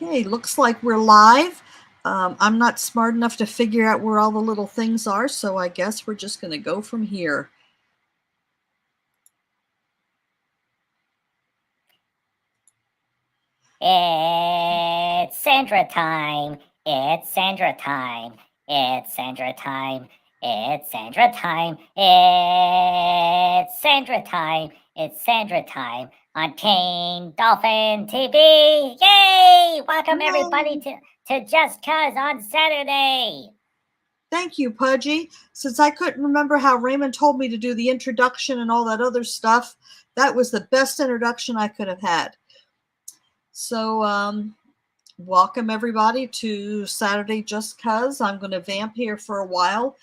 Okay, looks like we're live. I'm not smart enough to figure out where all the little things are, so I guess we're just going to go from here. It's Sandra time. It's Sandra time. It's Sandra time. It's Sandra time. It's Sandra time. It's Sandra time on King Dolphin TV. Yay! Welcome everybody to Just Cuz on Saturday. Thank you, Pudgy. Since I couldn't remember how Raymond told me to do the introduction and all that other stuff, that was the best introduction I could have had. So, welcome everybody to Saturday Just Cuz. I'm going to vamp here for a while.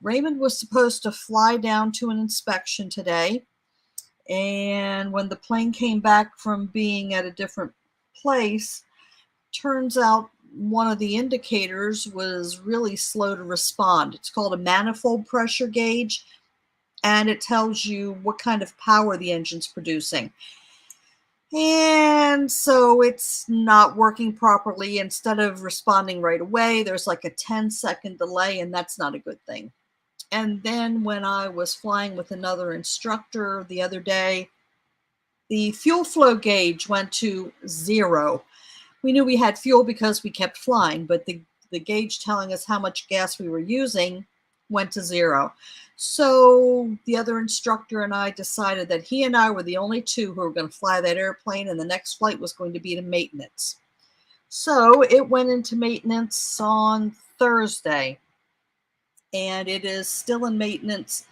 Raymond was supposed to fly down to an inspection today. And when the plane came back from being at a different place, turns out one of the indicators was really slow to respond. It's called a manifold pressure gauge, and it tells you what kind of power the engine's producing. And so it's not working properly. Instead of responding right away, there's like a 10-second delay, and that's not a good thing. And then when I was flying with another instructor the other day, the fuel flow gauge went to 0. We knew we had fuel because we kept flying, but the gauge telling us how much gas we were using went to 0. So the other instructor and I decided that he and I were the only two who were going to fly that airplane, and the next flight was going to be to maintenance. So it went into maintenance on Thursday, and it is still in maintenance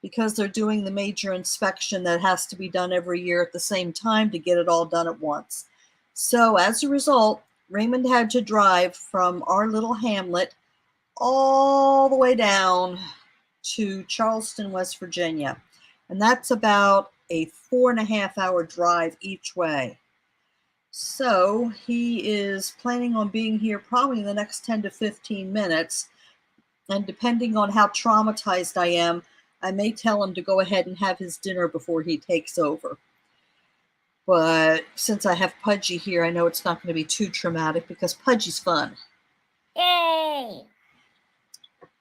because they're doing the major inspection that has to be done every year at the same time to get it all done at once. So as a result, Raymond had to drive from our little hamlet all the way down to Charleston, West Virginia. And that's about a 4.5-hour drive each way. So he is planning on being here probably in the next 10 to 15 minutes. And depending on how traumatized I am, I may tell him to go ahead and have his dinner before he takes over. But since I have Pudgy here, I know it's not going to be too traumatic because Pudgy's fun. Yay!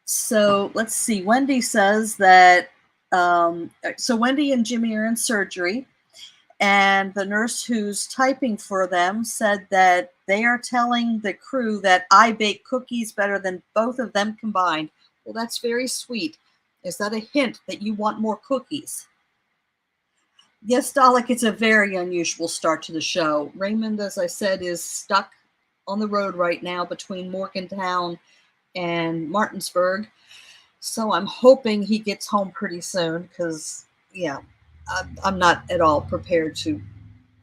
So let's see. Wendy says that, so Wendy and Jimmy are in surgery, and the nurse who's typing for them said that they are telling the crew that I bake cookies better than both of them combined. Well, that's very sweet. Is that a hint that you want more cookies? Yes, Dalek, it's a very unusual start to the show. Raymond, as I said, is stuck on the road right now between Morgantown and Martinsburg. So I'm hoping he gets home pretty soon because, yeah, I'm not at all prepared to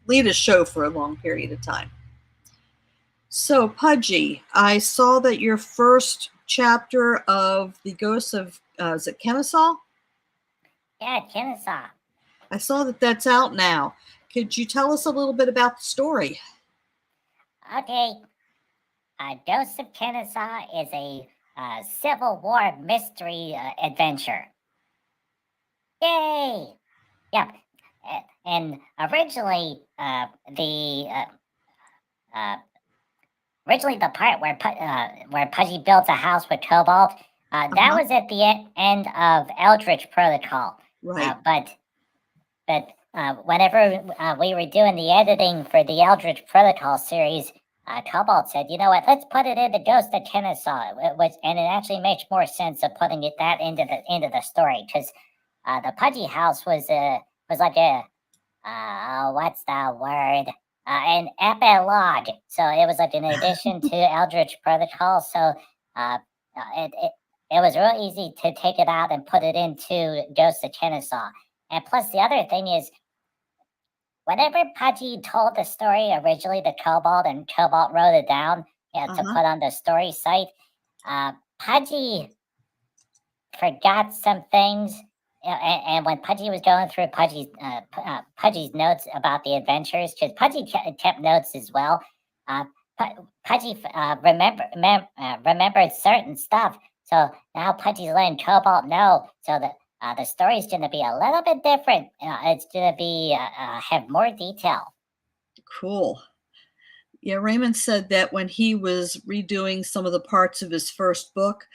lead a show for a long period of time. So, Pudgy, I saw that your first chapter of The Ghosts of, is it Kennesaw? Yeah, Kennesaw. I saw that that's out now. Could you tell us a little bit about the story? Okay. Ghosts of Kennesaw is a Civil War mystery adventure. Yay! Yep. And originally, originally the part where Pudgy builds a house with Cobalt, that was at the end of Eldritch Protocol. Right. But whenever we were doing the editing for the Eldritch Protocol series, Cobalt said, "You know what? Let's put it into Ghost of Kennesaw," and it actually makes more sense of putting that into the story because the Pudgy house was like a what's the word? An epilogue. So it was like an addition to Eldritch Protocol. So it was real easy to take it out and put it into Ghost of Kennesaw. And plus, the other thing is, whenever Pudgy told the story originally to Cobalt, and Cobalt wrote it down to put on the story site, Pudgy forgot some things. And when Pudgy was going through Pudgy's notes about the adventures, because Pudgy kept notes as well, Pudgy remembered certain stuff. So now Pudgy's letting Cobalt know, so that the story's going to be a little bit different. It's going to be have more detail. Cool. Yeah, Raymond said that when he was redoing some of the parts of his first book,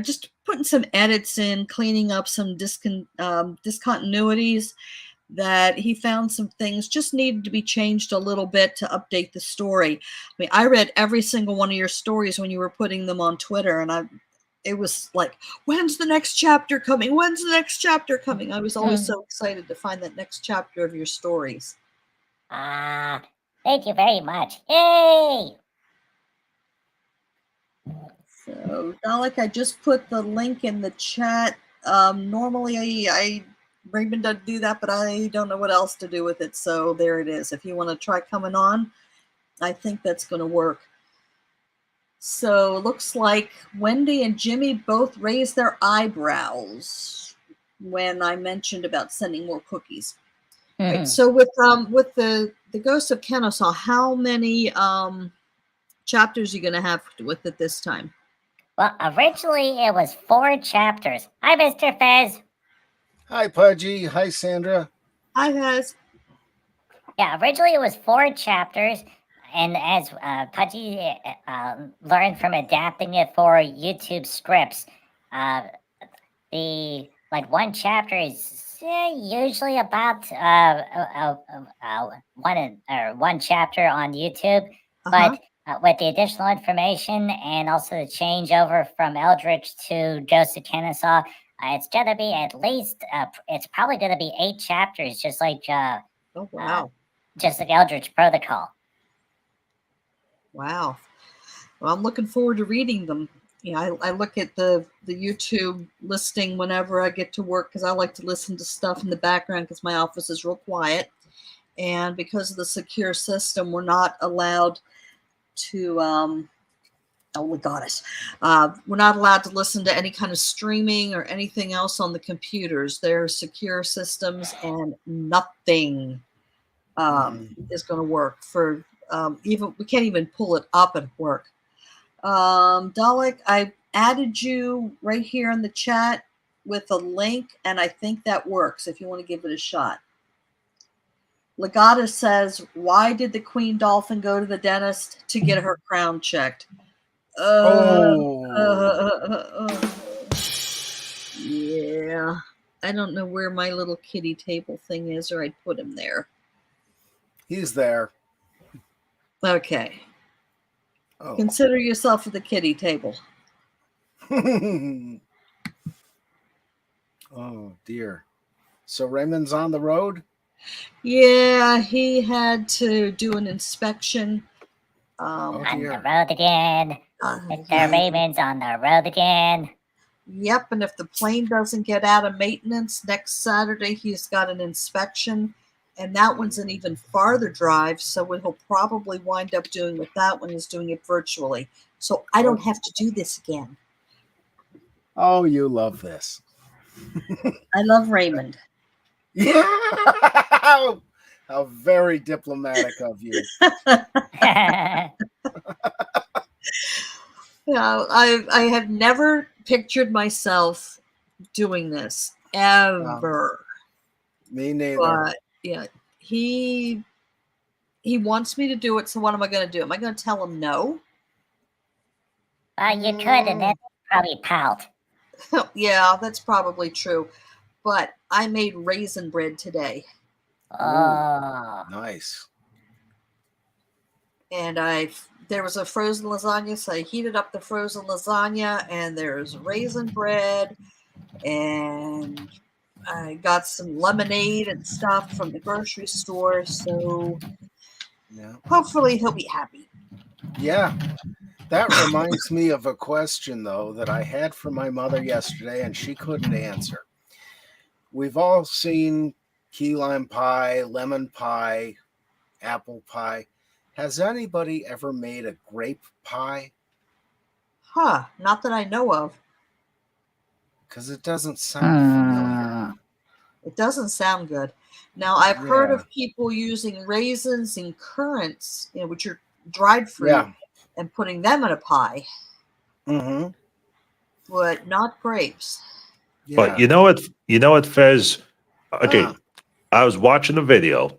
just putting some edits in, cleaning up some discontinuities, that he found some things just needed to be changed a little bit to update the story. I mean, I read every single one of your stories when you were putting them on Twitter, and it was like, when's the next chapter coming? When's the next chapter coming? I was always so excited to find that next chapter of your stories. Thank you very much. Yay! So, Dalek, I just put the link in the chat. Normally, Raymond doesn't do that, but I don't know what else to do with it. So there it is. If you want to try coming on, I think that's going to work. So it looks like Wendy and Jimmy both raised their eyebrows when I mentioned about sending more cookies. Right, so with the Ghost of Kennesaw, how many chapters are you going to have with it this time? Well, originally it was 4 chapters. Hi, Mr. Fez. Hi, Pudgy. Hi, Sandra. Hi, Fez. Yeah, originally it was 4 chapters, and as Pudgy learned from adapting it for YouTube scripts, the one chapter is usually about one chapter on YouTube, but with the additional information and also the changeover from Eldritch to Joseph Kennesaw, it's going to be at least it's probably going to be 8 chapters, just like oh wow, just like Eldritch Protocol. Wow. Well, I'm looking forward to reading them. I look at the YouTube listing whenever I get to work, because I like to listen to stuff in the background because my office is real quiet. And because of the secure system, we're not allowed to, oh my goddess, we're not allowed to listen to any kind of streaming or anything else on the computers. They're secure systems, and nothing is going to work for even, we can't even pull it up at work. Dalek, I added you right here in the chat with a link, and I think that works if you want to give it a shot. Legata says, why did the Queen Dolphin go to the dentist? To get her crown checked. Yeah. I don't know where my little kitty table thing is, or I'd put him there. He's there. Okay. Oh. Consider yourself at the kitty table. Oh, dear. So Raymond's on the road? Yeah, he had to do an inspection. On the road again. Mr. Raymond's on the road again. Yep, and if the plane doesn't get out of maintenance next Saturday, he's got an inspection, and that one's an even farther drive, so what he'll probably wind up doing with that one is doing it virtually. So I don't have to do this again. Oh, you love this. I love Raymond. Yeah. How very diplomatic of you. I have never pictured myself doing this ever. Me neither. But yeah, he wants me to do it. So what am I going to do? Am I going to tell him no? You could, and then probably pout. Yeah, that's probably true. But I made raisin bread today. Oh, nice. And there was a frozen lasagna, so I heated up the frozen lasagna, and there's raisin bread, and I got some lemonade and stuff from the grocery store, so hopefully he'll be happy. Yeah. That reminds me of a question, though, that I had from my mother yesterday, and she couldn't answer. We've all seen key lime pie, lemon pie, apple pie. Has anybody ever made a grape pie? Not that I know of. Because it doesn't sound familiar. It doesn't sound good. Now, I've heard of people using raisins and currants, which are dried fruit, and putting them in a pie. Mm-hmm. But not grapes. Yeah. But you know what, Fez? Okay, I was watching the video,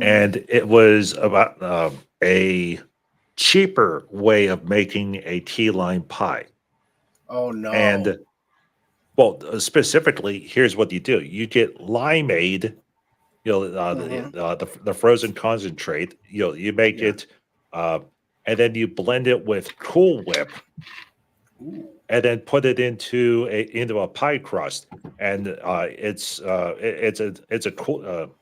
and it was about a cheaper way of making a key lime pie. Oh no. And well, specifically, here's what you do: you get limeade, the frozen concentrate. You make Yeah. it, and then you blend it with Cool Whip, Ooh. and then put it into a pie crust. And it's a cool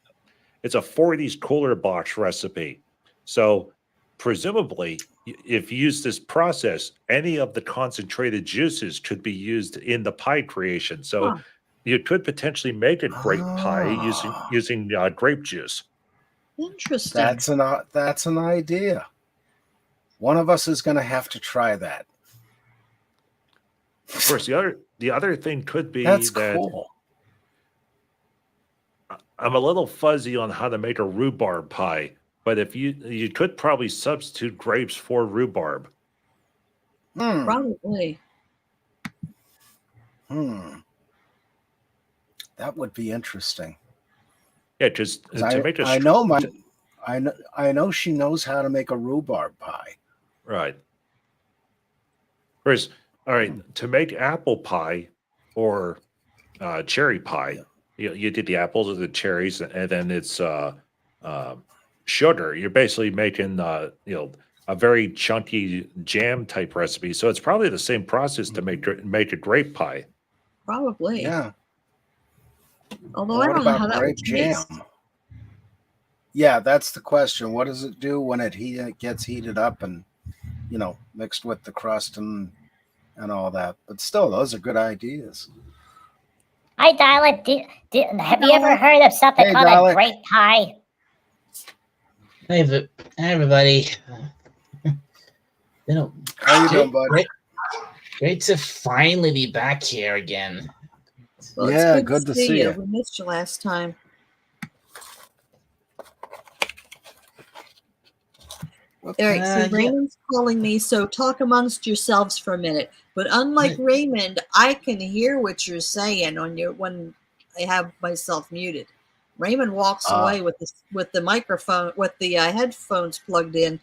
it's a 40s cooler box recipe. So presumably, if you use this process, any of the concentrated juices could be used in the pie creation. So Huh. you could potentially make a grape pie Ah. using grape juice. Interesting. That's an idea. One of us is going to have to try that. Of course, the other thing could be That's that cool. I'm a little fuzzy on how to make a rhubarb pie, but if you could probably substitute grapes for rhubarb. Hmm. Probably. That would be interesting. Yeah, just 'Cause to make a I know she knows how to make a rhubarb pie. right. Whereas, all right, to make apple pie or cherry pie, you did the apples or the cherries, and then it's sugar. You're basically making a very chunky jam type recipe. So it's probably the same process to make a grape pie. Probably. Yeah. Although Well, I what don't know how about that grape would jam? taste. Yeah, that's the question. What does it do when it gets heated up and mixed with the crust and all that? But still, those are good ideas. Hi, Dalek. Have you ever heard of something Hey, called Dalek. a grape pie? Hey, everybody. How you doing, bud? Great to finally be back here again. Well, Yeah, it's good to see you. We missed you last time. Eric, so Yeah. Raymond's calling me, so talk amongst yourselves for a minute. But unlike Raymond, I can hear what you're saying when I have myself muted. Raymond walks away with the microphone, with the headphones plugged in,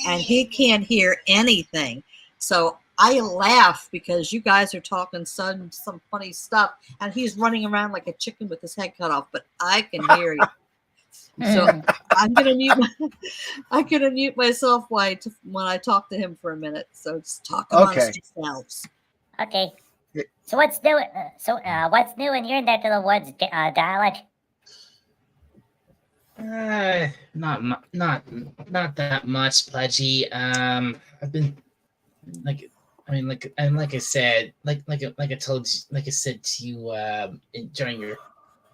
and he can't hear anything. So I laugh because you guys are talking some funny stuff, and he's running around like a chicken with his head cut off. But I can hear you. So I'm gonna mute myself when I talk to him for a minute. So just talk amongst yourselves. Okay. So what's new? What's new in your neck of the woods, Dalek? Not that much, Pudgy. I've been like I said, like I told you, like I said to you during your,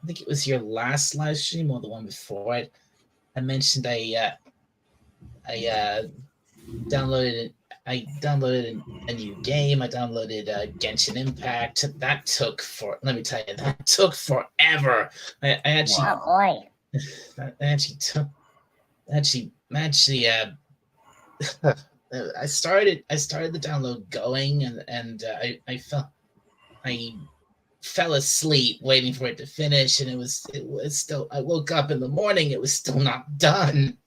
I think it was your last live stream or the one before it. I mentioned I downloaded a new game. I downloaded Genshin Impact. Let me tell you, that took forever. I actually, Oh boy. I started the download going, and I fell asleep waiting for it to finish, and it was still. I woke up in the morning, it was still not done,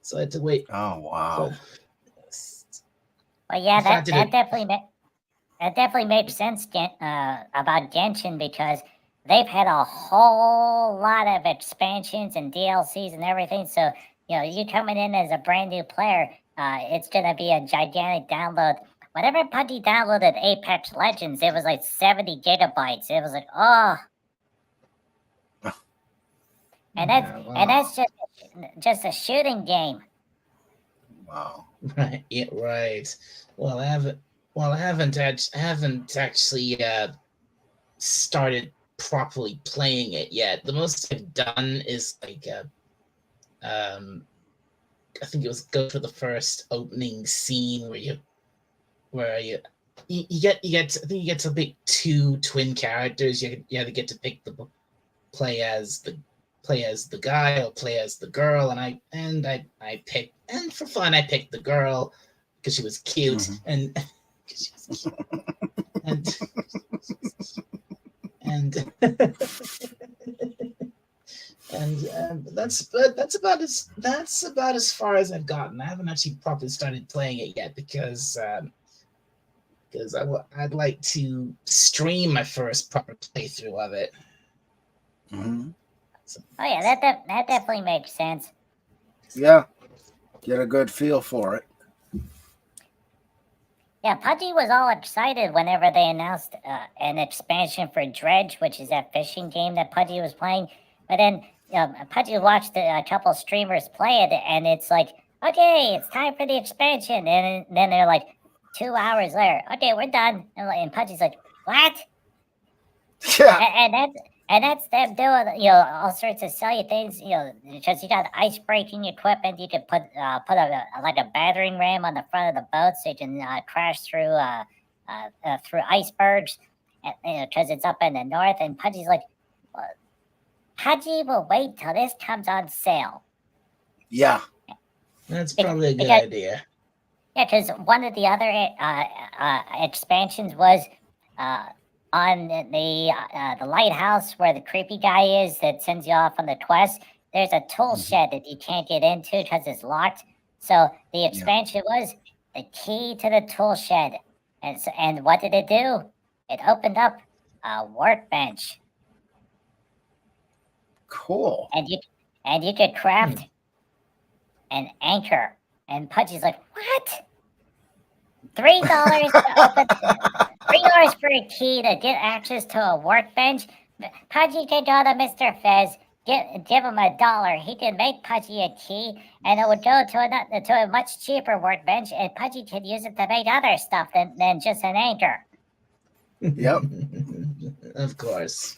so I had to wait. Oh wow! Well, yeah, that definitely makes sense about Genshin, because they've had a whole lot of expansions and DLCs and everything. So you coming in as a brand new player, it's gonna be a gigantic download. Whenever Pudgy downloaded Apex Legends, it was like 70 gigabytes. It was like, oh. And that's just a shooting game. Wow. Right. Yeah, right. Well, I haven't actually started properly playing it yet. The most I've done is like I think it was go for the first opening scene where you get I think you get to pick two twin characters. You have to get to pick play as the guy or play as the girl, and I picked, and for fun I picked the girl because she was cute, and And that's about as far as I've gotten. I haven't actually properly started playing it yet because I'd like to stream my first proper playthrough of it. Hmm. Oh yeah, that definitely makes sense. Yeah, get a good feel for it. Yeah, Pudgy was all excited whenever they announced an expansion for Dredge, which is that fishing game that Pudgy was playing. But then Pudgy watched a couple streamers play it, and it's like, okay, it's time for the expansion. And then they're like, 2 hours later, okay, we're done. And Pudgy's like, what? Yeah. And that's them doing, all sorts of silly things, because you got ice breaking equipment. You could put a battering ram on the front of the boat so you can crash through icebergs, because it's up in the north. And Pudgy's like, well, Pudgy will wait till this comes on sale. Yeah. That's probably a good Because- idea. Yeah, because one of the other expansions was on the lighthouse where the creepy guy is that sends you off on the quest. There's a tool shed that you can't get into because it's locked. So the expansion was the key to the tool shed. And what did it do? It opened up a workbench, Cool. and you could craft an anchor. And Pudgy's like, what? $3 to open, $3 for a key to get access to a workbench. Pudgy can go to Mr. Fez, give him $1. He can make Pudgy a key, and it would go to a much cheaper workbench, and Pudgy could use it to make other stuff than just an anchor. Yep. Of course.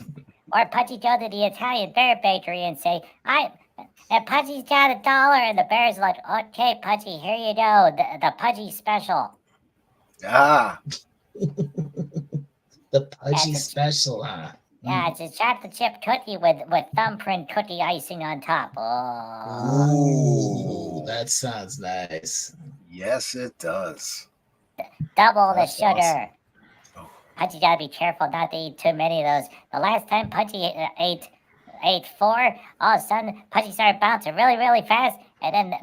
Or Pudgy go to the Italian Bear Bakery and say, and Pudgy's got $1, and the bear's like, okay, Pudgy, here you go, the Pudgy special. Ah. The Pudgy Yeah, special, huh? Yeah, it's a chocolate chip cookie with thumbprint cookie icing on top. Oh, Ooh, that sounds nice. Yes, it does. double the That's sugar. awesome. Oh. Pudgy gotta be careful not to eat too many of those. The last time Pudgy ate 4, all of a sudden Pudgy started bouncing really, really fast, and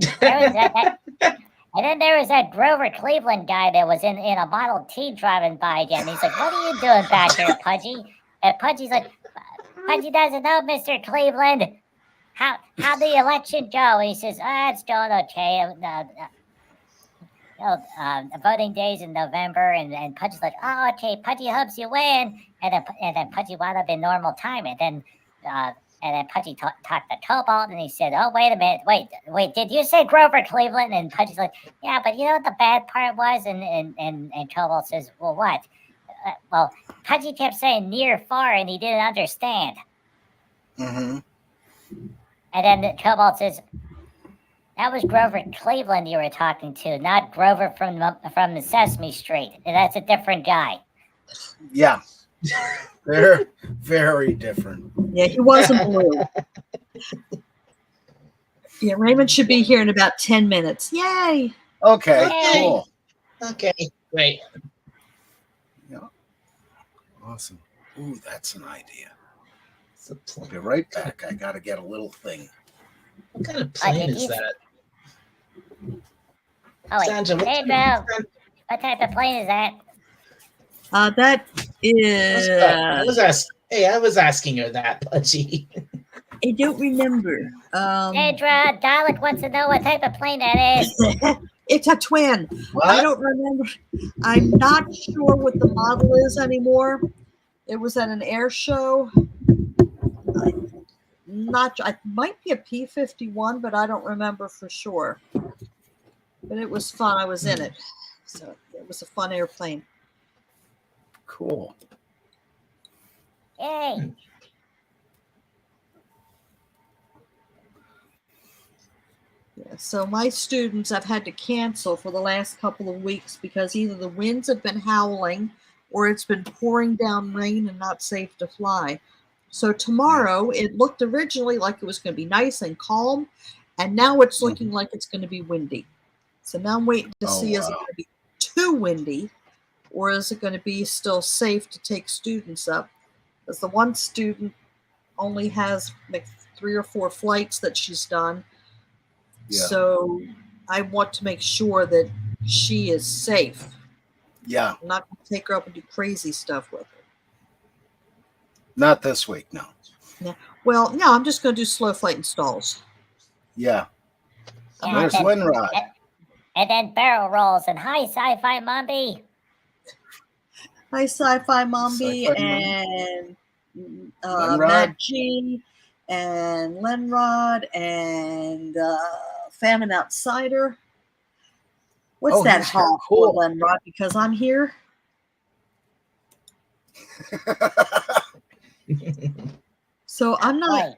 then there was that Grover Cleveland guy that was in a Model T driving by again. He's like, "What are you doing back here, Pudgy?" And Pudgy's like, "Pudgy doesn't know, Mr. Cleveland. How the election go?" And he says, "It's going okay. Voting days in November." And Pudgy's like, "Oh, okay. Pudgy hopes you win." And then Pudgy wound up in normal time. And then Pudgy talked to Cobalt, and he said, "Oh, wait a minute. Wait. Did you say Grover Cleveland?" And Pudgy's like, "Yeah, but you know what the bad part was?" And Cobalt says, "Well, what?" Well, Pudgy kept saying near, far, and he didn't understand. Mm-hmm. And then Cobalt says, "That was Grover Cleveland you were talking to, not Grover from the Sesame Street. That's a different guy." Yeah. They're very different. Yeah, he wasn't blue. Yeah, Raymond should be here in about 10 minutes. Yay! Okay, Yay. cool. Okay, great. Awesome. Ooh, that's an idea. It's a I'll plane. be right back. I gotta get a little thing. What kind of plane did is you- that? Oh, wait. Sandra, what Hey, kind Bill. of- What type of plane is that? That is. I was asking her that, Pudgy. I don't remember. Sandra, Dalek wants to know what type of plane that is. It's a twin. I don't remember. I'm not sure what the model is anymore. It was at an air show. It might be a P-51, but I don't remember for sure. But it was fun. I was in it. So it was a fun airplane. Cool. Yay. Yeah, so my students I've had to cancel for the last couple of weeks because either the winds have been howling or it's been pouring down rain and not safe to fly. So tomorrow it looked originally like it was going to be nice and calm, and now it's looking like it's going to be windy. So now I'm waiting to see is it wow. going to be too windy or is it going to be still safe to take students up? Because the one student only has like 3 or 4 flights that she's done. Yeah. So I want to make sure that she is safe. Yeah. I'm not going to take her up and do crazy stuff with her. Not this week, no. Well, no, I'm just going to do slow flight installs. Yeah. Yeah, There's then- Winrod. And then barrel rolls and hi, Sci-Fi Mombi. Hi, Sci-Fi Mombi Sci-Fi and Lenrod. Matt G and Lenrod and Famine Outsider. What's Oh, that he's hall cool. for, Lenrod? Because I'm here. So I'm not. Boy,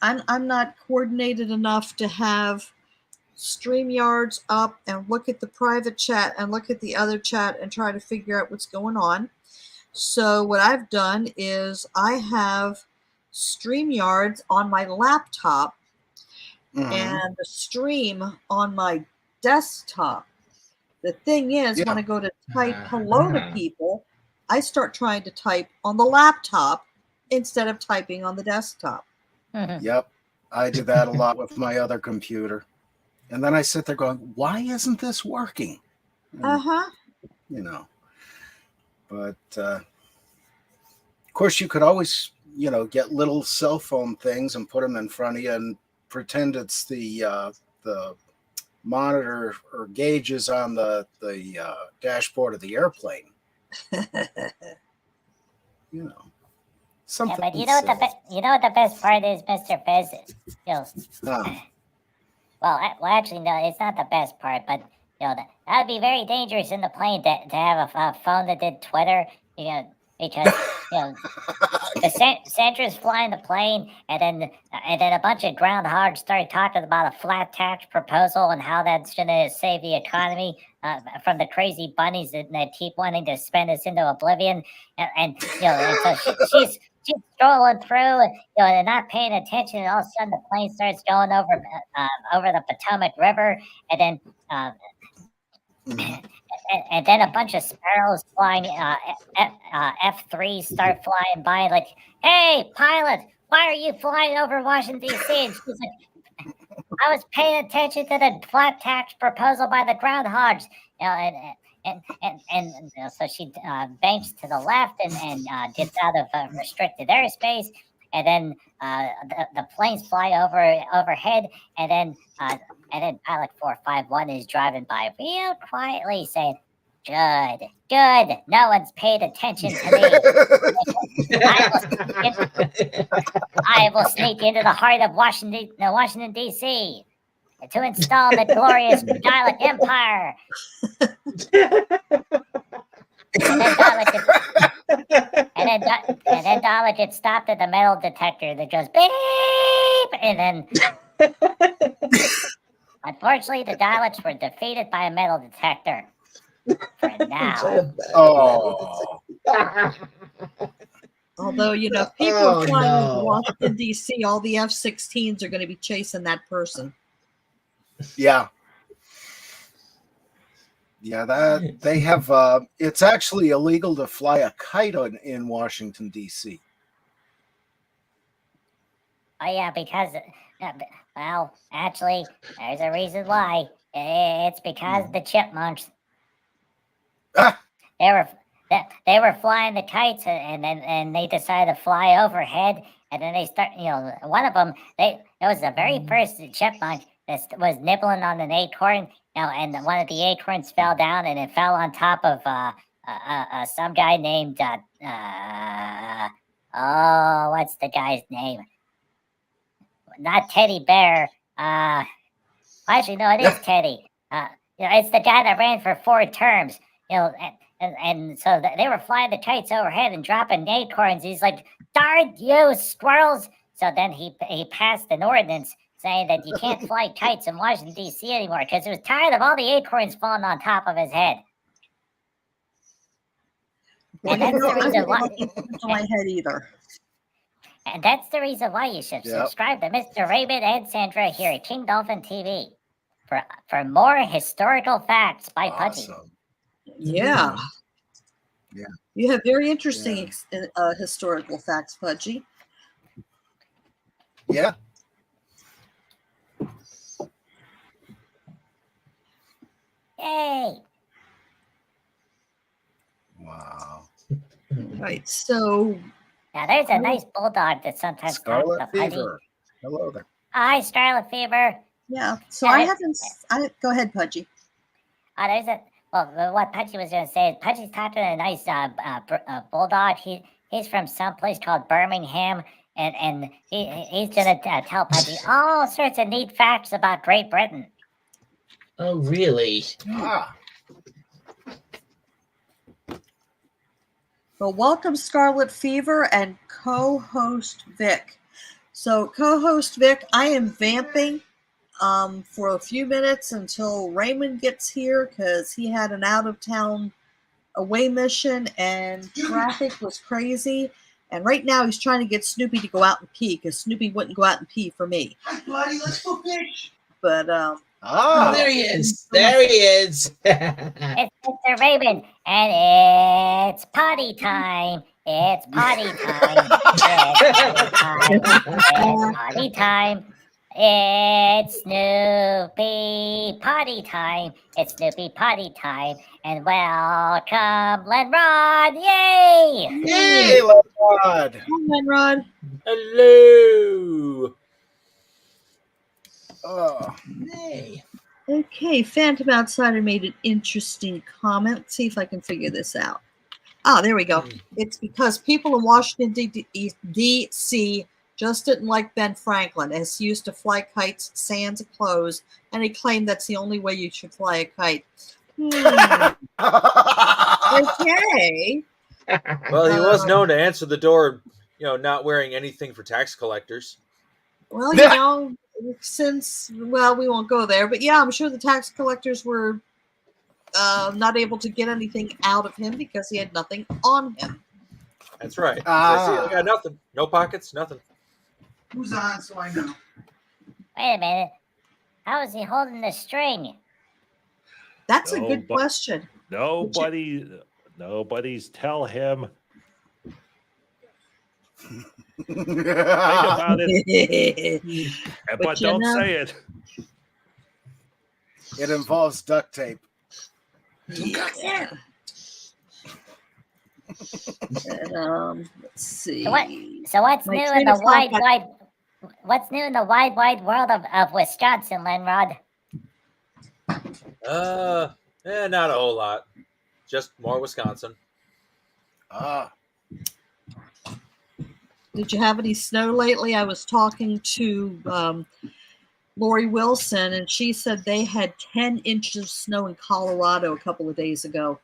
I'm not coordinated enough to have StreamYards up and look at the private chat and look at the other chat and try to figure out what's going on. So what I've done is I have StreamYards on my laptop Mhm. and the stream on my desktop. The thing is, when Yeah. I go to type hello to people, I start trying to type on the laptop instead of typing on the desktop. Yep. I do that a lot with my other computer. And then I sit there going, why isn't this working? Uh-huh. You know. But of course you could always, get little cell phone things and put them in front of you and pretend it's the monitor or gauges on the dashboard of the airplane. yeah, Something. but you know what the best part is, Mr. Fizz? Well, actually, no, it's not the best part, but that would be very dangerous in the plane to have a phone that did Twitter, because the Sandra's flying the plane, and then a bunch of groundhogs started talking about a flat tax proposal and how that's going to save the economy from the crazy bunnies that keep wanting to spend us into oblivion, and so she's strolling through, and not paying attention, and all of a sudden the plane starts going over the Potomac River, and then. And then a bunch of sparrows flying F3 start flying by, like, hey, pilot, why are you flying over Washington, D.C.? And she's like, I was paying attention to the flat tax proposal by the groundhogs. And so she banks to the left and gets out of restricted airspace. And then the planes fly overhead, and then pilot 451 is driving by real quietly saying, good, no one's paid attention to me. I will sneak into the heart of Washington, D.C. to install the glorious Dalek Empire. And then Dalek gets stopped at the metal detector that goes beep, and then unfortunately the Daleks were defeated by a metal detector. For now. Oh. Although, if people are flying into Washington, D.C., all the F-16s are going to be chasing that person. Yeah. Yeah, that they have. It's actually illegal to fly a kite in Washington, D.C. Oh yeah, because well, actually, there's a reason why. It's because the chipmunks. Ah! They were flying the kites, and they decided to fly overhead, and then they start. One of them, it was the very first chipmunk that was nibbling on an acorn. And one of the acorns fell down, and it fell on top of some guy named what's the guy's name? Not Teddy Bear. Actually, no, it is Teddy. It's the guy that ran for 4 terms. And so they were flying the kites overhead and dropping acorns. He's like, darn you, squirrels! So then he passed an ordinance saying that you can't fly kites in Washington, D.C. anymore because he was tired of all the acorns falling on top of his head. And that's the reason why. To my head either. And that's the reason why you should subscribe to Mr. Raymond and Sandra here at King Dolphin TV for more historical facts by Pudgy. Awesome. Yeah. Yeah. You have very interesting historical facts, Pudgy. Yeah. Yay! Wow. Right. So Now there's a nice bulldog that sometimes talks Scarlet to Pudgy. fever. Hello there. Hi, Scarlet Fever. yeah. So Yeah, I it- haven't. Go ahead, Pudgy. There's a what Pudgy was going to say is Pudgy's talking to a nice bulldog. He's from some place called Birmingham, and he's going to tell Pudgy all sorts of neat facts about Great Britain. Oh, really? Ah, Well, welcome, Scarlet Fever and co-host Vic. So, co-host Vic, I am vamping for a few minutes until Raymond gets here because he had an out-of-town away mission and traffic was crazy. And right now he's trying to get Snoopy to go out and pee because Snoopy wouldn't go out and pee for me. Hi, buddy. Let's go fish. But Oh, ah. there he is. There he is. It's Mr. Raven, and it's potty time. It's potty time. It's potty time. It's Snoopy potty time. It's Snoopy potty time. And welcome, Lenrod. Yay! Hey, Lenrod. hi, Rod. Hello. Oh, Hey. Okay, Phantom Outsider made an interesting comment. Let's see if I can figure this out. Ah, there we go. It's because people in Washington, D.C. just didn't like Ben Franklin, as he used to fly kites sans clothes, and he claimed that's the only way you should fly a kite. Okay. Well, he was known to answer the door, not wearing anything for tax collectors. Well, you know, since, well, we won't go there, but yeah, I'm sure the tax collectors were not able to get anything out of him because he had nothing on him. That's right. Ah. I got nothing. No pockets, nothing. Who's on so I know? Wait a minute. How is he holding the string? That's a No, good but- question. Nobody's tell him. Think Ah. about it, But but you don't know- say it. It involves duct tape. Yeah. And, let's see. So what's My new in train the of thought got- what's new in the wide world of Wisconsin, Lenrod? Not a whole lot. Just more Wisconsin. Ah, Did you have any snow lately? I was talking to Lori Wilson, and she said they had 10 inches of snow in Colorado a couple of days ago.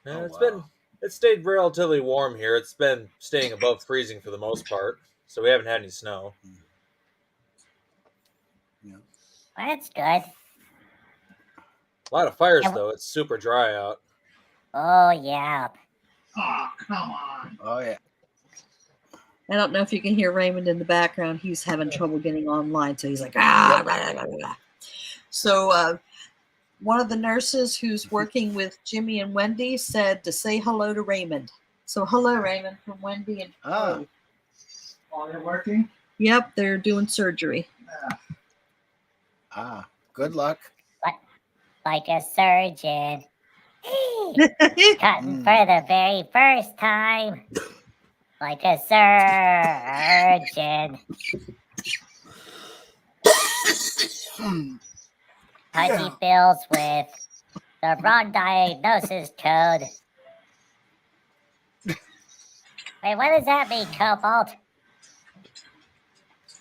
Oh, It's stayed relatively warm here. It's been staying above freezing for the most part, so we haven't had any snow. Well, that's good. A lot of fires Yeah, though. It's super dry out. Oh yeah. Oh, come on. oh yeah. I don't know if you can hear Raymond in the background. He's having trouble getting online, so he's like, ah. Blah, blah, blah, blah. So one of the nurses who's working with Jimmy and Wendy said to say hello to Raymond. So hello, Raymond, from Wendy and Ah. Chloe. Oh, they're working? Yep, they're doing surgery. Ah, good luck. Like a surgeon. Cutting for the very first time. Like a surgeon. Pudgy Bills with the wrong diagnosis code. Wait, what does that mean, Cobalt?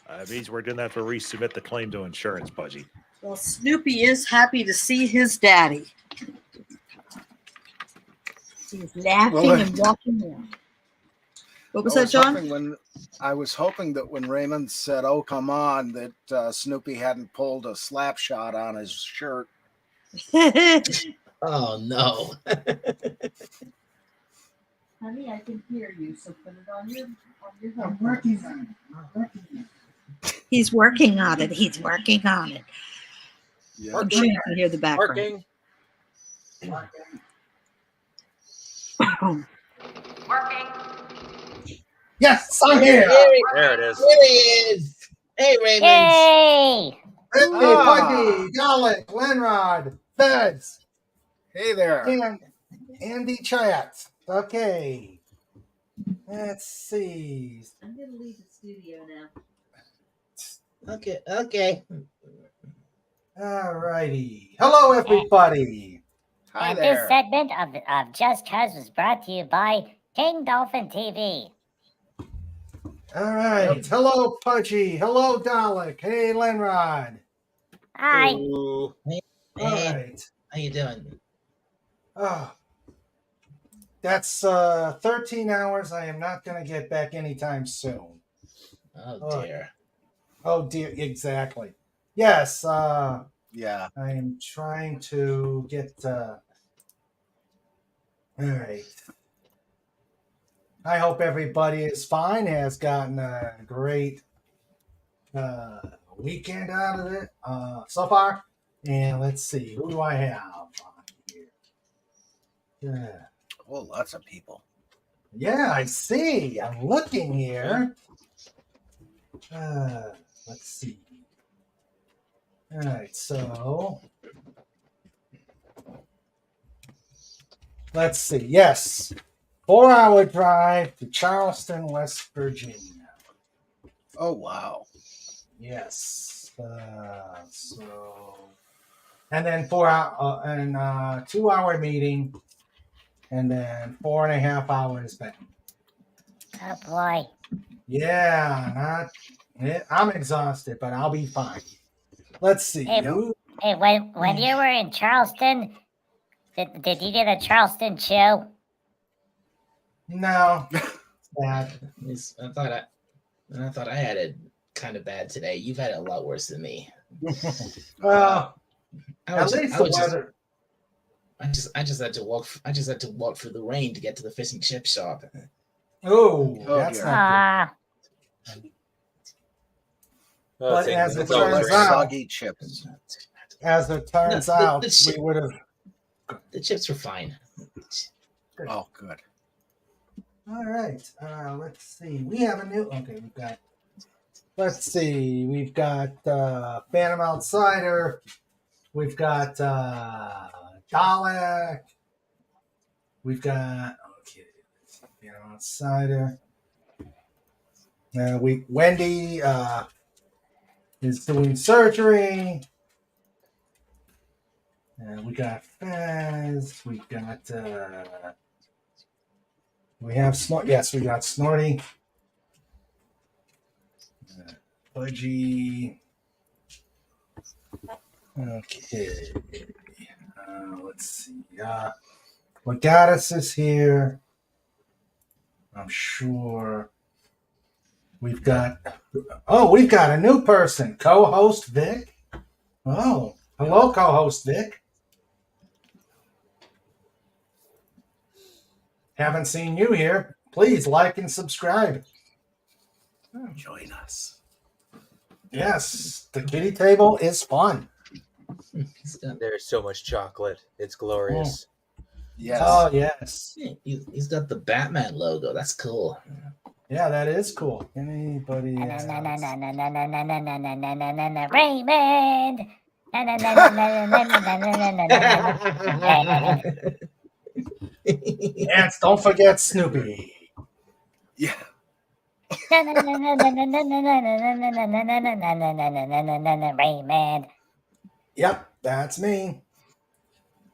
It means we're gonna have to resubmit the claim to insurance, Pudgy. Well, Snoopy is happy to see his daddy. He's laughing Well, and walking around. What was I that, John? I was hoping that when Raymond said, "Oh, come on," that Snoopy hadn't pulled a slap shot on his shirt. Oh, no. Honey, I can hear you, so put it on your I'm working on it. I'm working on He's working on it. He's working on it. Yeah. I'm sure you can hear the background. Parking. it. Yes, I'm here. There it is. There he is. Hey, Raymond. Yay! Hey, Ah. Pudgy, Garlic, Lenrod, Feds. Hey there. And Andy Chat. Okay. Let's see. I'm gonna leave the studio now. Okay. All righty. Hello, everybody. Hi And there. this segment of Just Cuz was brought to you by King Dolphin TV. All right. Hello, Pudgy. Hello, Dalek. Hey, Lenrod. Hi. Ooh. Hey, All right. how you doing? Oh, that's 13 hours. I am not going to get back anytime soon. Oh Oh. dear. Oh, dear. Exactly. Yes. Yeah. I am trying to get. All right. I hope everybody is fine, has gotten a great weekend out of it so far. And let's see, who do I have on here? Oh, lots of people. Yeah, I see. I'm looking here. Let's see. All right, so let's see. Yes, 4-hour drive to Charleston, West Virginia. Oh, wow. Yes. And then 2-hour meeting, and then 4.5 hours back. Oh boy. Yeah, I'm exhausted, but I'll be fine. Let's see. Hey, Hey, when you were in Charleston, did you get a Charleston chew? No. Bad. I thought I had it kind of bad today. You've had it a lot worse than me. Well, I at was least I the was just- weather. I just had to walk. I just had to walk through the rain to get to the fish and chip shop. Oh, Oh, that's dear. not Ah, Oh, But it's as it it's always turns raining. out- Soggy chips. good. As it turns No, out, the shit- we would have. The chips were fine. Oh, good. All right. Let's see. We have a new. Okay, we've got. Let's see. We've got Phantom Outsider. We've got Dalek. We've got Phantom Outsider. Wendy is doing surgery. We got Fez. We got. We have Snort. Yes, we got Snorty. Budgie. Okay. Let's see. Legatus is here. I'm sure. We've got. Oh, we've got a new person. Co-host Vic. Oh, hello, co-host Vic. Haven't seen you here. Please like and subscribe. Join us. Yes, the kitty table is fun. There's so much chocolate. It's glorious. Yes. Oh, yes. He's got the Batman logo. That's cool. Yeah, that is cool. Anybody else? Raymond. And don't forget Snoopy. Yeah. Raymond. Yep, that's me.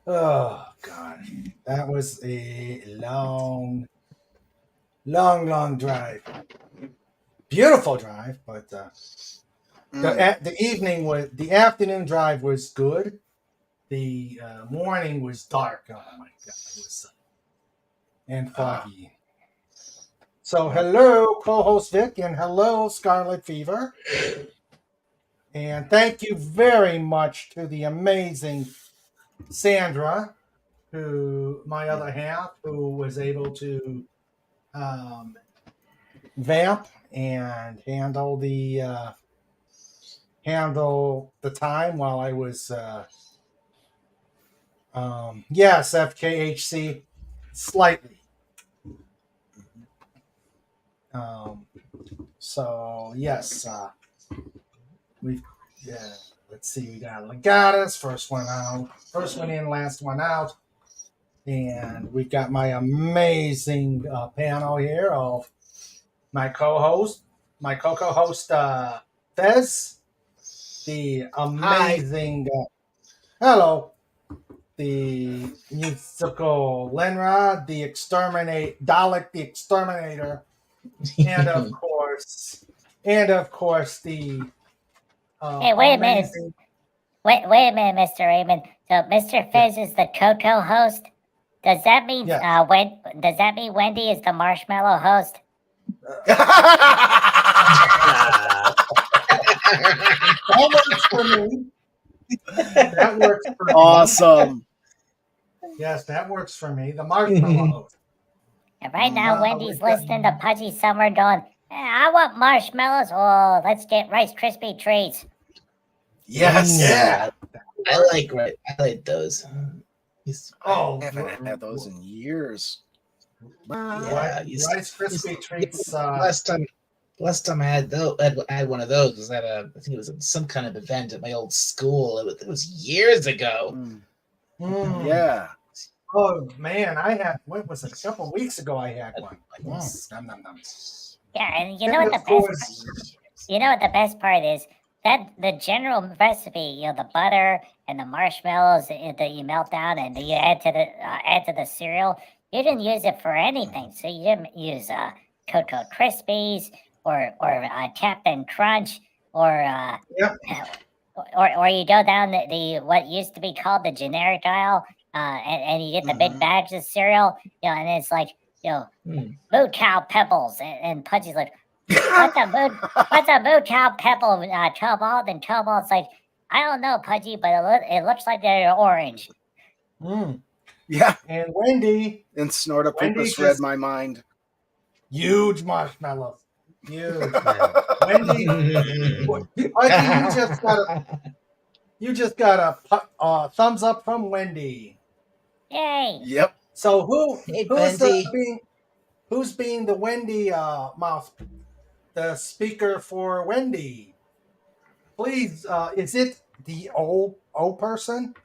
Oh, God. That was a long drive. Beautiful drive, but the afternoon drive was good. The morning was dark. Oh my God, it was and foggy. So hello, co-host Vic, and hello, Scarlet Fever, and thank you very much to the amazing Sandra, who my other half, who was able to vamp and handle the time while I was yes, FKHC slightly. So yes, let's see, we got Legatus, first one in, last one out. And we've got my amazing panel here of my co-host, my co-host Fez, the amazing hello, the musical Lenra, the Dalek the Exterminator, and of course, the Hey, wait a minute. amazing- Wait a minute, Mr. Raymond. So Mr. Fizz is the Coco host. Does that mean Yes. Does that mean Wendy is the marshmallow host? That works for me. That works for me. Awesome. Yes, that works for me. The marshmallow host. And right now, Wow, Wendy's we've got- listening to Pudgy somewhere going, I want marshmallows. Oh, let's get Rice Krispie treats. Yes. Yeah. I like those. Oh, I haven't had those in years. Yeah, Rice Krispie treats. Last time I had had one of those was at I think it was at some kind of event at my old school. It was years ago. Mm. Yeah. Oh man, I had. What was it? A couple weeks ago, I had one. Nom, nom, nom. Yeah, and you And know what of the course- you know what the best part is? That the general recipe, you know, the butter and the marshmallows that you melt down and you add to the cereal. You didn't use it for anything, so you didn't use Cocoa Krispies or Captain Crunch or Yep. or you go down the what used to be called the generic aisle and you get the big bags of cereal, you know, and it's like, you know, Moo Cow Pebbles, and Pudgy's like, what's a Moo Cow Pebble, Cobalt? And Cobalt's like, I don't know, Pudgy, but it looks like they're orange. Mm. Yeah. And Wendy, And Snortopus Wendy read just- my mind. huge marshmallows. Huge. Wendy, you just got a thumbs up from Wendy. Yay! Yep. So Hey, who's being the Wendy mouth, the speaker for Wendy? Please, is it the O person?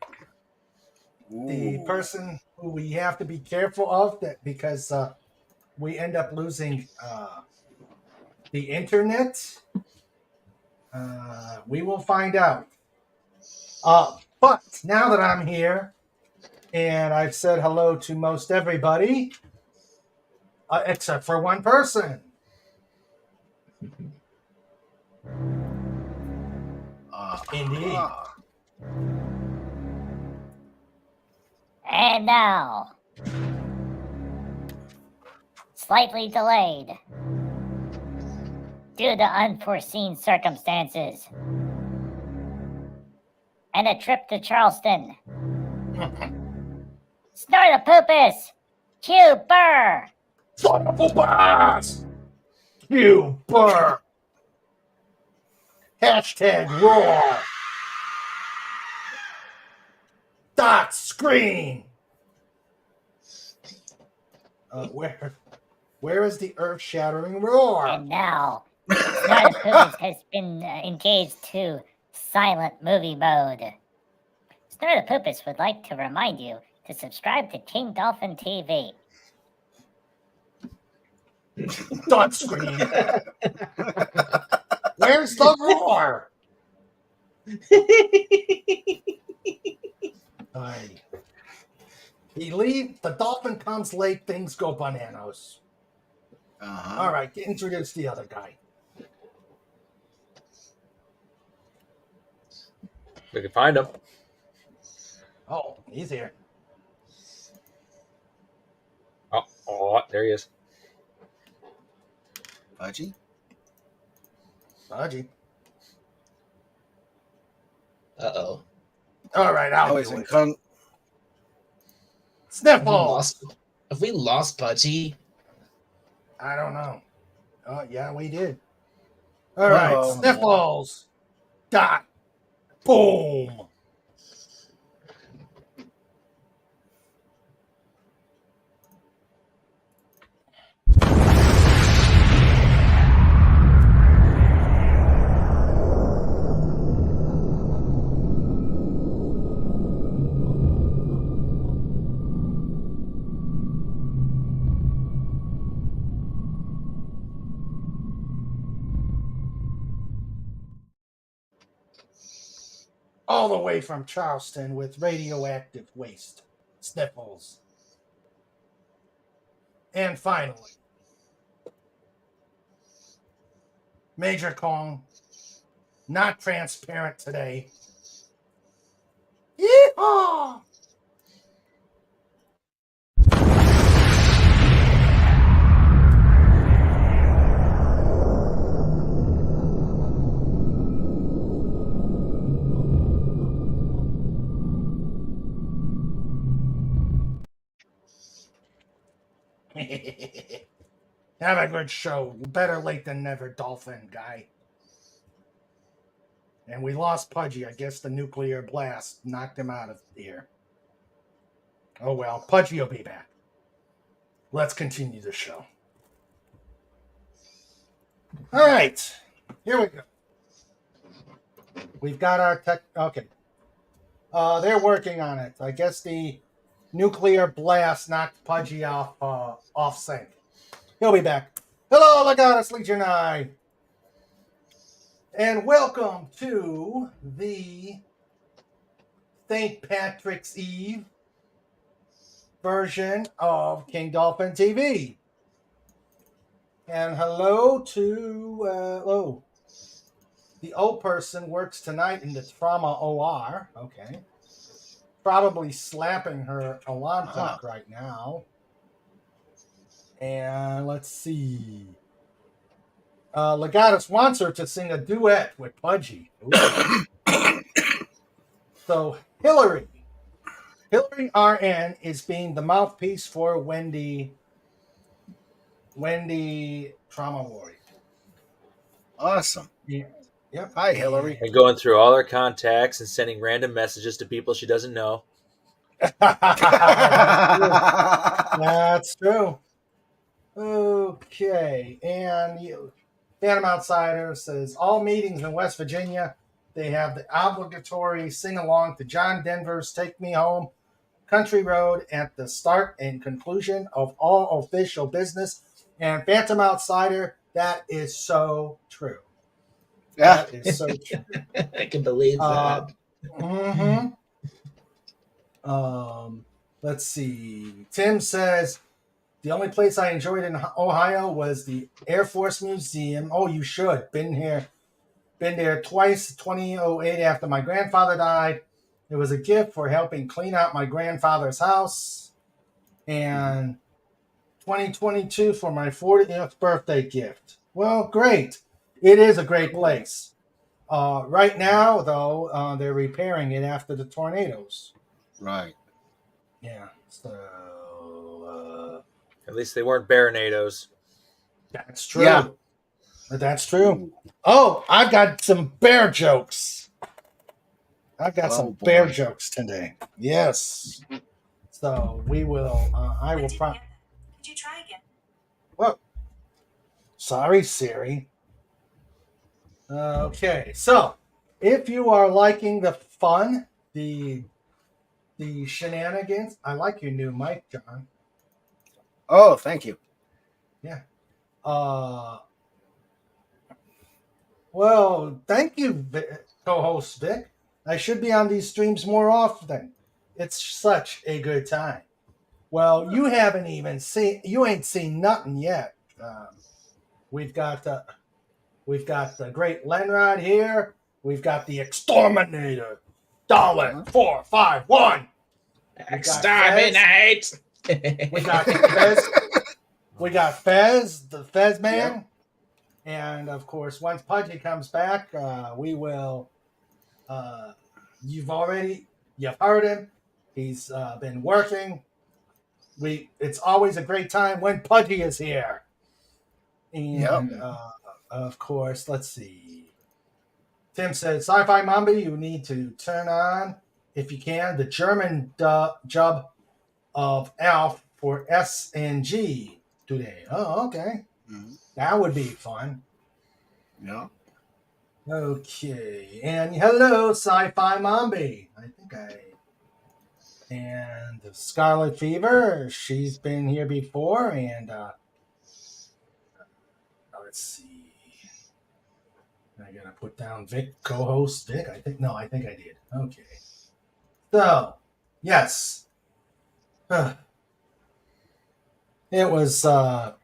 The Ooh. person who we have to be careful of that because we end up losing the internet. We will find out. But now that I'm here and I've said hello to most everybody, except for one person. Indeed. And now, slightly delayed due to unforeseen circumstances and a trip to Charleston. Snortopus! Q Burr! Son of a boss! You burr! Hashtag roar! Dot screen! Where is the earth-shattering roar? And now, Snortopus has been engaged to silent movie mode. Snortopus would like to remind you to subscribe to King Dolphin TV. Dot screen! Where's the roar? The dolphin comes late, things go bananas. Uh-huh. All right, introduce the other guy. We can find him. Oh, he's here. Oh, there he is. Fudgy? Budgie. Uh-oh. All right, I'll Oh, he's do in it. Kung. Sniffles. Have we lost Pudgy? I don't know. Oh, yeah, we did. All right, Uh-oh. Sniffles. Dot. Boom. all the way from Charleston with radioactive waste, Sniffles. And finally, Major Kong, not transparent today. Yeehaw! Have a good show. Better late than never, Dolphin guy. And we lost Pudgy. I guess the nuclear blast knocked him out of here. Oh well, Pudgy will be back. Let's continue the show. All right, here we go. We've got our tech. Okay. They're working on it. I guess the nuclear blast knocked Pudgy off sync. He'll be back. Hello, Legatus Legionii. And welcome to the St. Patrick's Eve version of King Dolphin TV. And hello to, the old person works tonight in the trauma OR. Okay. Probably slapping her alarm clock right now. And let's see. Legatus wants her to sing a duet with Pudgy. So Hillary RN is being the mouthpiece for Wendy Trauma Warrior. Awesome. Yeah. Yep. Hi, Hillary. And going through all her contacts and sending random messages to people she doesn't know. That's true. Okay. And Phantom Outsider says all meetings in West Virginia, they have the obligatory sing along to John Denver's Take Me Home Country Road at the start and conclusion of all official business. And Phantom Outsider, that is so true. Yeah. That is so true. I can believe that. Let's see. Tim says the only place I enjoyed in Ohio was the Air Force Museum. Oh, you should. Been there twice. 2008 after my grandfather died. It was a gift for helping clean out my grandfather's house. And 2022 for my 40th birthday gift. Well, great. It is a great place. Right now, though, they're repairing it after the tornadoes. Right. Yeah. So, At least they weren't Baronados. that's true. Yeah. That's true. Oh, I've got some bear jokes. I've got some boy. bear jokes today. Yes. So we will. I will. Could you try again? Well, sorry, Siri. Okay, so if you are liking the fun, the shenanigans, I like your new mic, John. Oh, thank you. Yeah. Well, thank you, co-host Vic. I should be on these streams more often. It's such a good time. Well, you ain't seen nothing yet. We've got the great Lenrod here. We've got the Exterminator. Dalek 451. Exterminate! We got Fez. We got Fez, the Fez man. And of course, once Pudgy comes back, we will. You've heard him. He's been working. It's always a great time when Pudgy is here. And of course, let's see. Tim said, Sci-Fi Mambi, you need to turn on, if you can, the German dub of Alf for S and G today. Oh, okay. Mhm. That would be fun. Yeah. Okay. And hello, Sci-Fi Mambi. And Scarlet Fever, she's been here before. And let's see. I gotta put down Vic, co-host Vic. I think I did. Okay. So, yes. It was a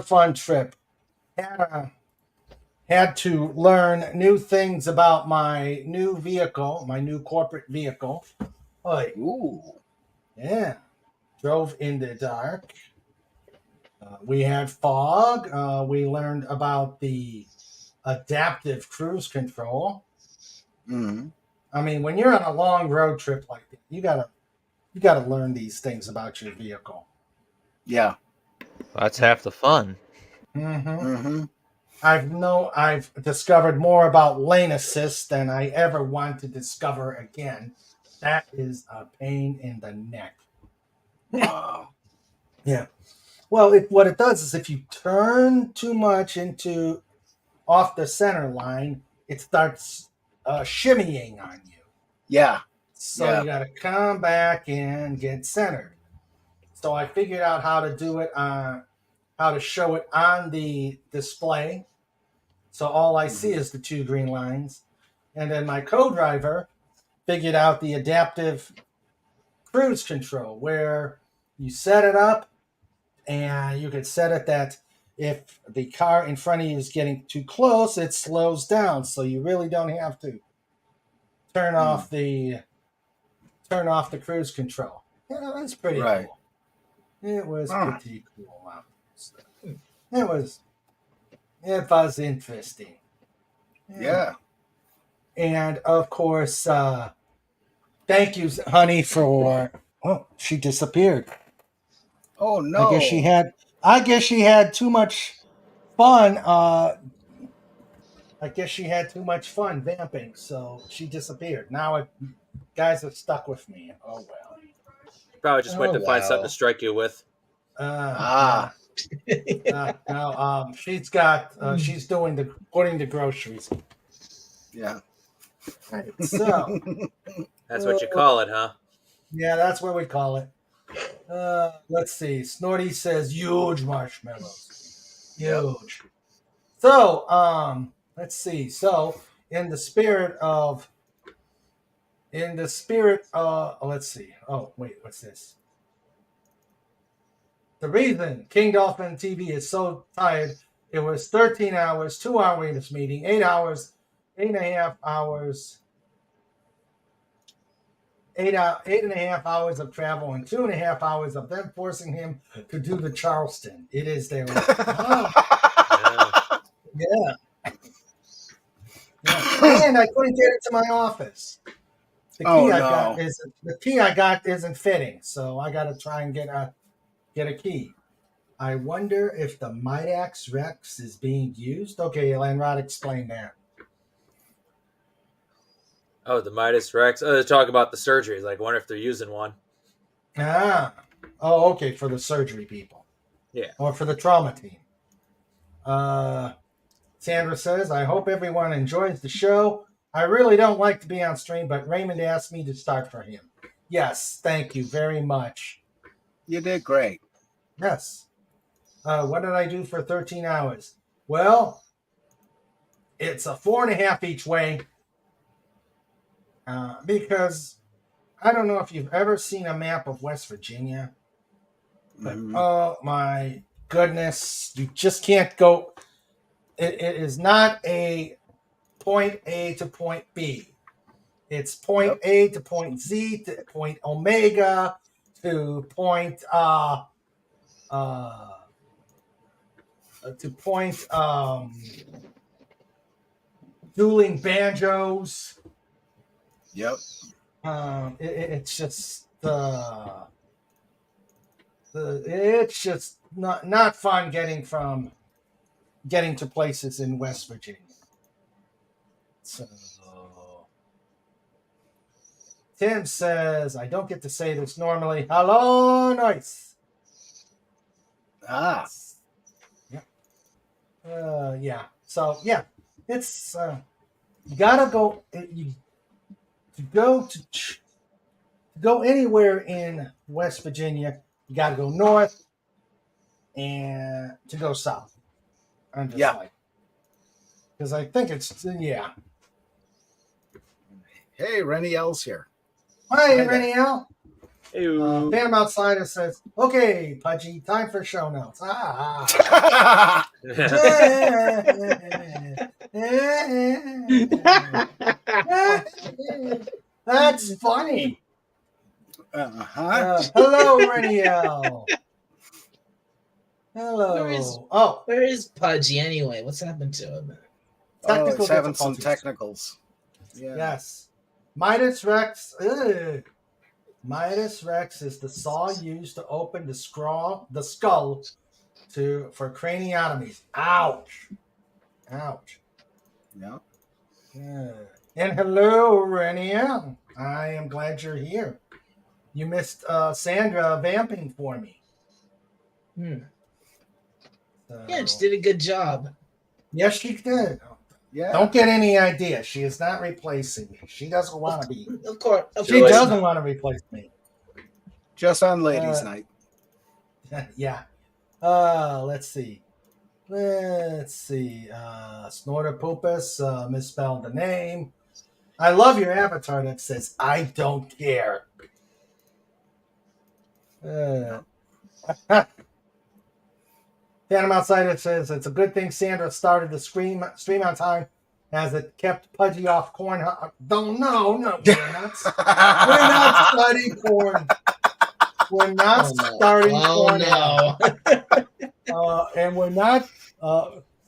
fun trip. Had to learn new things about my new vehicle, my new corporate vehicle. Oy, Ooh. yeah. Drove in the dark. We had fog. We learned about the adaptive cruise control. Mhm. I mean, when you're on a long road trip like that, you gotta learn these things about your vehicle. Yeah. That's half the fun. Mm-hmm. Mm-hmm. I've discovered more about lane assist than I ever want to discover again. That is a pain in the neck. Wow. Yeah. Well, what it does is if you turn too much into off the center line, it starts shimmying on you. Yeah. So Yeah. you got to come back and get centered. So I figured out how to do it, how to show it on the display. So all I see is the two green lines. And then my co-driver figured out the adaptive cruise control where you set it up and you could set it that if the car in front of you is getting too close, it slows down. So you really don't have to turn off the cruise control. Yeah, that's pretty Right. cool. It was Huh. pretty cool. It was interesting. Yeah. And of course, thank you, honey, for. Oh, she disappeared. Oh no. I guess she had too much fun. I guess she had too much fun vamping, so she disappeared. Now, guys are stuck with me. Oh well. Probably just went Oh, to find something wow. to strike you with. Ah. Now she's doing putting the groceries. Yeah. Right, so That's what you call it, huh? yeah, that's what we call it. Let's see. Snorty says huge marshmallows. Huge. So, let's see. So, in the spirit of, let's see. Oh, wait, what's this? The reason King Dolphin TV is so tired, it was 13 hours, 2-hour witness meeting, 8 hours, 8.5 hours, 8.5 hours of travel, and 2.5 hours of them forcing him to do the Charleston. It is their Yeah. yeah. And I couldn't get it to my office. The key I got isn't fitting, so I got to try and get a key. I wonder if the Midax Rex is being used. Okay, Lanrod, explain that. Oh, the Midas Rex. Oh, they talk about the surgeries. Like, wonder if they're using one. Ah, oh, okay, for the surgery people. Yeah. Or for the trauma team. Sandra says, I hope everyone enjoys the show. I really don't like to be on stream, but Raymond asked me to start for him. Yes, thank you very much. You did great. Yes. What did I do for 13 hours? Well, it's a 4.5 each way. Because I don't know if you've ever seen a map of West Virginia. But, oh my goodness, you just can't go. It is not a point A to point B. It's point A to point Z to point Omega to point dueling banjos. Yep. It's just it's just not fun getting to places in West Virginia. So Tim says, I don't get to say this normally. Hello, nice. Ah. Yeah. Yeah. So yeah, it's you gotta go. To go anywhere in West Virginia, you got to go north and to go south. Yeah. Because I think it's yeah. Hey, Rennie L's here. Hi, there. Rennie L. Ew. Phantom Outsider says, "Okay, Pudgy, time for show notes." Ah. That's funny. Uh-huh. Hello, Rennie L. Hello. Where is Pudgy anyway? What's happened to him? Oh, it's having some difficulties. technicals. Yeah. Yes. Midas Rex. Midas Rex is the saw used to open the skull for craniotomies. Ouch. Ouch. Yeah. Yeah. And hello, Renia. I am glad you're here. You missed Sandra vamping for me. So, Yeah, she did a good job. yes, she did. Yeah. Don't get any idea. She is not replacing me. She doesn't want to be. Of course. She doesn't want to replace me. Just on ladies' night. Yeah. Let's see. Snorter Poopus misspelled the name. I love your avatar that says, "I don't care." Phantom Outsider says, "It's a good thing Sandra started the stream on time as it kept Pudgy off corn." No, we're not studying corn. We're not starting corn. And we're not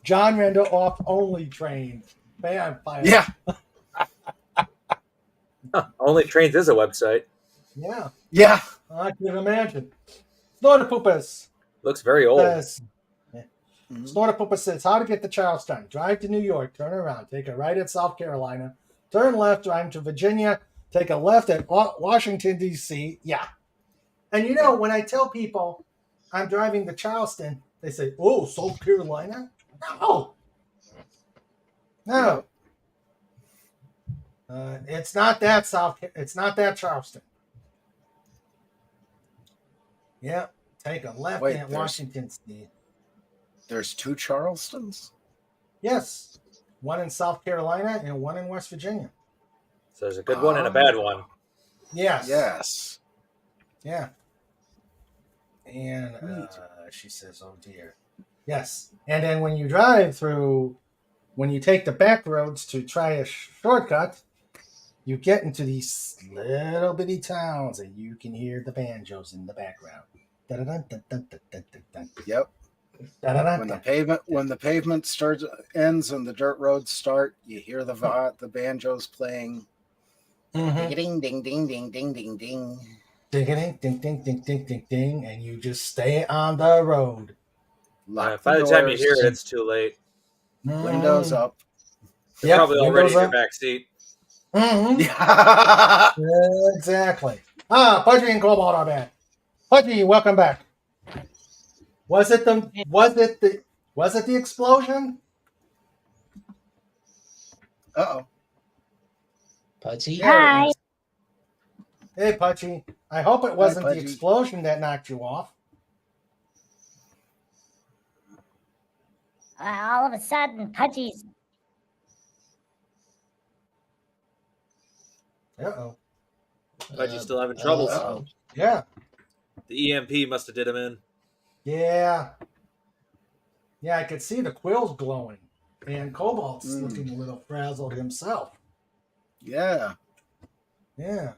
John Randall off only trained. Vampire. Yeah. Only Trains is a website. Yeah. Yeah. I can imagine. Snorter Poopus Looks very old. says, Snorter Poopus says, how to get to Charleston. Drive to New York, turn around, take a right at South Carolina, turn left, drive to Virginia, take a left at Washington, D.C. Yeah. And you know, when I tell people I'm driving to Charleston, they say, "Oh, South Carolina?" No. It's not that It's not that Charleston. Yeah, take a left Wait, at there's- Washington State. There's two Charlestons? Yes, one in South Carolina and one in West Virginia. So there's a good one and a bad one. Yes. Yes. Yeah. And she says, "Oh dear." Yes. And then when you take the back roads to try a shortcut, you get into these little bitty towns and you can hear the banjos in the background. Yep. When the pavement ends and the dirt roads start, you hear the banjos playing. Mhm. Ding ding ding ding ding ding ding. Ding, ding, ding, ding, ding, ding, ding, ding, and you just stay on the road. Lock By the time you doors, hear it, it's too late. windows up. You're probably already in your back seat. Mm-hmm. Yeah. Exactly. Pudgy and Cobalt are back. Pudgy, welcome back. Was it the explosion? Uh-oh. Pudgy? Hi. Hey, Pudgy. I hope it wasn't the Pudgy. explosion that knocked you off. All of a sudden, Pudgy's Uh-oh. Pudgy's still having troubles. Uh-oh. Yeah. The EMP must have did him in. Yeah. Yeah, I could see the quills glowing. And Cobalt's looking a little frazzled himself. Yeah. Yeah.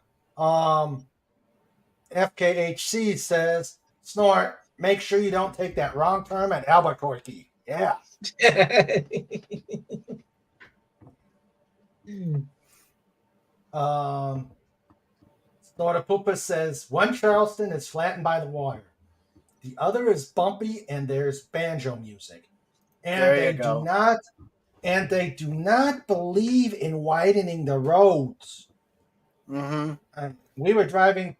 FKHC says, Snort, make sure you don't take that wrong turn at Albuquerque. Yeah. Snorter Poopa says, one Charleston is flattened by the water. The other is bumpy and there's banjo music. And There you they go. do not believe in widening the roads. Mm-hmm. We were driving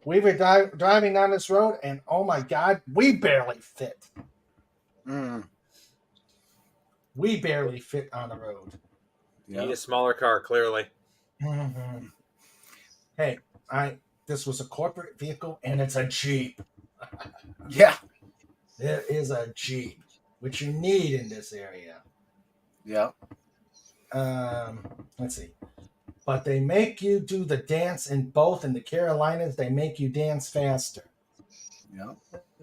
down this road, and oh my God, we barely fit. Mm. We barely fit on the road. You need a smaller car, clearly. Mm-hmm. Hey, this was a corporate vehicle, and it's a Jeep. Yeah. It is a Jeep, which you need in this area. Yeah. Let's see. But they make you do the dance in both. In the Carolinas, they make you dance faster. Yeah.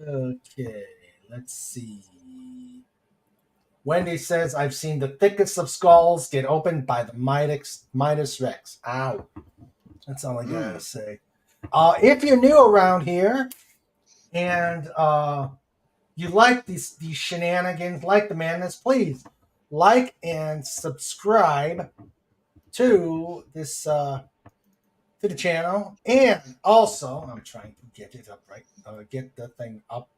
Okay, let's see. Wendy says, I've seen the thickest of skulls get opened by the Midas Rex. Ow. That's all I gotta say. If you're new around here and you like these shenanigans, like the madness, please like and subscribe to this to the channel. And also, I'm trying to get it up get the thing up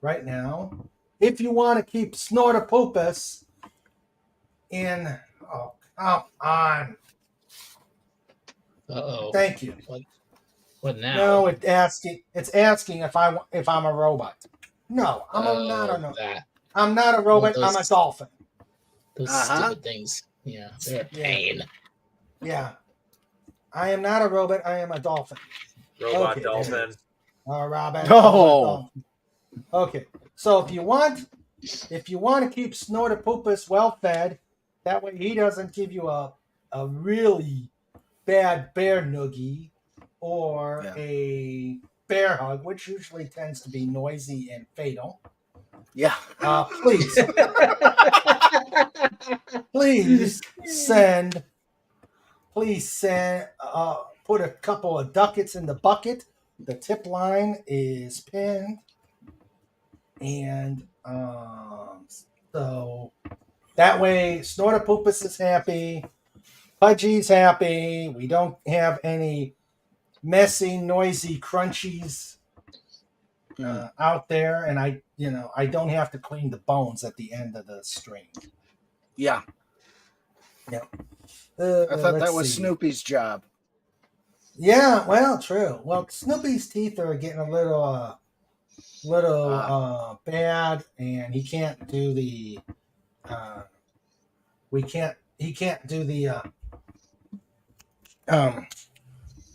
right now. If you want to keep Snortopopus in, oh, come on. Uh-oh. Thank you. What now? No, it's asking if I'm a robot. No, I'm not a that. I'm not a robot. Well, I'm a dolphin. Those stupid things. Yeah, they're a pain. Yeah, I am not a robot. I am a dolphin. Robot Okay, dolphin. Robot. No. Okay, so if you want to keep Snortopopus well fed, that way he doesn't give you a really bad bear noogie or a bear hug, which usually tends to be noisy and fatal. Yeah. Please send. Put a couple of ducats in the bucket. The tip line is pinned, and so that way Snortopopus is happy, Pudgy's happy. We don't have any messy, noisy crunchies out there, and I don't have to clean the bones at the end of the stream. Yeah. Yeah. I thought that was see. Snoopy's job. Yeah, well, true. Well, Snoopy's teeth are getting a little bad, and he can't do the he can't do the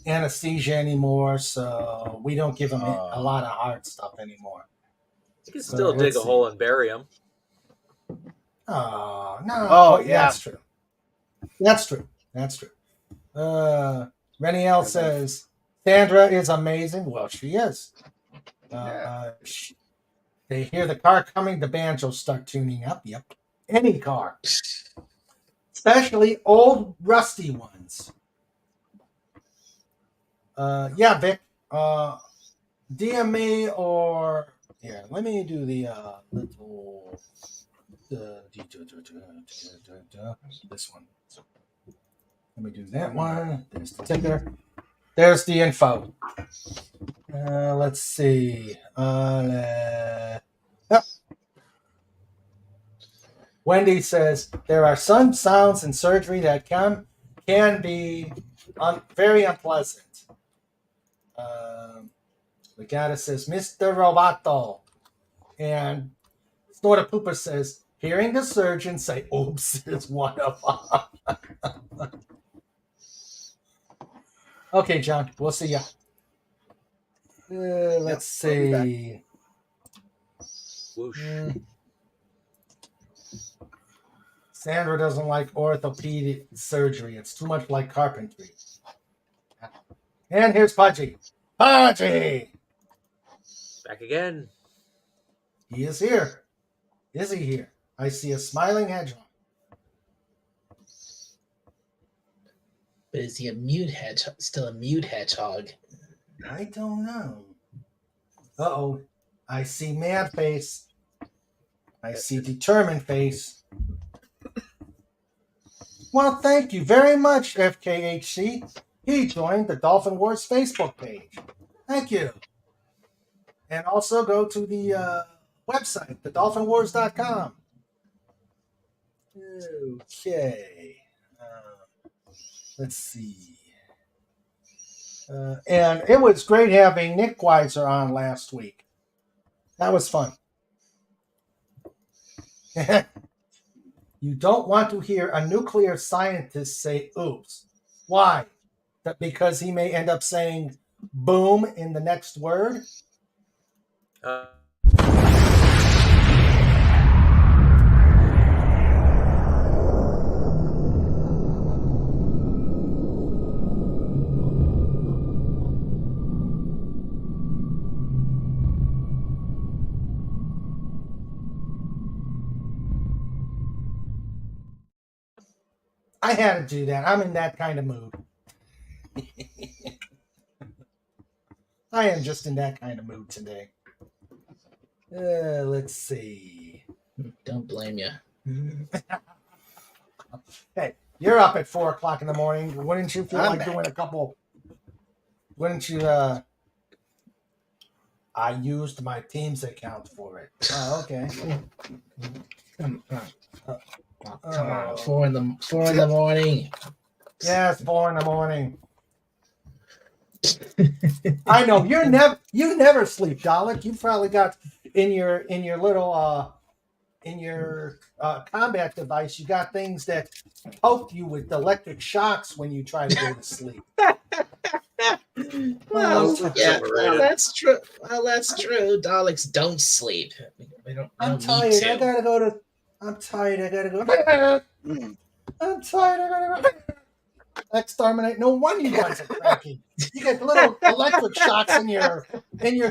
anesthesia anymore, so we don't give him a lot of hard stuff anymore. You can still dig a hole and bury him. Oh, no. Oh, yeah. That's true. That's true. That's true. Reniel says, Sandra is amazing. Well, she is. They hear the car coming, the banjos start tuning up. Yep. Any car. Especially old, rusty ones. Yeah, Vic. DM me or... Here, let me do the little... this one. Let me do that one. There's the ticker. There's the info. Let's see. Wendy says there are some sounds in surgery that can be very unpleasant. Legata says Mr. Roboto, and Snortopooper says hearing the surgeon say "oops" is one of them. Okay, John, we'll see ya. Let's see. Whoosh. Sandra doesn't like orthopedic surgery. It's too much like carpentry. And here's Pudgy. Pudgy! Back again. He is here. Is he here? I see a smiling hedgehog. But is he a mute hedgehog? Still a mute hedgehog? I don't know. Uh-oh. I see mad face. I see determined face. Well, thank you very much, FKHC. He joined the Dolphin Wars Facebook page. Thank you. And also go to the website, thedolphinwars.com. Okay. Let's see. And it was great having Nick Weiser on last week. That was fun. You don't want to hear a nuclear scientist say oops. Why? That because he may end up saying boom in the next word? I had to do that. I'm in that kind of mood. I am just in that kind of mood today. Let's see. Don't blame you. Hey, you're up at 4 o'clock in the morning. Wouldn't you feel I'm like back. doing a couple? Wouldn't you? I used my Teams account for it. Oh, okay. Come on, 4 in the morning. Yes, 4 in the morning. I know you never sleep, Dalek. You probably got in your little combat device. You got things that poke you with electric shocks when you try to go to sleep. Well, yeah, Overrated. that's true. Well, that's true. Daleks don't sleep. We don't I'm need tired. to. I gotta go to. I'm tired. I gotta go. Mm. I'm tired. I gotta go. Exterminate. No wonder you guys are cranky. You get little electric shocks in your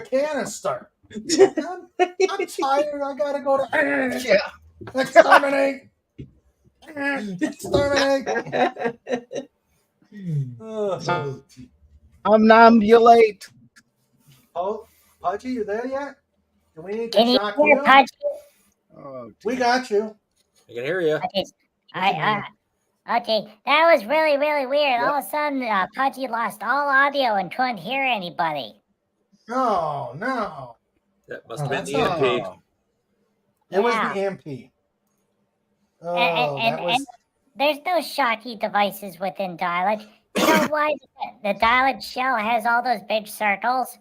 canister. I'm tired. I gotta go to. Yeah. Exterminate. Exterminate. Oh, Omnambulate. oh, Pudgy, you there yet? Do we need to Can you shock hear you? Pudgy? Oh, We dear. got you. I can hear you. Okay, okay, that was really, really weird. All of a sudden, Pudgy lost all audio and couldn't hear anybody. Oh no! That must have been that's the EMP. Oh, It was Yeah. the MP. Oh, and, that was. and there's no shocky devices within Dialect. You know why the Dialect shell has all those big circles?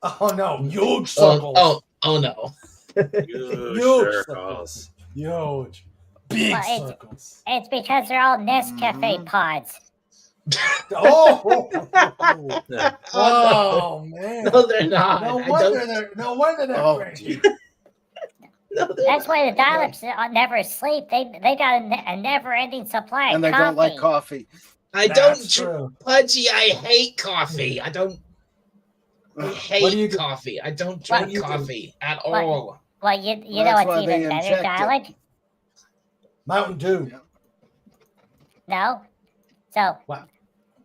Oh no! Huge circles. Oh no. You Huge circles. Huge. Big Well, circles. It's because they're all Nescafe Mhm. pods. Oh, Yeah. oh man! No, they're not. No I wonder don't. they're Oh, cranky. No, they're That's not. why the Dialects never sleep. They got a never-ending supply and of they coffee. don't like coffee. I That's don't. true. Pudgy, I hate coffee. I don't. I What do you hate do? coffee. I don't What drink do you do? coffee at What? all. Well, you Well, know that's what's why they even better, inject it. Dialect? Mountain Dew. No. So What?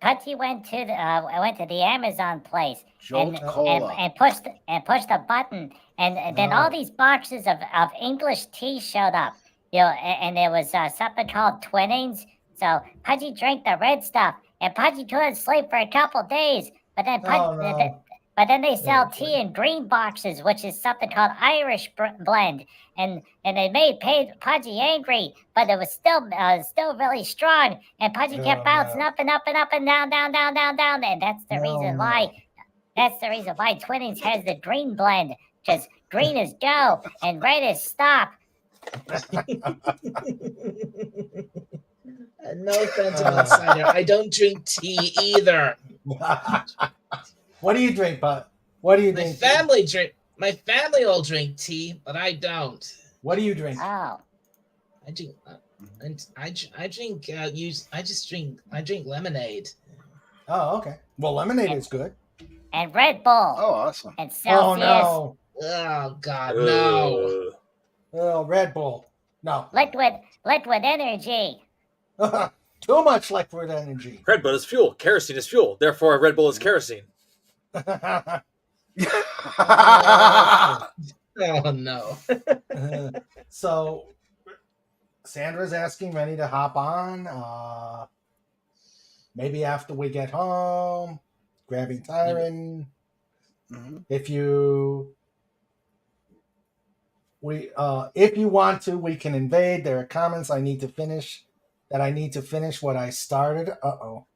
Putty went to the Amazon place Jolt and Cola. pushed a button, and then all Oh. these boxes of English tea showed up. You know, and there was something called Twinnings. So Pudgy drank the red stuff, and Pudgy couldn't sleep for a couple days. But then Oh no! but then they sell Oh, tea in green boxes, which is something called Irish blend, and it made Pudgy angry, but it was still really strong. And Pudgy kept Oh, bouncing no. up and up and up and down, down, down, down, down. And that's the No, reason no. why. That's the reason why Twinnings has the green blend, because green is go and red is stop. No offense about cider. I don't drink tea either. What do you drink, Bud? What do you My drink? family drink. My family all drink tea, but I don't. What do you drink? Oh, I drink. And I drink. I drink lemonade. Oh, okay. Well, lemonade is good. and Red Bull Oh, awesome. and Oh Celsius, no! Oh God, no. Oh, Red Bull. No. liquid energy. Too much liquid energy. Red Bull is fuel. Kerosene is fuel. Therefore, Red Bull is kerosene. Oh no. So, Sandra's asking Rennie to hop on. Maybe after we get home, grabbing Tyron. Mhm. If you want to, we can invade. There are comments I need to finish. That I need to finish what I started. Oh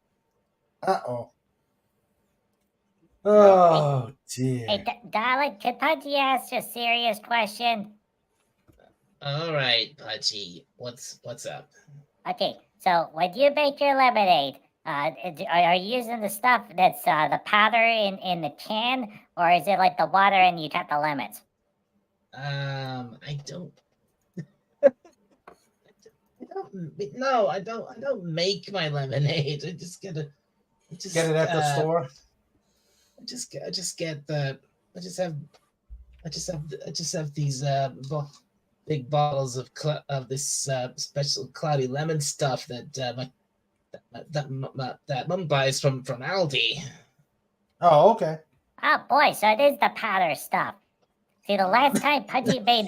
dear. Hey, darling, could Pudgy ask a serious question? All right, Pudgy. What's up? Okay, so when you make your lemonade, are you using the stuff that's the powder in the can, or is it like the water and you cut the lemons? I don't. No, I don't make my lemonade. I just get it. Get it at the store. I just have these big bottles of this special cloudy lemon stuff that that mum buys from Aldi. Oh, okay. Oh boy, so it is the powder stuff. See, the last time Pudgy made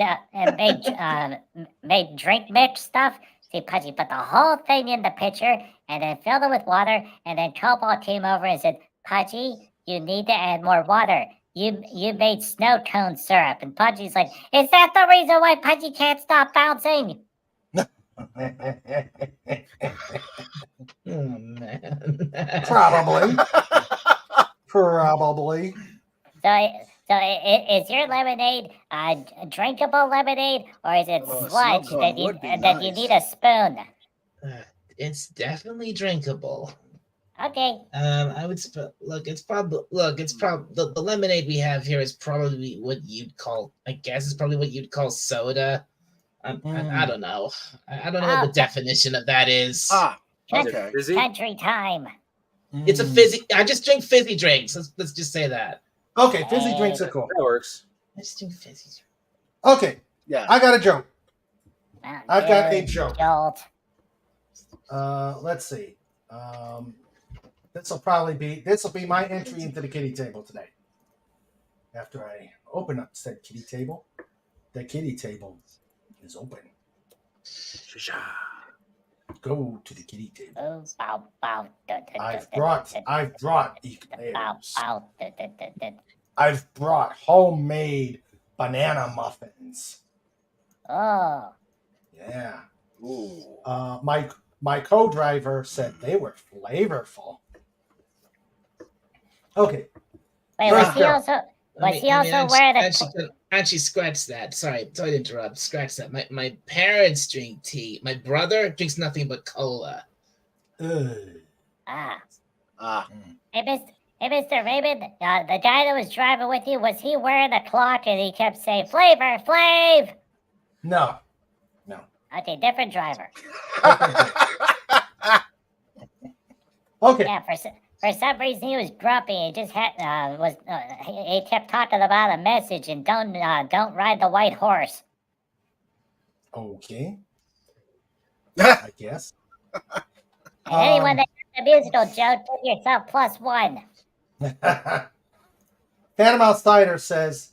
drink mix stuff, see, Pudgy put the whole thing in the pitcher and then filled it with water, and then Cobalt came over and said, Pudgy, you need to add more water. You made snow cone syrup. And Pudgy's like, is that the reason why Pudgy can't stop bouncing? Oh man. Probably. Probably. So is your lemonade drinkable lemonade, or is it Oh, sludge snow that cone you would be that you nice. need a spoon? It's definitely drinkable. Okay. I would it's probably the lemonade we have here is probably what you'd call, I guess, is probably what you'd call soda. I don't know. I don't know what the definition of that is. Ah, Is okay. it fizzy? Country time. It's a fizzy. I just drink fizzy drinks. Let's just say that. Okay, fizzy drinks are cool. That works. I just drink fizzy drinks. Okay, Yeah. I got a joke. Oh, I've got a good joke. Jolt. Let's see. This will be my entry into the kitty table today. After I open up said kitty table, the kitty table is open. Go to the kitty table. Oh, bow, bow, da, da, I've da, brought da, da, eclairs. bow, bow, da, da, da, da. I've brought homemade banana muffins. Oh, Yeah. Ooh. My co-driver said they were flavorful. Okay. wait, First was he joke. also wearing the? Actually, scratch that. Sorry to interrupt. Scratch that. My parents drink tea. My brother drinks nothing but cola. Ugh. Ah, Ah. hey, Mr. Raymond, the guy that was driving with you, was he wearing a clock and he kept saying "Flavor, Flav"? No. Okay, different driver. Okay. Yeah, for some reason he was grumpy. He just had he kept talking about a message and don't ride the white horse. Okay. I guess. And anyone that heard the musical joke, give yourself +1. Panama Cider says,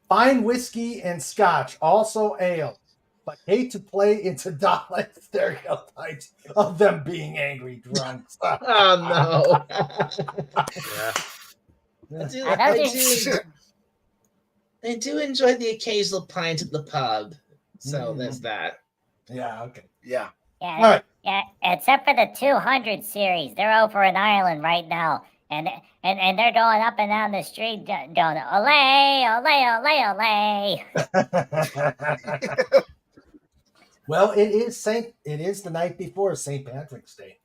fine whiskey and scotch, also ale, but hate to play into Dalek stereotypes of them being angry drunks. Oh no. Yeah. I do enjoy the occasional pint at the pub. So there's that. Yeah, okay. Yeah. Yeah, All right. yeah. Except for the 200 series, they're over in Ireland right now, and they're going up and down the street, going "Olay, olay, olay, olay." Well, it is the night before St. Patrick's Day.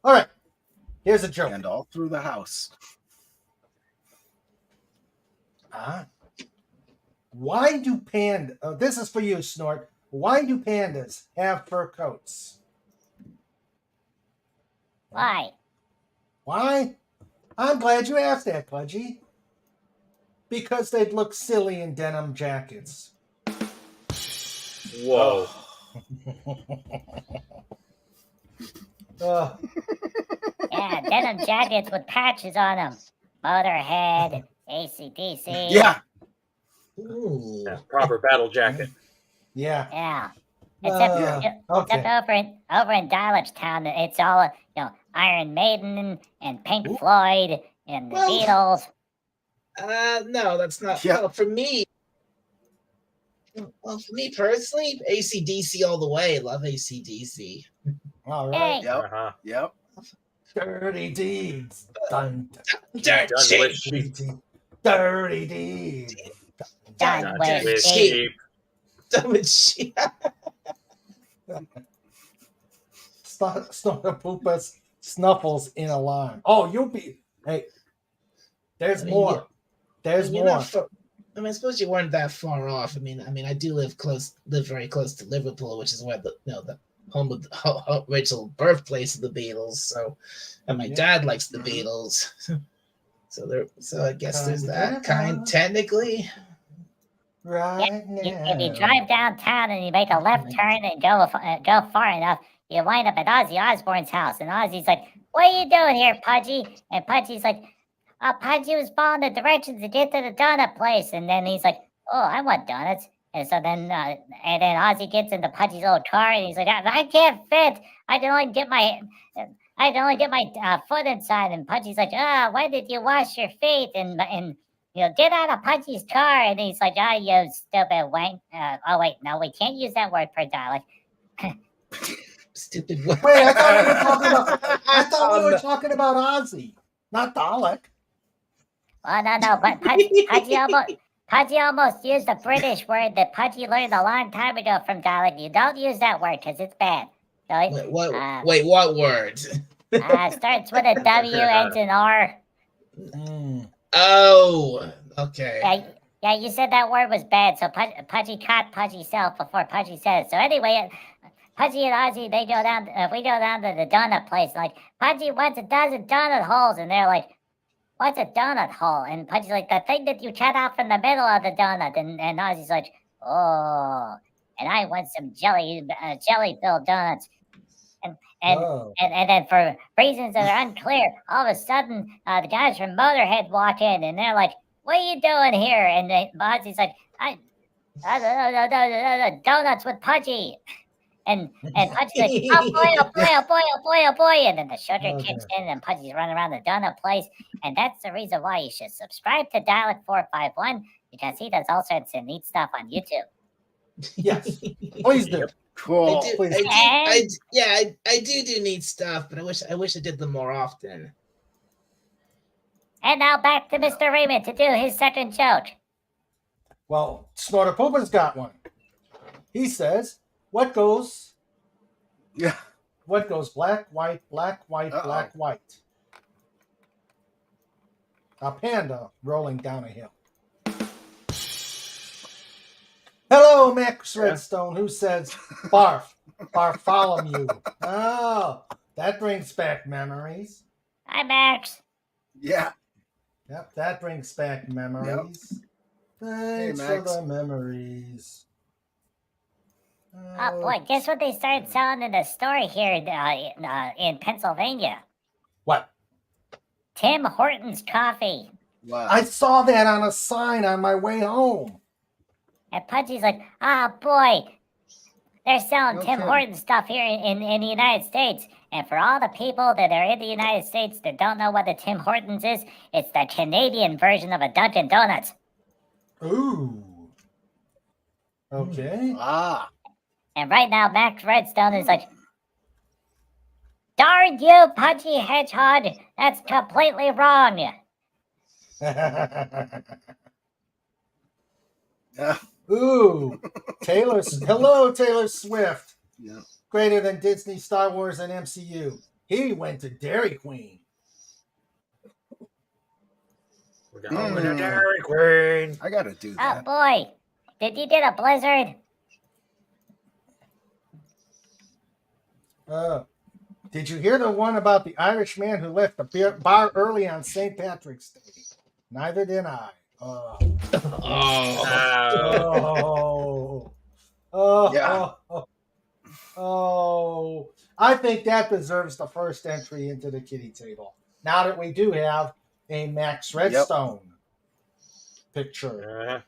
All right. Here's a joke. And all through the house. Why do this is for you, Snort. Why do pandas have fur coats? Why? Why? I'm glad you asked that, Pudgy. Because they'd look silly in denim jackets. Whoa. Yeah, denim jackets with patches on them. Motorhead, AC/DC. Yeah. Ooh. Yeah, proper battle jacket. Yeah. Yeah. Except over in Dulwich Town, it's all Iron Maiden and Pink Floyd and the Beatles. No, that's not. Yeah. Well, for me personally, AC/DC all the way. Love AC/DC. All Hey. right. Yep. Uh-huh. Yep. Dirty deeds. Dun, Dirt Done cheap. with sheep. dirty deeds. Done Done with with sheep. sheep. Done with sheep. Snortapoopas snuffles in alarm. Oh, you'll be. Hey, there's more. There's You're more. not I suppose you weren't that far off. I mean, I do live very close to Liverpool, which is where the home of the original birthplace of the Beatles. So, and my dad likes the Beatles. So I guess there's that kind. Technically, right If you now. drive downtown and you make a left turn and go far enough, you wind up at Ozzy Osbourne's house. And Ozzy's like, "What are you doing here, Pudgy?" And Pudgy's like, Pudgy was following the directions to get to the donut place. And then he's like, "Oh, I want donuts." And so then, Ozzy gets into Pudgy's little car, and he's like, "I can't fit. I can only get my foot inside." And Pudgy's like, "Why did you wash your feet?" And get out of Pudgy's car. And he's like, "Oh, you stupid wank." Oh wait, no, we can't use that word per dialect. Stupid. Wait, I thought we were talking about Ozzy, not Dalek. Oh no, but Pudgy almost used a British word that Pudgy learned a long time ago from Dalek. You don't use that word because it's bad. So Wait, what word? Starts with a W, ends in R. Oh, okay. Yeah, you said that word was bad, so Pudgy caught Pudgy's self before Pudgy said it. So anyway, Pudgy and Ozzy, we go down to the donut place. Like, "Pudgy wants a dozen donut holes," and they're like, "What's a donut hole?" And Pudgy's like, "The thing that you cut out from the middle of the donut." And Ozzy's like, "Oh, and I want some jelly-filled donuts." And then for reasons that are unclear, all of a sudden, the guys from Motorhead walk in, and they're like, "What are you doing here?" And Ozzy's like, "Donuts with Pudgy." And Pudgy's like, "Oh boy. And then the shutter kicks in, and Pudgy's running around the donut place. And that's the reason why you should subscribe to Dalek 451, because he does all sorts of neat stuff on YouTube. Yes, please do. Cool. I do neat stuff, but I wish I did them more often. And now back to Mr. Raymond to do his second joke. Well, Snorter Poopa's got one. He says, What goes black, white, black, white, black, white? A panda rolling down a hill. Hello, Max Redstone, who says, "Barf, Bartholomew." Oh, that brings back memories. Hi, Max. Yeah. Yep, that brings back memories. Thanks for Max. the memories. Oh boy, guess what they started selling in the store here in Pennsylvania? What? Tim Hortons coffee. Wow. I saw that on a sign on my way home. And Pudgy's like, boy, they're selling Tim Okay. Hortons stuff here in the United States. And for all the people that are in the United States that don't know what the Tim Hortons is, it's the Canadian version of a Dunkin' Donuts. Ooh. Okay. Ah. And right now, Max Redstone is like, "Darn you, Pudgy Hedgehog, that's completely wrong." Ooh. Hello, Taylor Swift. Yeah. Greater than Disney, Star Wars, and MCU. He went to Dairy Queen. We're going to Dairy Queen. I gotta do Oh that. boy, did you get a blizzard? Did you hear the one about the Irish man who left the bar early on St. Patrick's Day? Neither did I. Oh. Yeah. I think that deserves the first entry into the kitty table. Now that we do have a Max Redstone picture.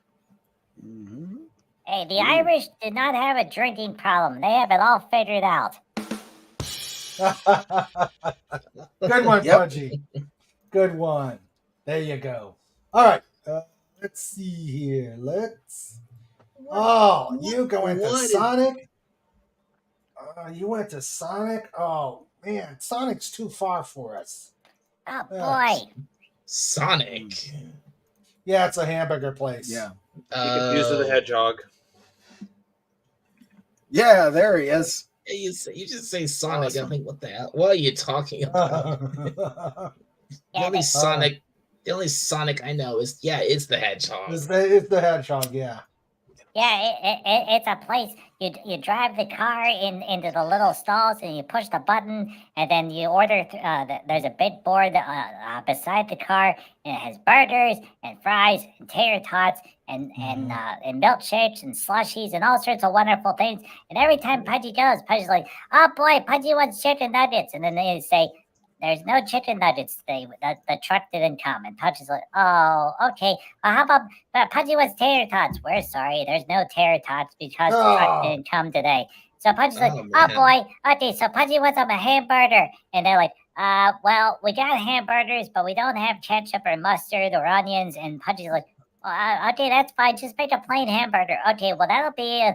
Mm-hmm. Hey, the Irish did not have a drinking problem. They have it all figured out. Good one, Yep. Pudgy. Good one. There you go. All right. Let's see here. You went to Sonic? You went to Sonic? Oh, man. Sonic's too far for us. Oh boy. Sonic. Yeah, it's a hamburger place. Yeah. You confused with the hedgehog. Yeah, there he is. You just say Sonic. Awesome. I think, what the hell? What are you talking about? The only Sonic I know is the Hedgehog. It's the hedgehog, yeah. Yeah, it's a place. you drive the car into the little stalls and you push the button and then you order. There's a big board beside the car and it has burgers and fries and tater tots and milkshakes and slushies and all sorts of wonderful things. And every time Pudgy goes, Pudgy's like, "Oh boy, Pudgy wants chicken nuggets," and then they say, "There's no chicken nuggets today. The truck didn't come." And Pudgy's like, "Oh, okay. Well, how about Pudgy wants tater tots?" "We're sorry. There's no tater tots because the truck didn't come today." So Pudgy's like, Oh, "Oh man. boy. Okay, so Pudgy wants a hamburger." And they're like, well, we got hamburgers, but we don't have ketchup or mustard or onions." And Pudgy's like, "Okay, that's fine. Just make a plain hamburger." "Okay, well, that'll be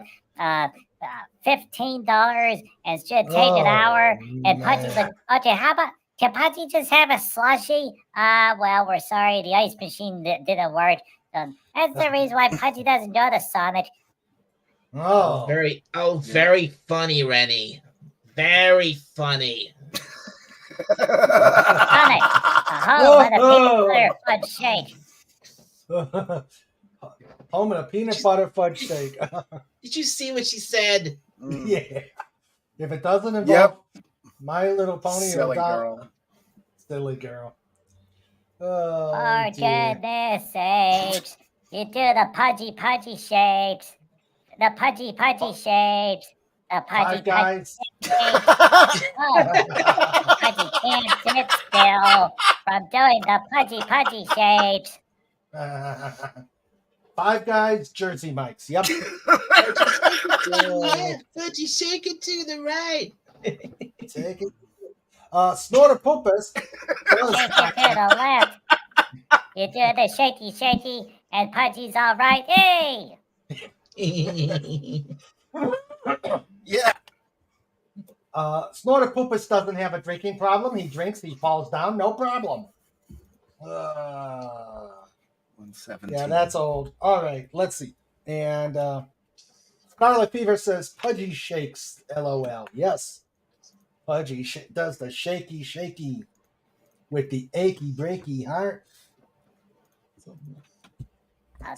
$15 and it should take an hour." And Pudgy's like, "Okay, how about... can Pudgy just have a slushie?" Well, we're sorry, the ice machine didn't work. That's the reason why Pudgy doesn't go to Sonic. Oh, Very funny, Rennie. Very funny. Sonic, a home with a peanut butter fudge shake. home and a peanut butter fudge shake. Did you see what she said? Yeah. If it doesn't involve My Little Pony, Silly it'll girl. Silly girl. Oh, For dear. goodness sakes, you do the Pudgy shakes. The Pudgy shakes. The Pudgy Five Guys. shakes. Oh, Pudgy can't sit still from doing the Pudgy shakes. Five Guys, Jersey Mike's. Yep. Pudgy, shake it to the right. Take it. Snortopopus. Shake it to the left. You do the shaky, and Pudgy's all right. Hey! Yeah. Snortopopus doesn't have a drinking problem. He drinks, he falls down, no problem. 117. Yeah, that's old. All right, let's see. And Scarlet Fever says Pudgy shakes, LOL. Yes. Pudgy does the shaky with the achy breaky heart.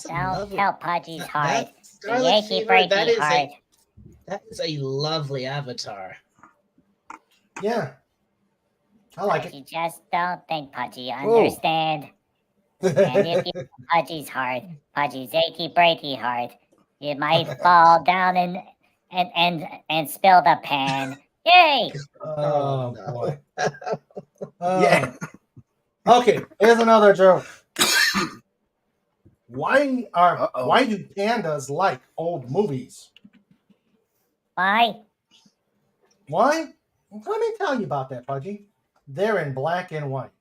Don't tell Pudgy's heart. The Scarlet achy Fever, breaky heart. that is a lovely avatar. Yeah. I like You just don't think Pudgy understand. And if you know Pudgy's heart, Pudgy's achy breaky heart, you might fall down and spill the pan. Yay! Oh, no. boy. Yeah. Okay, here's another joke. Why do pandas like old movies? Why? Why? Let me tell you about that, Pudgy. They're in black and white.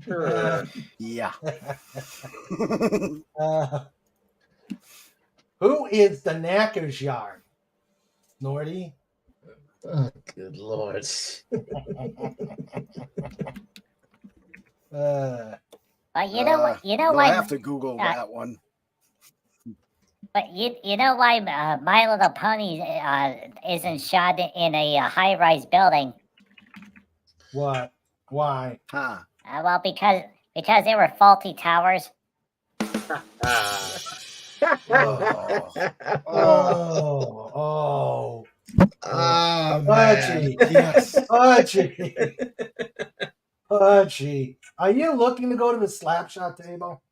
Sure. Yeah. Who is the Knacker's Yard? Snorty? Oh, good lord. Well, you know what? You know We'll why? have to Google that one. But you know why My Little Pony isn't shot in a high-rise building? What? Why? Huh. Well, because they were faulty towers. Oh, Oh, Pudgy. man. Yes. Pudgy. Pudgy. Are you looking to go to the slapshot table?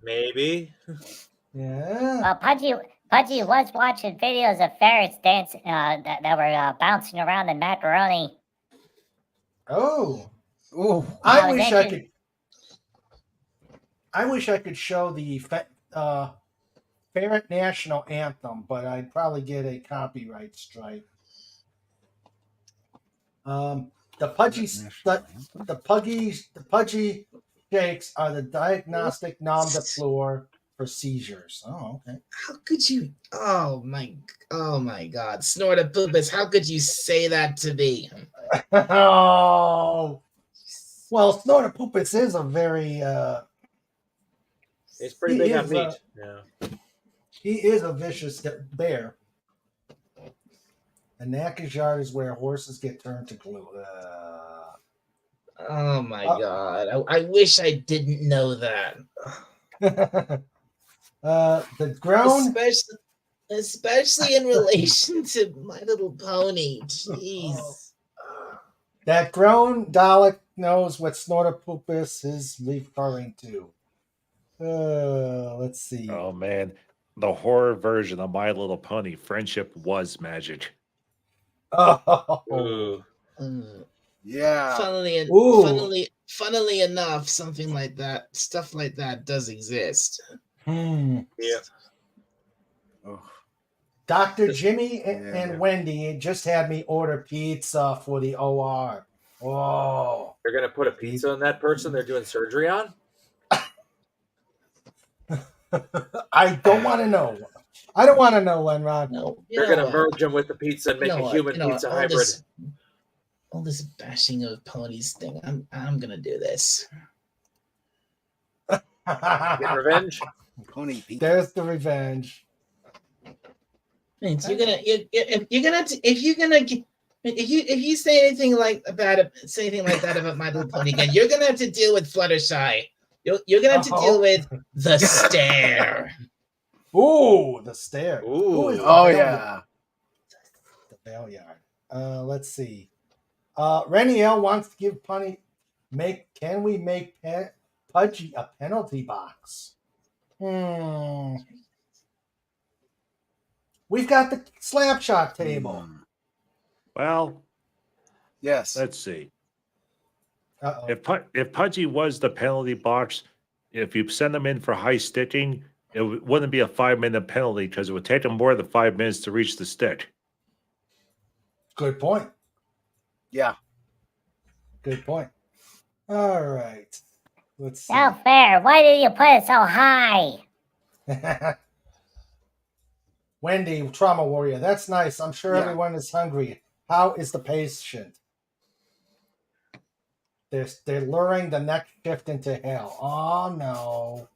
Maybe. Yeah. Well, Pudgy was watching videos of ferrets dance that were bouncing around in macaroni. Oh. Oh. I wish I could show the Ferret National Anthem, but I'd probably get a copyright strike. The Pudgy shakes are the diagnostic nom de plume for seizures. Oh, okay. How could you? Oh my God, Snortopopus! How could you say that to me? Oh, well, Snortopopus is a very It's pretty He big on is, meat. Yeah. he is a vicious bear. A knacker's yard is where horses get turned to glue. Oh my god! I wish I didn't know that. The grown. Especially in relation to My Little Pony. Jeez. That grown Dalek knows what Snortopupus is referring to. Let's see. Oh man, the horror version of My Little Pony, friendship was magic. Oh, Ooh. Yeah. Funnily enough, something like that, stuff like that does exist. Hmm. Yeah. Oh, Dr. Jimmy and Yeah. Wendy just had me order pizza for the OR. Oh. They're gonna put a pizza on that person they're doing surgery on? I don't want to know. I don't want to know, Lenrod. No, They're gonna merge them with the pizza and make a human pizza hybrid. All this bashing of ponies thing. I'm gonna do this. Get revenge. Pony pizza. There's the revenge. Means you're gonna if you say anything like that about My Little Pony again, you're gonna have to deal with Fluttershy. You're gonna have to deal with the stare. Ooh, the stare. Ooh. Who is the Oh Bell- yeah. The bell yard. Let's see. Reniel wants to give Can we make Pudgy a penalty box? We've got the slapshot table. Well, Yes. let's see. Uh-oh. If Pudgy was the penalty box, if you send them in for high sticking, it wouldn't be a 5-minute penalty because it would take them more than 5 minutes to reach the stick. Good point. Yeah. Good point. All right. Let's see. So fair. Why did you put it so high? Wendy, trauma warrior. That's nice. I'm sure Yeah. everyone is hungry. How is the patient? They're luring the next shift into hell. Oh no.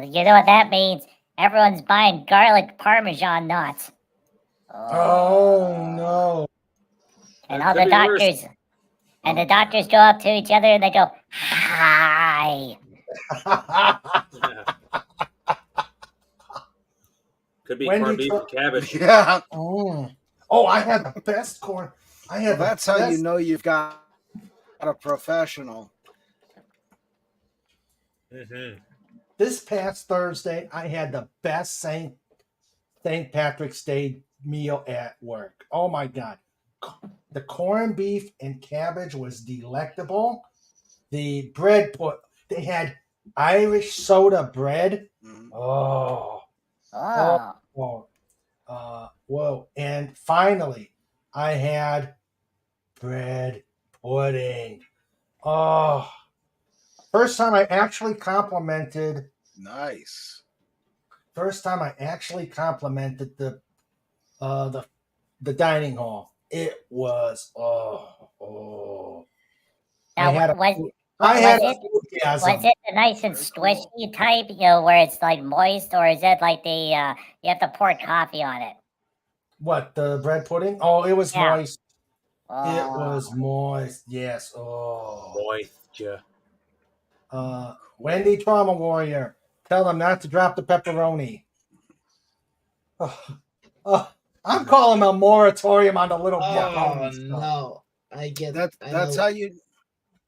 You know what that means? Everyone's buying garlic parmesan nuts. Oh no. And It all could the be worse. doctors and the doctors go up to each other and they go, hi. Could be Wendy corned beef Tro- and cabbage. Yeah. Oh, I had the best corn. I had the That's how you best- know you've got a professional. Mm-hmm. This past Thursday, I had the best St. Patrick's Day meal at work. Oh my God. The corned beef and cabbage was delectable. The bread they had Irish soda bread. Mhm. Oh, Oh. whoa. And finally, I had bread pudding. Oh, first time I actually complimented Nice. the dining hall. It was Now, had a was food- I had was a it- orgasm. was it the nice and Very cool. squishy type, where it's like moist, or is it like the you have to pour coffee on it? What, the bread pudding? Oh, it was Yeah. moist. It Oh. was moist. Yes. Oh. Moisture. Wendy Trauma Warrior. Tell them not to drop the pepperoni. I'm calling a moratorium on the little Oh pepperoni stuff. no! I get That's how you.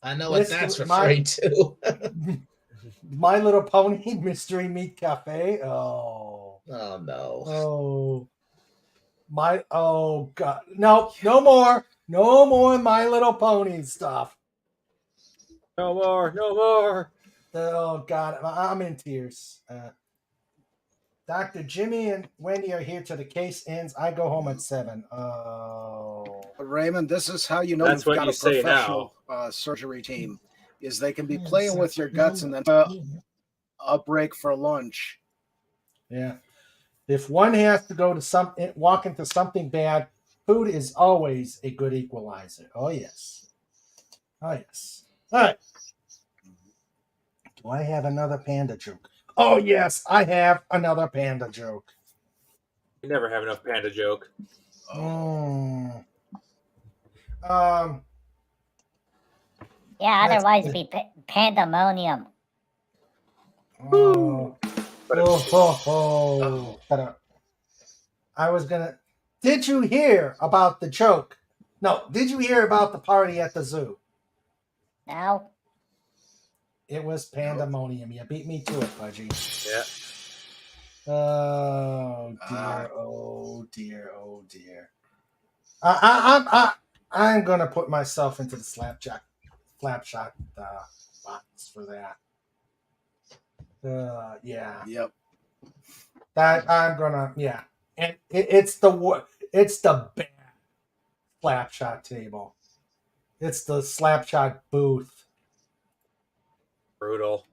I know what Listen, that's my- referring to. My Little Pony Mystery Meat Cafe. Oh. Oh no! Oh. Oh God. No more. No more My Little Pony stuff. No more. No more. Oh God, I'm in tears. Dr. Jimmy and Wendy are here till the case ends. I go home at 7. Oh. Raymond, this is how you know That's you've what got you a say professional surgery team. Is they can be playing with your guts and then a break for lunch. Yeah. If one has to go to walk into something bad, food is always a good equalizer. Oh yes. Oh yes. All right. Do I have another panda joke? Oh yes, I have another panda joke. You never have enough panda joke. Mm. Yeah, That's otherwise good. it'd be pandemonium. Oh, Ta-da. I was gonna. Did you hear about the joke? No. Did you hear about the party at the zoo? No? It was pandemonium. You beat me to it, Pudgy. Yeah. Oh dear! Oh dear! Oh dear! I'm gonna put myself into the slapshot box for that. Yeah. Yep. That I'm gonna and it's the bad slapshot table. It's the slapshot booth. Brutal.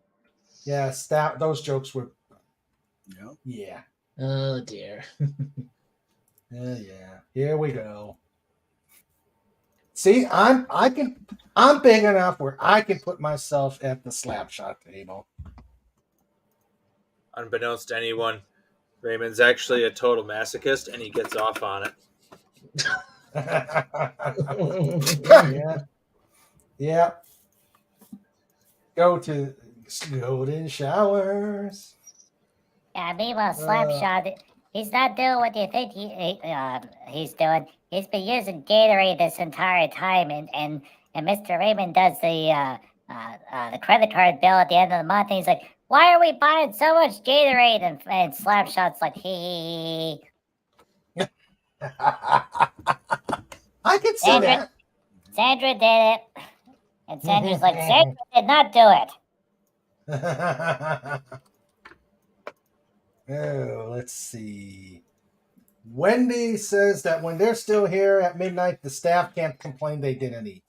Yes, those jokes were. Yep. Yeah. Oh dear. Yeah. Here we go. See, I'm big enough where I can put myself at the slapshot table. Unbeknownst to anyone, Raymond's actually a total masochist, and he gets off on it. Yeah. Yeah. Go to golden showers. Yeah, meanwhile, Slapshot, he's not doing what you think he's doing. He's been using Gatorade this entire time, and Mr. Raymond does the credit card bill at the end of the month, and he's like, "Why are we buying so much Gatorade?" And Slapshot's like, "Hee." I can see Sandra, that. Sandra did it, and Sandra's like, "Sandra did not do it." Oh, let's see. Wendy says that when they're still here at midnight, the staff can't complain they didn't eat.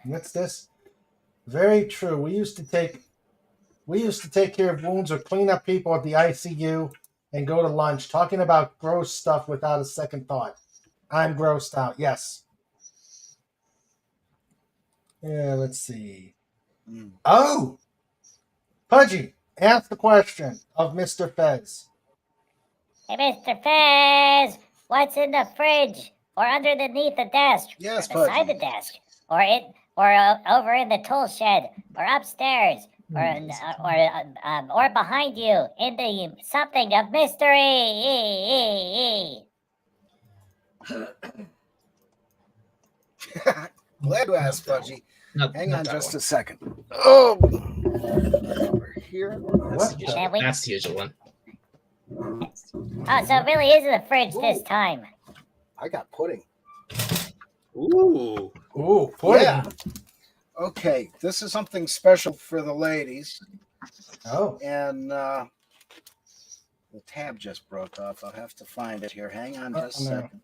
What's this? Very true. We used to take care of wounds or clean up people at the ICU and go to lunch, talking about gross stuff without a second thought. I'm grossed out. Yes. Yeah, let's see. Oh! Pudgy, ask the question of Mr. Fez. Hey, Mr. Fez, what's in the fridge, or underneath the desk, Yes, or beside Pudgy. the desk, or over in the tool shed, or upstairs, or behind you in the something of mystery. Glad to ask, Fudgy. Hang on that just one. a second. Oh, over here. What That's, the- Can we- that's the usual one. Oh, so it really is in the fridge this time. I got pudding. Ooh. Ooh, pudding. Yeah. Okay, this is something special for the ladies. Oh. And the tab just broke off. I'll have to find it here. Hang on just a no. second.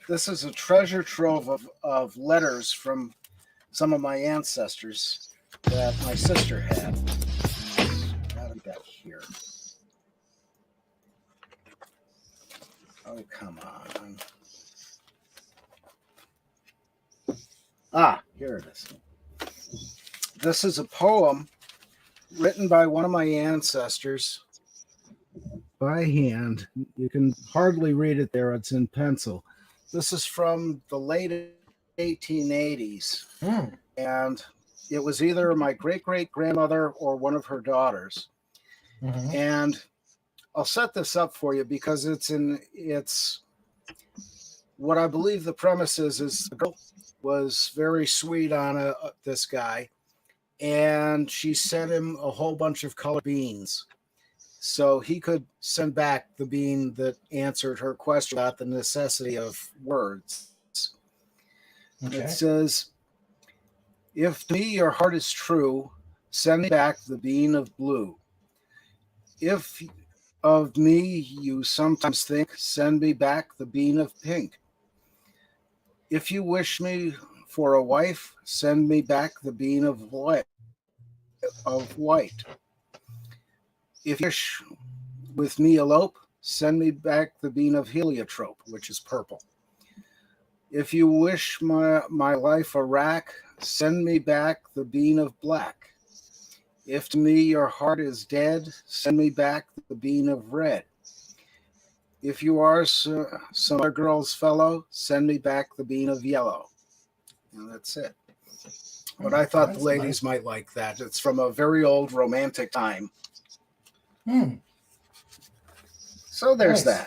This is a treasure trove of letters from some of my ancestors that my sister had. Got that here. Oh, come on. Ah, here it is. This is a poem written by one of my ancestors by hand. You can hardly read it there. It's in pencil. This is from the late 1880s. And it was either my great-great-grandmother or one of her daughters. Mhm. And I'll set this up for you because it's what I believe the premise is the girl was very sweet on this guy, and she sent him a whole bunch of colored beans so he could send back the bean that answered her question about the necessity of words. Okay. It says, "If to me your heart is true, send me back the bean of blue. If of me you sometimes think, send me back the bean of pink. If you wish me for a wife, send me back the bean of white. If you wish with me elope, send me back the bean of heliotrope, which is purple. If you wish my life a rack, send me back the bean of black. If to me your heart is dead, send me back the bean of red. If you are some other girl's fellow, send me back the bean of yellow. And that's it. But I thought the That's ladies might like that. It's from a very old romantic time. Hmm. So there's Nice.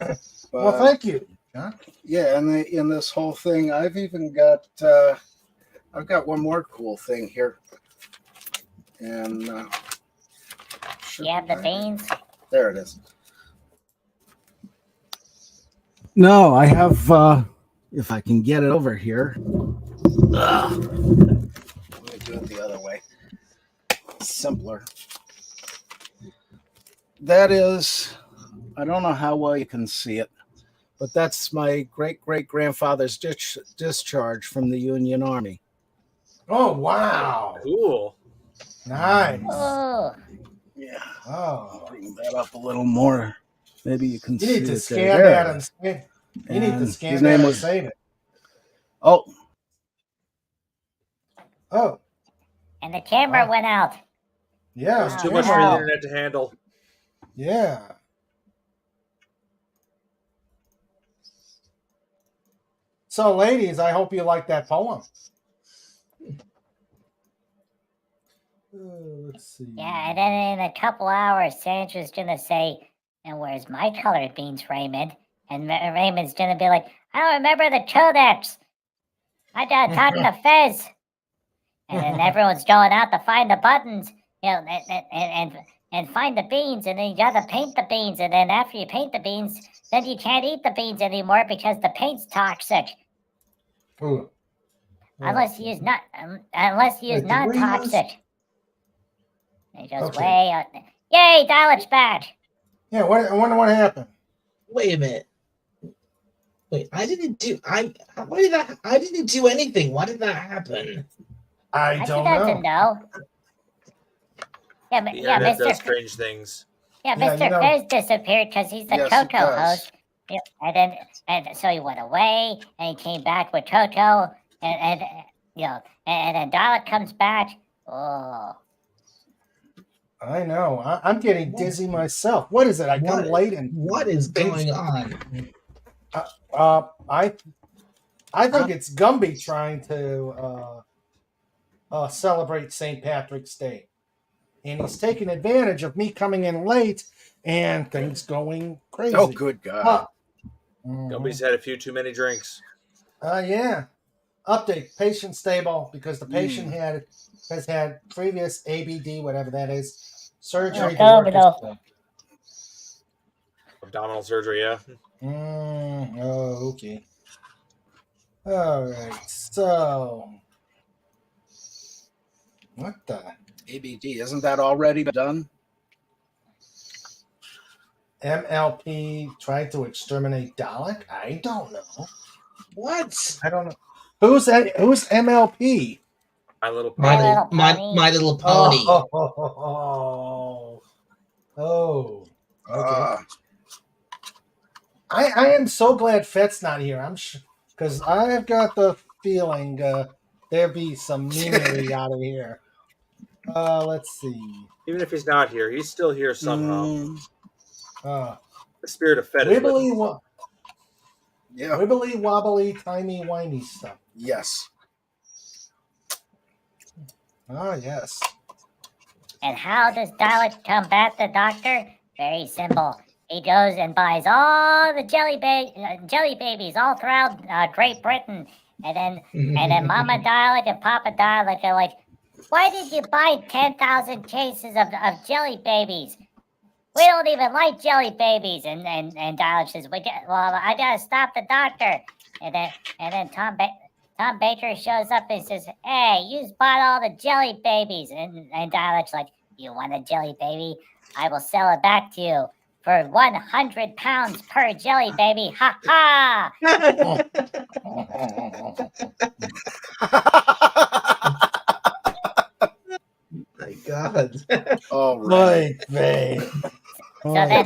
that. Well, But, thank you, John. yeah, and in this whole thing, I've even got I've got one more cool thing here. And You have the beans? there it is. No, I have if I can get it over here. Let me do it the other way. Simpler. That is, I don't know how well you can see it, but that's my great-great-grandfather's discharge from the Union Army. Oh, wow. Cool. Nice. Oh, Yeah. Oh. Bring that up a little more. Maybe you can You see need to it scan there. that There. and save. You need to And scan his that name and was- save it. Oh, Oh, and the camera Wow. went out. yeah. It's too Oh, much for the wow. internet to handle. Yeah. So, ladies, I hope you like that poem. Let's see. Yeah, and then in a couple hours, Sandra's gonna say, "And where's my colored beans, Raymond?" And Raymond's gonna be like, "I don't remember the codex. I gotta talk to Fez." And then everyone's going out to find the buttons, you know, and find the beans, and then you gotta paint the beans, and then after you paint the beans, then you can't eat the beans anymore because the paint's toxic. Ooh. Unless you use unless you use Wait, did we non-toxic. It goes Okay. way out there. Yay, Dalek's back. Yeah, I wonder what happened. Wait a minute. Wait, I didn't do anything. Why did that happen? I She don't doesn't know. know. Yeah, The yeah, internet does Mr. strange things. Yeah, Yeah, Mr. you know- Fez disappeared because he's the Yes, it Coco does. host. Yeah, and so he went away, and he came back with Coco, and then Dalek comes back. Oh, I know. I'm getting dizzy myself. What is it? I come What- late and What is going on? I think it's Gumby trying to celebrate St. Patrick's Day, and he's taking advantage of me coming in late and things going crazy. oh, good God. Mhm. Gumby's had a few too many drinks. Yeah. Update: patient stable because the patient has had previous ABD, whatever that is, surgery. to work his- Abdominal surgery, yeah. Oh, okay. All right. So, what the ABD, isn't that already done? MLP tried to exterminate Dalek? I don't know. What? I don't know. Who's that? Who's MLP? My little My pony. Little Pony. My Little Pony. Oh. Okay. Uh, I am so glad Fet's not here. I'm sure because I've got the feeling there'll be some memery out of here. Let's see. Even if he's not here, he's still here somehow. The spirit of Fed is with Wibbly, him. yeah. wibbly wobbly, timey wimey stuff. Yes. Ah, yes. and how does Dalek combat the Doctor? Very simple. He goes and buys all the jelly babies all throughout Great Britain, and then Mama Dalek and Papa Dalek are like, "Why did you buy 10,000 cases of jelly babies? We don't even like jelly babies." And Dalek says, "Well, I gotta stop the Doctor." And then Tom Baker shows up and says, "Hey, you bought all the jelly babies." And Dalek's like, "You want a jelly baby? I will sell it back to you for 100 pounds per jelly baby. Ha ha!" My God. All right. Right, right.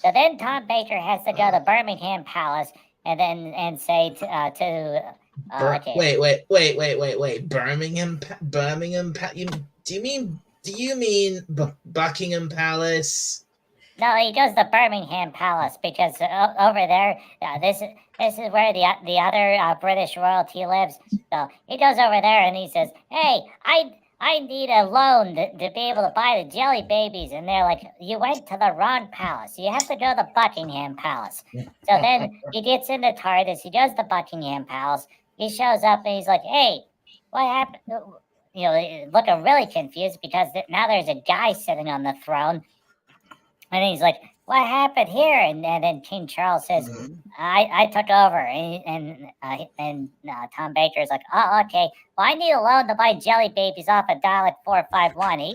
So then Tom Baker has to go to Birmingham Palace and say to Okay. Wait. Birmingham. Do you mean Buckingham Palace? No, he goes to Birmingham Palace because over there, this is where the other British royalty lives. So he goes over there and he says, "Hey, I need a loan to be able to buy the jelly babies." And they're like, "You went to the wrong palace. You have to go to Buckingham Palace." So then he gets in the TARDIS. He goes to Buckingham Palace. He shows up and he's like, "Hey, what happened?" You know, looking really confused because now there's a guy sitting on the throne. And he's like, "What happened here?" And then King Charles says, "I took over." And Tom Baker's like, "Oh, okay. Well, I need a loan to buy jelly babies off of Dalek 451."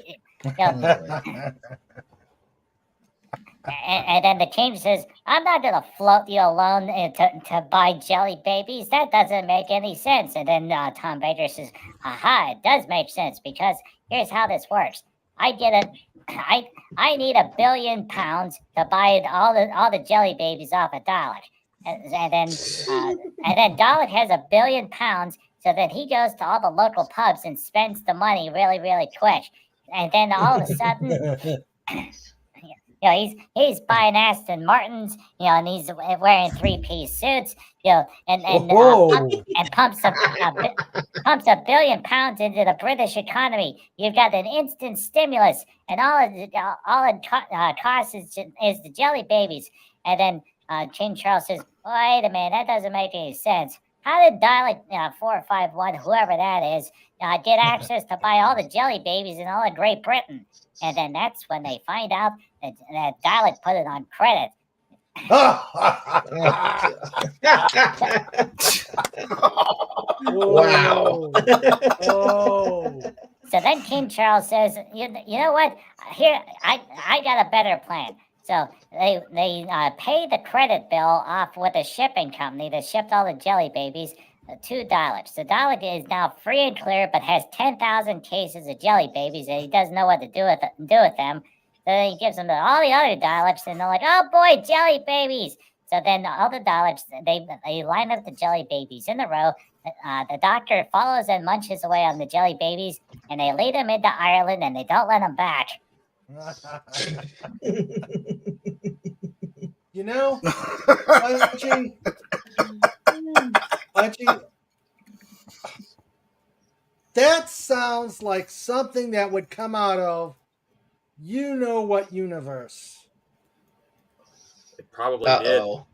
And then the king says, "I'm not going to float you a loan to buy jelly babies. That doesn't make any sense." And then Tom Baker says, "Aha, it does make sense because here's how this works. I need £1 billion to buy all the jelly babies off of Dalek, and then Dalek has £1 billion, so then he goes to all the local pubs and spends the money really, really quick, and then all of a sudden." You know, he's buying Aston Martins, you know, and he's wearing 3-piece suits, you know, and pumps £1 billion into the British economy. You've got an instant stimulus, and all it costs is the jelly babies. And then King Charles says, "Wait a minute, that doesn't make any sense. How did Dalek 451, whoever that is, get access to buy all the jelly babies in all of Great Britain?" And then that's when they find out that Dalek put it on credit. Wow. So then King Charles says, you know what? Here, I got a better plan. So they pay the credit bill off with a shipping company that shipped all the jelly babies to Dalek. So Dalek is now free and clear, but has 10,000 cases of jelly babies, and he doesn't know what to do with them. So then he gives them to all the other Daleks, and they're like, "Oh boy, jelly babies!" So then all the Daleks, they line up the jelly babies in a row. The doctor follows and munches away on the jelly babies, and they lead them into Ireland, and they don't let them back. You know, Archie, that sounds like something that would come out of you know what universe. It probably did.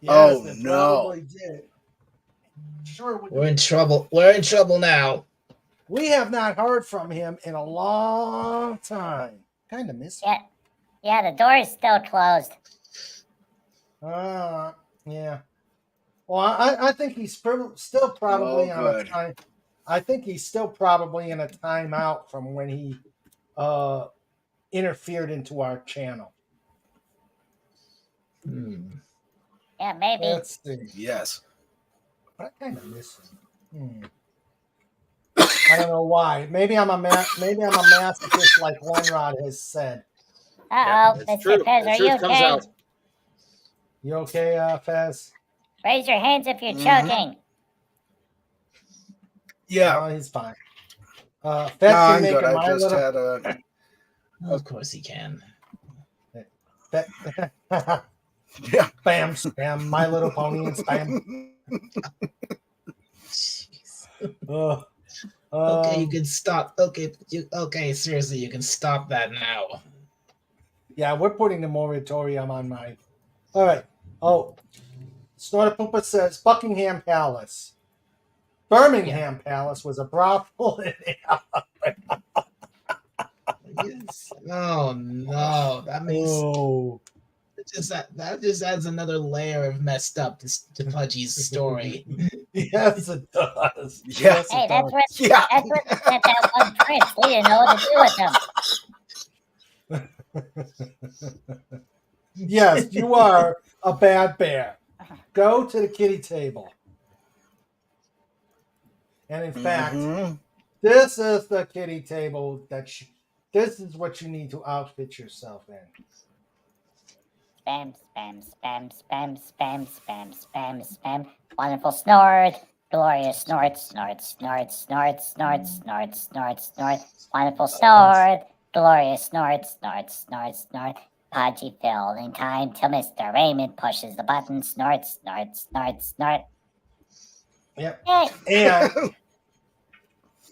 Yes, Oh, it no. probably did. Sure, We're in trouble. We're in trouble now. we have not heard from him in a long time. Kind of miss him. Yeah, the door is still closed. Yeah. Well, I think he's still probably on a time. I think he's still probably in a timeout from when he interfered into our channel. Yeah, maybe. Let's see. Yes. I kind of miss him. I don't know why. Maybe I'm a masochist, like Lonrod has said. Uh-oh, it's Mr. true. Fez, The are you truth comes okay? out. You okay, Fez? Raise your hands if you're Mhm. choking. Yeah. Oh, he's fine. Fez No, can I'm make good. a I My just Little. had a. Of course he can. Yeah. Spam, spam, My Little Pony and spam. Jeez. Okay, You can stop. Okay, seriously, you can stop that now. Yeah, we're putting the moratorium on mine. All right. Oh, Snorter Poopa says Buckingham Palace. Birmingham Palace was a brothel. Yes. Oh no, that makes that just adds another layer of messed up to Pudgy's story. Yes, it does. Yeah. Yes, Hey, it that's does. what they sent that one prince. They didn't know what to do with them. Yes, you are a bad bear. Go to the kitty table. And in fact, Mhm. this is the kitty table this is what you need to outfit yourself in. Spam, spam, spam, spam, spam, spam, spam, spam. Wonderful snort. Glorious snort, snort, snort, snort, snort, snort, snort, snort. Wonderful snort. Glorious snort, snort, snort, snort. Podgy filled in time till Mr. Raymond pushes the button. Snort, snort, snort, snort. Yep. Yay! And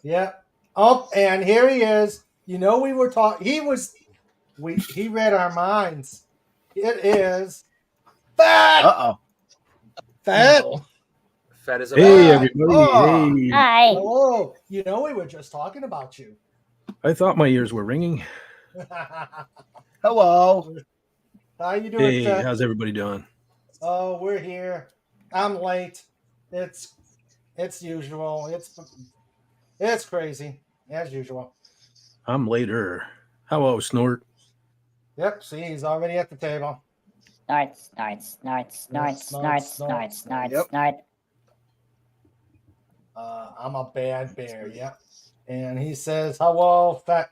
yep. Oh, and here he is. You know, we were talking. He read our minds. It is Fat. Uh-oh. Fat. No. Fat as a Hey, rat. everybody. Oh. Hey. Hi. Oh, you know, we were just talking about you. I thought my ears were ringing. Hello. How you doing, Hey, Fat? how's everybody doing? Oh, we're here. I'm late. It's usual. It's crazy as usual. I'm later. Hello, Snort. Yep. See, he's already at the table. Snort, snort, snort, snort, snort, snort, snort, Yep. snort. I'm a bad bear. Yep. And he says, "Hello, Fat."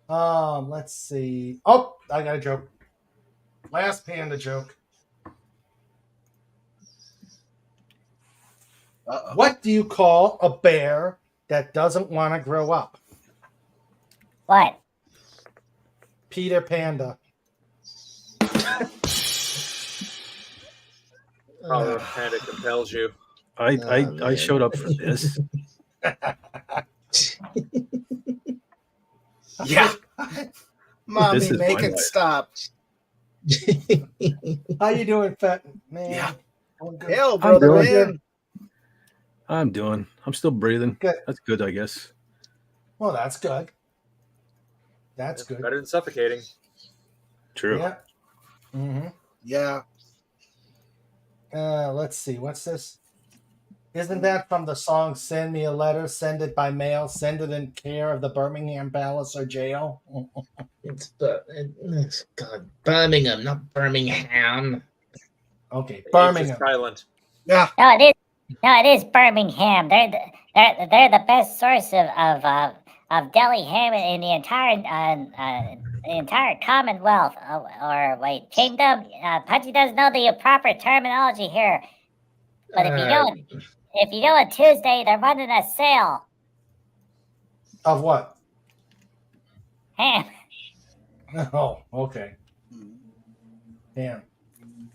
Let's see. Oh, I got a joke. Last panda joke. Uh-oh. What do you call a bear that doesn't want to grow up? What? Peter Panda. Power of Panda compels you. I showed up for this. Yeah. Mommy, This is make my it life. stop. How you doing, Fat man? Yeah. Doing good. Hell, brother doing man. I'm still breathing. Good. That's good, I guess. Well, that's good. That's good. Better than suffocating. True. Yeah. Mm-hmm. Yeah. Let's see. What's this? Isn't that from the song "Send Me a Letter"? Send it by mail. Send it in care of the Birmingham Palace or jail. It's God, Birmingham, not Birmingham. Okay, The Birmingham. H is silent. Yeah. No, it is. No, it is Birmingham. They're the best source of deli ham in the entire Commonwealth or wait kingdom. Pudgy doesn't know the proper terminology here. But if you go on Tuesday, they're running a sale. Of what? Ham, Oh, okay. Damn.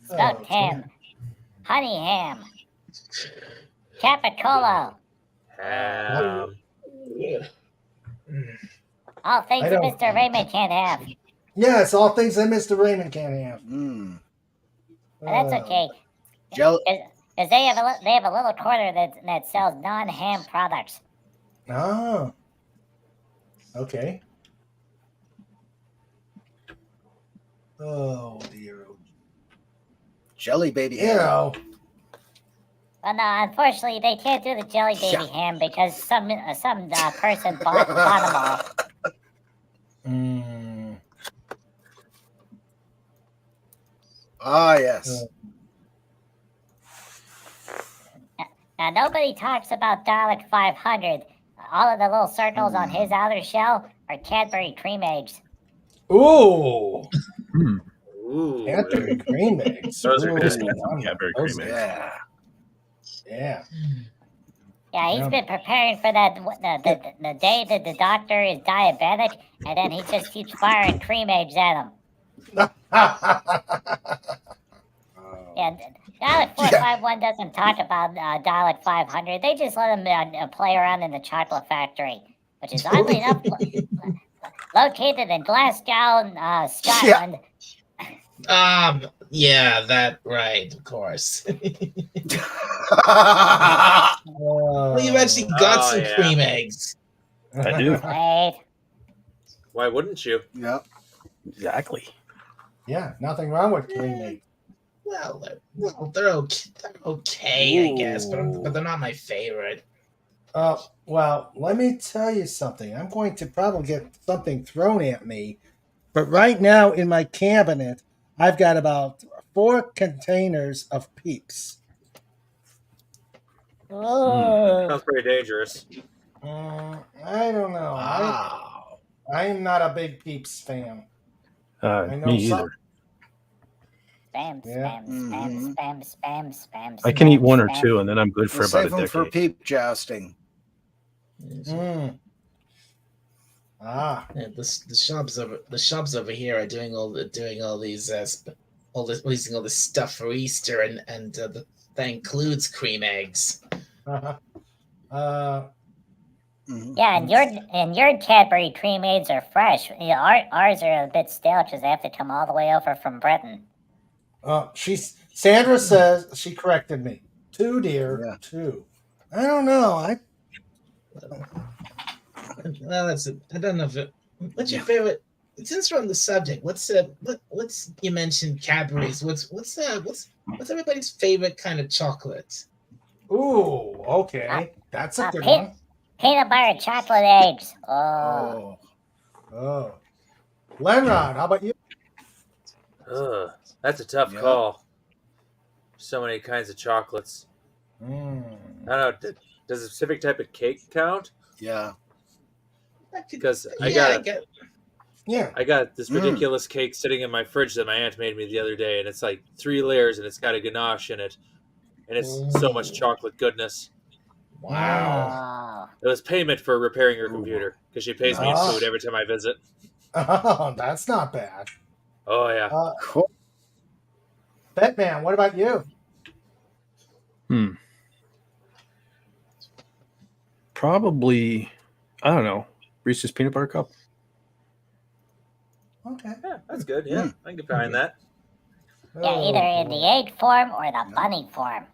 smoked ham, honey ham, capicola. All things I that don't- Mr. Raymond can't have. Yes, all things that Mr. Raymond can't have. Mm. But that's okay. Jelly. Because they have a little corner that sells non-ham products. Oh. Okay. Oh dear. Jelly baby. You know. Well, no, unfortunately, they can't do the jelly baby ham because some person bought them all. Mm. Ah, yes. Now, nobody talks about Dalek 500. All of the little circles on his outer shell are Cadbury cream eggs. Ooh. Hmm. Ooh. Cadbury cream eggs. Those are Ooh, good. Just got some Cadbury those- cream eggs. Yeah. Yeah. Yeah, he's Yeah. been preparing for that the day that the doctor is diabetic, and then he just keeps firing cream eggs at him. Yeah, Dalek 451 doesn't talk about Dalek 500. They just let him play around in the chocolate factory, which is oddly enough located in Glasgow, Scotland. Yeah, that right, of course. Well, you actually got Oh, some yeah. cream eggs. I do. Wait, Why wouldn't you? Yep. Exactly. Yeah, nothing wrong with cream eggs. Well, they're okay. They're okay, I guess, but they're not my favorite. Well, let me tell you something. I'm going to probably get something thrown at me. But right now in my cabinet, I've got about 4 containers of Peeps. Sounds pretty dangerous. I don't know. Wow. I am not a big Peeps fan. I know Me some- either. Spam, Yeah. spam, spam, spam, spam, spam. I can eat spam, one or spam. two, and then I'm good for We'll about save a them for decade. peep jousting. Mm. Ah. Yeah, the shops over here are doing all these releasing all this stuff for Easter, and that includes cream eggs. Mhm. Yeah, and your Cadbury cream eggs are fresh. You know, ours are a bit stale because they have to come all the way over from Britain. Sandra says she corrected me. 2, dear. Yeah. 2. I don't know. Well, I don't know if it. What's your favorite? Since we're on the subject, what's you mentioned Cadbury's? What's everybody's favorite kind of chocolate? Ooh, okay. That's a good Pete- one. Peanut butter chocolate eggs. Oh. Oh. Lenrod, how about you? Ugh, that's a tough Yeah. call. So many kinds of chocolates. Mm. I don't know. Does a specific type of cake count? Yeah. Because I Yeah. got this ridiculous cake sitting in my fridge that my aunt made me the other day, and it's like 3 layers, and it's got a ganache in it, and it's so much chocolate goodness. Wow. Oh. It was payment for repairing her computer because she pays me in Ah. food every time I visit. Oh, that's not bad. Oh yeah. Cool. Batman, what about you? Probably, I don't know, Reese's peanut butter cup. Okay. Yeah, that's good. Yeah, I can get behind that. Yeah, either in the egg form or the bunny form.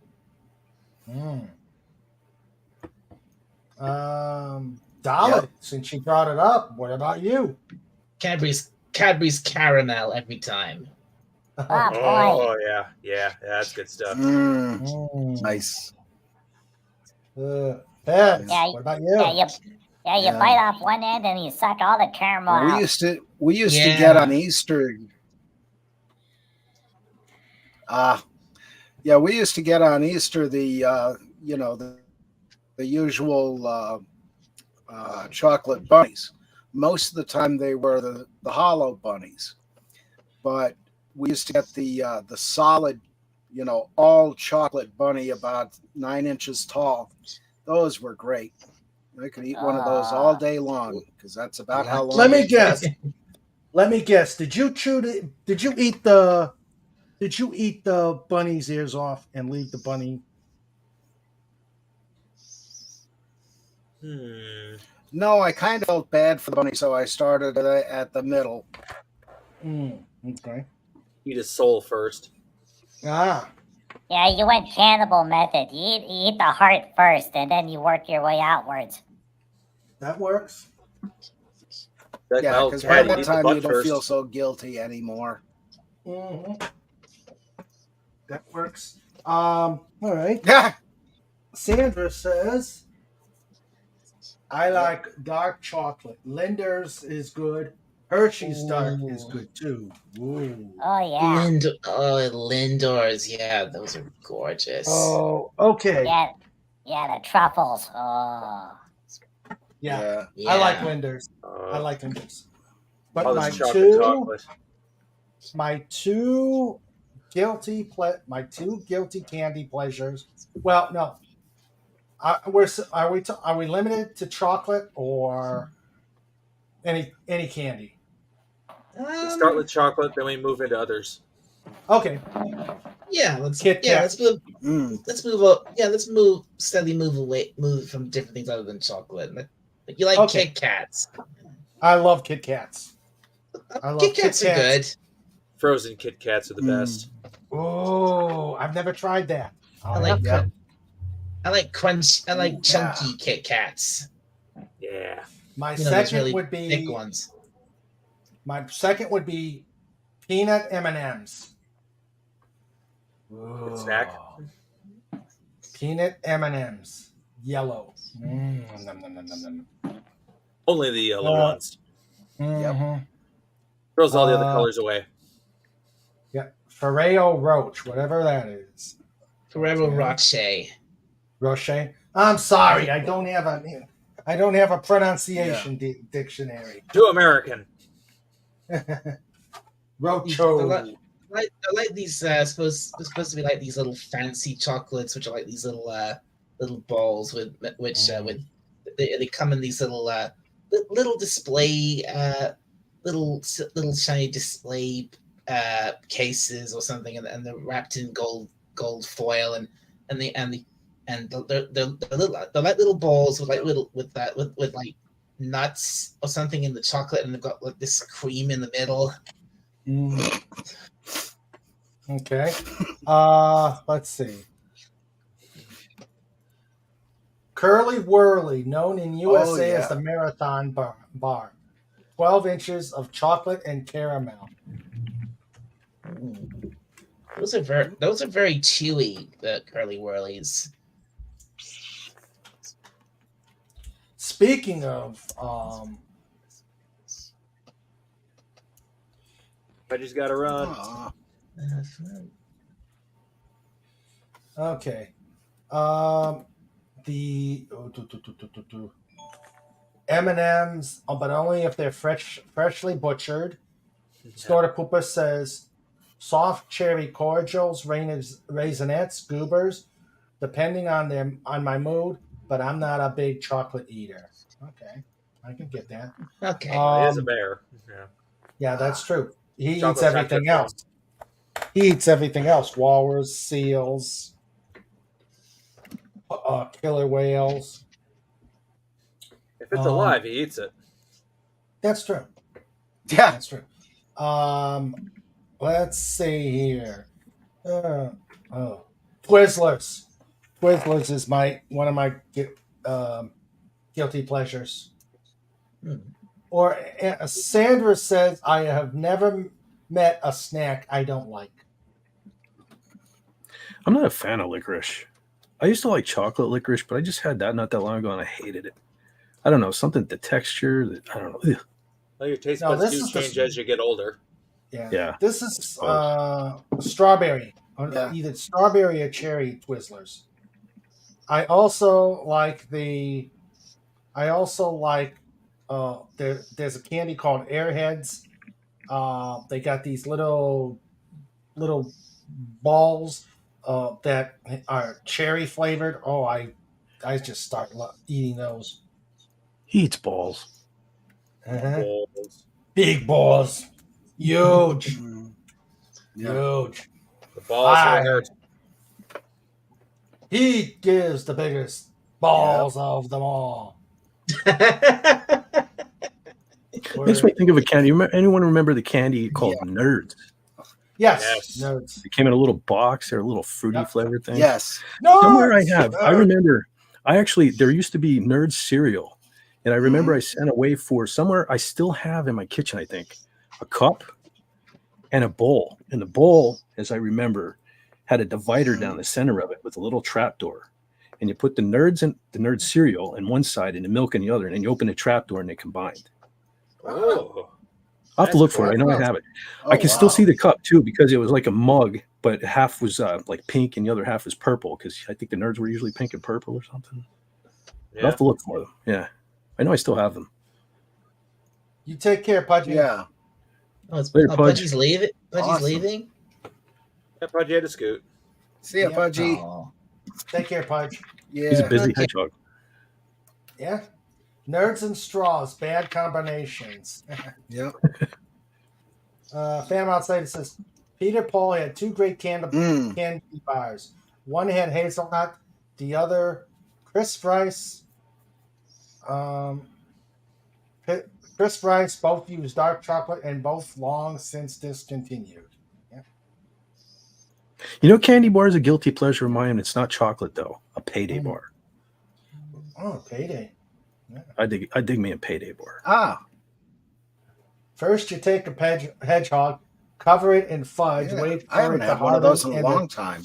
Dolly, since she brought it up, what about you? Cadbury's caramel every time. Oh, boy. Oh yeah, that's good stuff. Nice. Feds, Yeah, what about you? you Yeah. bite off one end and you suck all the caramel out. We used to Yeah. get on Easter. Yeah, we used to get on Easter the usual chocolate bunnies. Most of the time they were the hollow bunnies, but we used to get the solid, all chocolate bunny about 9 inches tall. Those were great. I could eat one of those all day long because that's about how long. Let me guess. Did you eat the bunny's ears off and leave the bunny? No, I kind of felt bad for the bunny, so I started at the middle. Okay. Eat his soul first. Ah. Yeah, you went cannibal method. You eat the heart first and then you work your way outwards. That works. Like Yeah, my old because cat, by he'd that eat the time butt you don't first. feel so guilty anymore. That works. All right. Sandra says, I like dark chocolate. Linder's is good. Hershey's dark is good too. Ooh. Oh, yeah. Lindor's, yeah, those are gorgeous. Oh, okay. Yeah, the truffles. Oh. Yeah. Yeah. I like Linder's. I like Linder's. But all my this chocolate chocolate. my two guilty candy pleasures. Well, no. Are we limited to chocolate or any candy? Start with chocolate, then we move into others. Okay. Yeah, let's Kit Kat. let's move. Let's steadily move from different things other than chocolate. Like you like Okay. Kit Kats. I love Kit Kats. Kit Kats are good. Frozen Kit Kats are the best. Oh, I've never tried that. I like Yeah. I like crunch. I like Ooh, chunky yeah. Kit Kats. Yeah. My Those second really would be thick ones. My second would be peanut M&Ms. Good snack. Peanut M&Ms, yellow. Nom, nom, nom, nom, nom. Only the yellow ones. Mhm. Throws all the other colors away. Yeah, Ferrero Rocher, whatever that is. Ferrero Rocher. Rocher. I'm sorry, I don't have a pronunciation dictionary. Too American. Rocho. I like these supposed to be like these little fancy chocolates, which are like these little balls with they come in these little display little shiny display cases or something, and they're wrapped in gold foil, and they're like little balls with with like nuts or something in the chocolate, and they've got like this cream in the middle. Mm. Okay. Let's see. Curly Whirly, known in USA as the Marathon Bar. 12 inches of chocolate and caramel. Those are very chewy, the Curly Whirlies. Speaking of Pudgy's got to run. Okay. The M&Ms, but only if they're freshly butchered. Snorter Pooper says soft cherry cordials, raisinets, goobers, depending on my mood. But I'm not a big chocolate eater. Okay, I can get that. Okay, he is a bear. Yeah, that's true. He Chocolate's eats everything else. He eats everything else: walrus, seals, killer whales. If it's alive, he eats it. That's true. Yeah, that's true. Let's see here. Twizzlers. Twizzlers is one of my guilty pleasures. Or Sandra says, I have never met a snack I don't like. I'm not a fan of licorice. I used to like chocolate licorice, but I just had that not that long ago and I hated it. I don't know, something, the texture, I don't know. Well, your taste buds do change as you get older. Yeah. This is strawberry. Either strawberry or cherry Twizzlers. I also like there's a candy called Airheads. They got these little balls that are cherry flavored. Oh, I just start eating those. He eats balls. Balls. Big balls. Huge. Huge. The balls hurt. He gives the biggest balls of them all. Makes me think of a candy. Anyone remember the candy called Nerds? Yes. Nerds. It came in a little box. They're a little fruity flavored thing. Yes. Somewhere I remember, there used to be Nerds cereal. And I remember I sent away for somewhere I still have in my kitchen, I think, a cup and a bowl. And the bowl, as I remember, had a divider down the center of it with a little trap door. And you put the Nerds cereal on one side and the milk on the other, and then you open the trap door and they combined. Oh. I'll have to look for it. I know I have it. I can still see the cup too because it was like a mug, but half was like pink and the other half was purple because I think the Nerds were usually pink and purple or something. Yeah. I'll have to look for them. Yeah. I know I still have them. You take care, Pudgy. Yeah. Oh, it's Later, Pudge. Pudgy's leaving. Pudgy's Awesome. leaving. Yeah, Pudgy had to scoot. See ya, Pudgy. Oh. Take care, Pudge. Yeah. He's a busy hedgehog. Yeah. Nerds and straws, bad combinations. Yep. Phantom Outsider says Peter Paul had two great candy bars. One had hazelnut, the other crisp rice. Crisp rice, both use dark chocolate and both long since discontinued. Yeah. You know, candy bar is a guilty pleasure of mine. It's not chocolate though. A payday bar. Oh, payday. Yeah. I dig me a payday bar. First, you take a hedgehog, cover it in fudge, wait for I haven't it to had one of those in harden, a long time.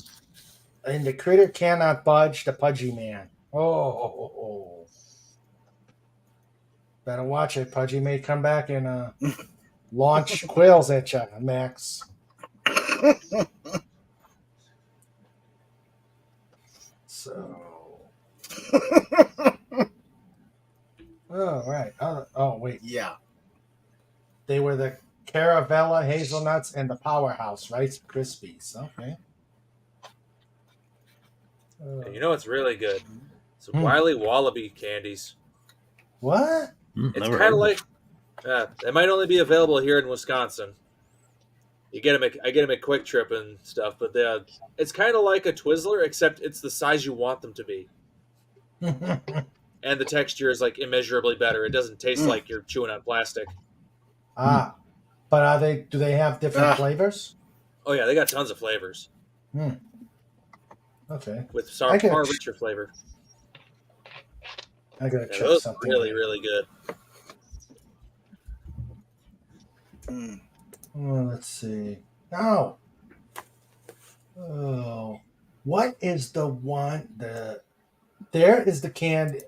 And the critter cannot budge, the Pudgy man. Oh. Better watch it. Pudgy may come back and launch quails at you, Max. So. Oh, right. Oh, wait. Yeah. They were the Caravella hazelnuts and the Powerhouse Rice Krispies. Okay. And you know what's really good? It's Hmm. Wiley Wallaby candies. What? It's Never kind heard of of like they might only be available here in Wisconsin. You get them. I get them at Quick Trip and stuff, but it's kind of like a Twizzler, except it's the size you want them to be, and the texture is like immeasurably better. It doesn't taste like you're chewing on plastic. Ah, but are they? Do they have different flavors? Oh yeah, they got tons of flavors Okay, with I gotta far ch- richer flavor. I gotta Yeah, check those are something. really, out. really good. Oh, let's see. Oh. Oh. What is the one? There is the candy.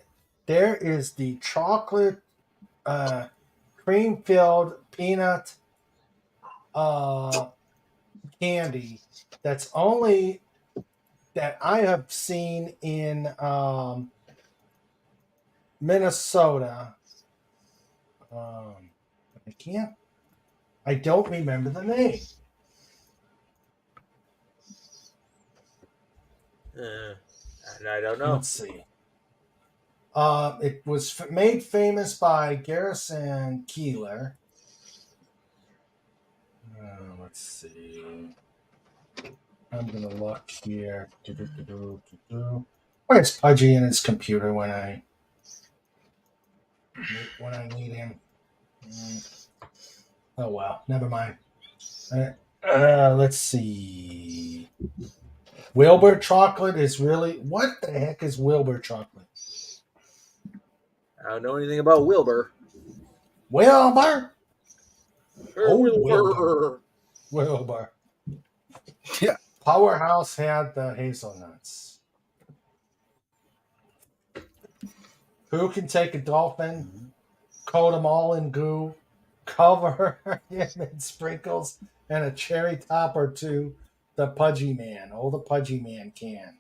There is the chocolate, cream-filled peanut, candy. That's only that I have seen in Minnesota. I don't remember the name. And I don't know. Let's see. It was made famous by Garrison Keeler. Let's see. I'm gonna look here. Where's Pudgy in his computer when I need him? Oh well, never mind. Let's see. Wilbur chocolate is really what the heck is Wilbur chocolate? I don't know anything about Wilbur. Wilbur. Oh, Wilbur. Wilbur. Yeah. Powerhouse had the hazelnuts. Who can take a dolphin, coat them all in goo, cover him in sprinkles, and a cherry top or two? The Pudgy Man. Oh, the Pudgy Man can.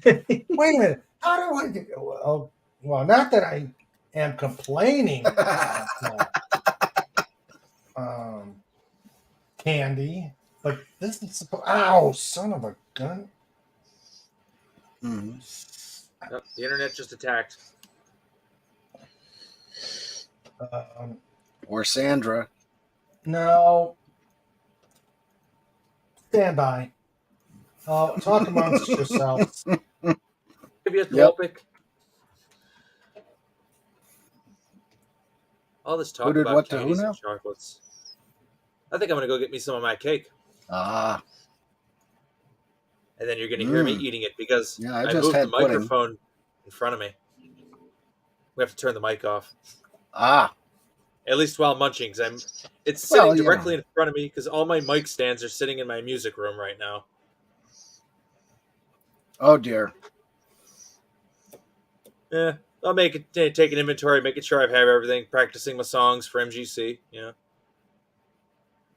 Wait a minute. How do I do? Well, not that I am complaining about candy, but this is supposed. Ow, son of a gun. Yep, the internet just attacked. Or Sandra. No. Stand by. Talk amongst yourselves. Have you had Yep. Pick? All this talk Who did about what to who candies now? and chocolates. I think I'm gonna go get me some of my cake, Ah, and then you're gonna hear me eating it because yeah, I I just moved the had pudding. microphone in front of me. We have to turn the mic off, Ah, at least while munching, because it's sitting Well, you directly know. in front of me because all my mic stands are sitting in my music room right now. oh dear. Yeah, I'll take an inventory, making sure I have everything, practicing my songs for MGC. You know,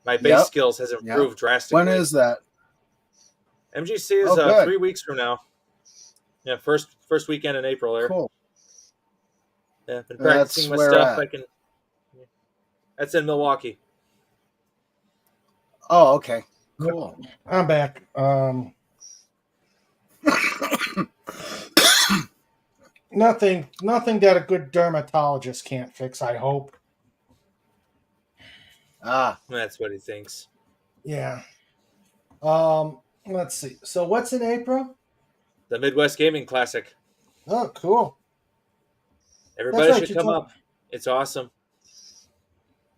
my bass Yep. skills has Yep. improved drastically. When is that? MGC is Oh, good. 3 weeks from now. Yeah, first weekend in April. There. Cool. Yeah, been And that's practicing my where stuff. at? I can. That's in Milwaukee. Oh, okay. Cool. I'm back. Nothing that a good dermatologist can't fix, I hope. Ah, That's what he thinks. Yeah. Let's see. So what's in April? The Midwest Gaming Classic. Oh, cool. Everybody right, should you come told- up. It's awesome.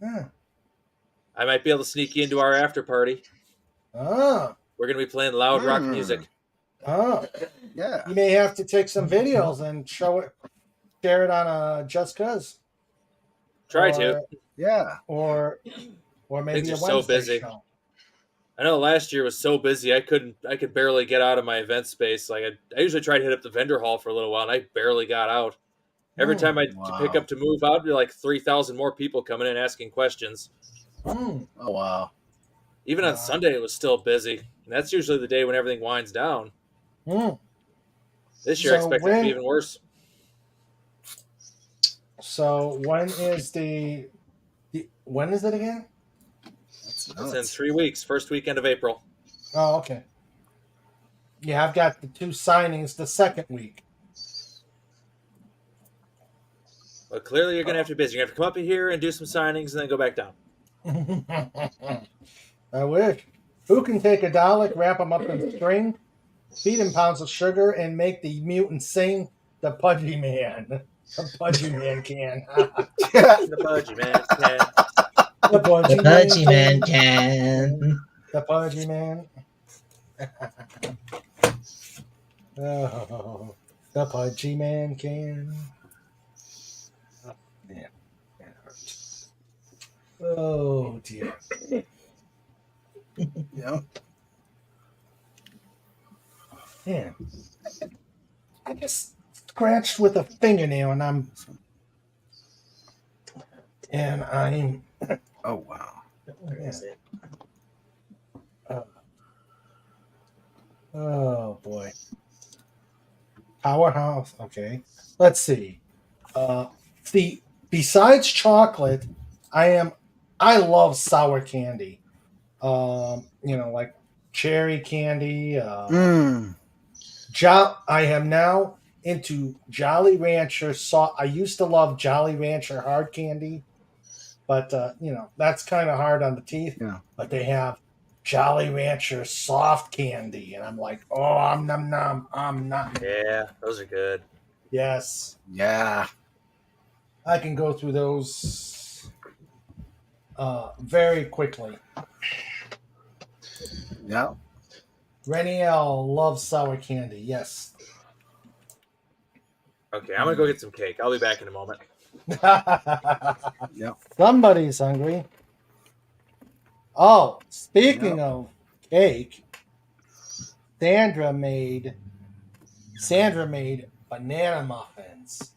Yeah. I might be able to sneak you into our after party. Oh. We're gonna be playing loud rock music. Oh. yeah. You may have to take some videos and share it on Just Cause. Try to. Yeah. Or maybe Things a are so Wednesday busy. show. I know last year was so busy I could barely get out of my event space. Like I usually try to hit up the vendor hall for a little while, and I barely got out. Every time I pick up to move out, there like 3,000 more people coming in asking questions. Mm. Oh wow. Even on Sunday, it was still busy, and that's usually the day when everything winds down. Mm. This year, I So expect it to when- be even worse. So when is when is it again? It's in 3 weeks, first weekend of April. Oh, okay. Yeah, I've got the 2 signings the second week. Well, clearly you're going to have to be busy. You're going to have to come up here and do some signings and then go back down. I wish. Who can take a Dalek, wrap him up in string, feed him pounds of sugar, and make the mutant sing? The Pudgy Man. The Pudgy Man can. The Pudgy Man can. The Pudgy, The Pudgy Man can. The Pudgy Man. Oh, the Pudgy Man can. Oh, man, that hurts. Oh dear. Yep. Man, I just scratched with a fingernail, and I'm. Oh wow. Where is it? Oh boy. Powerhouse. Okay. Let's see. Besides chocolate, I love sour candy. Like cherry candy. I am now into Jolly Rancher. I used to love Jolly Rancher hard candy, but that's kind of hard on the teeth. Yeah. But they have Jolly Rancher soft candy, and I'm like, oh, I'm nom nom, I'm nom. Yeah, those are good. Yes, Yeah. I can go through those very quickly. Yeah. Reniel loves sour candy. Yes. Okay, I'm going to go get some cake. I'll be back in a moment. Yep. Somebody's hungry. Oh, speaking of cake, Sandra made banana muffins,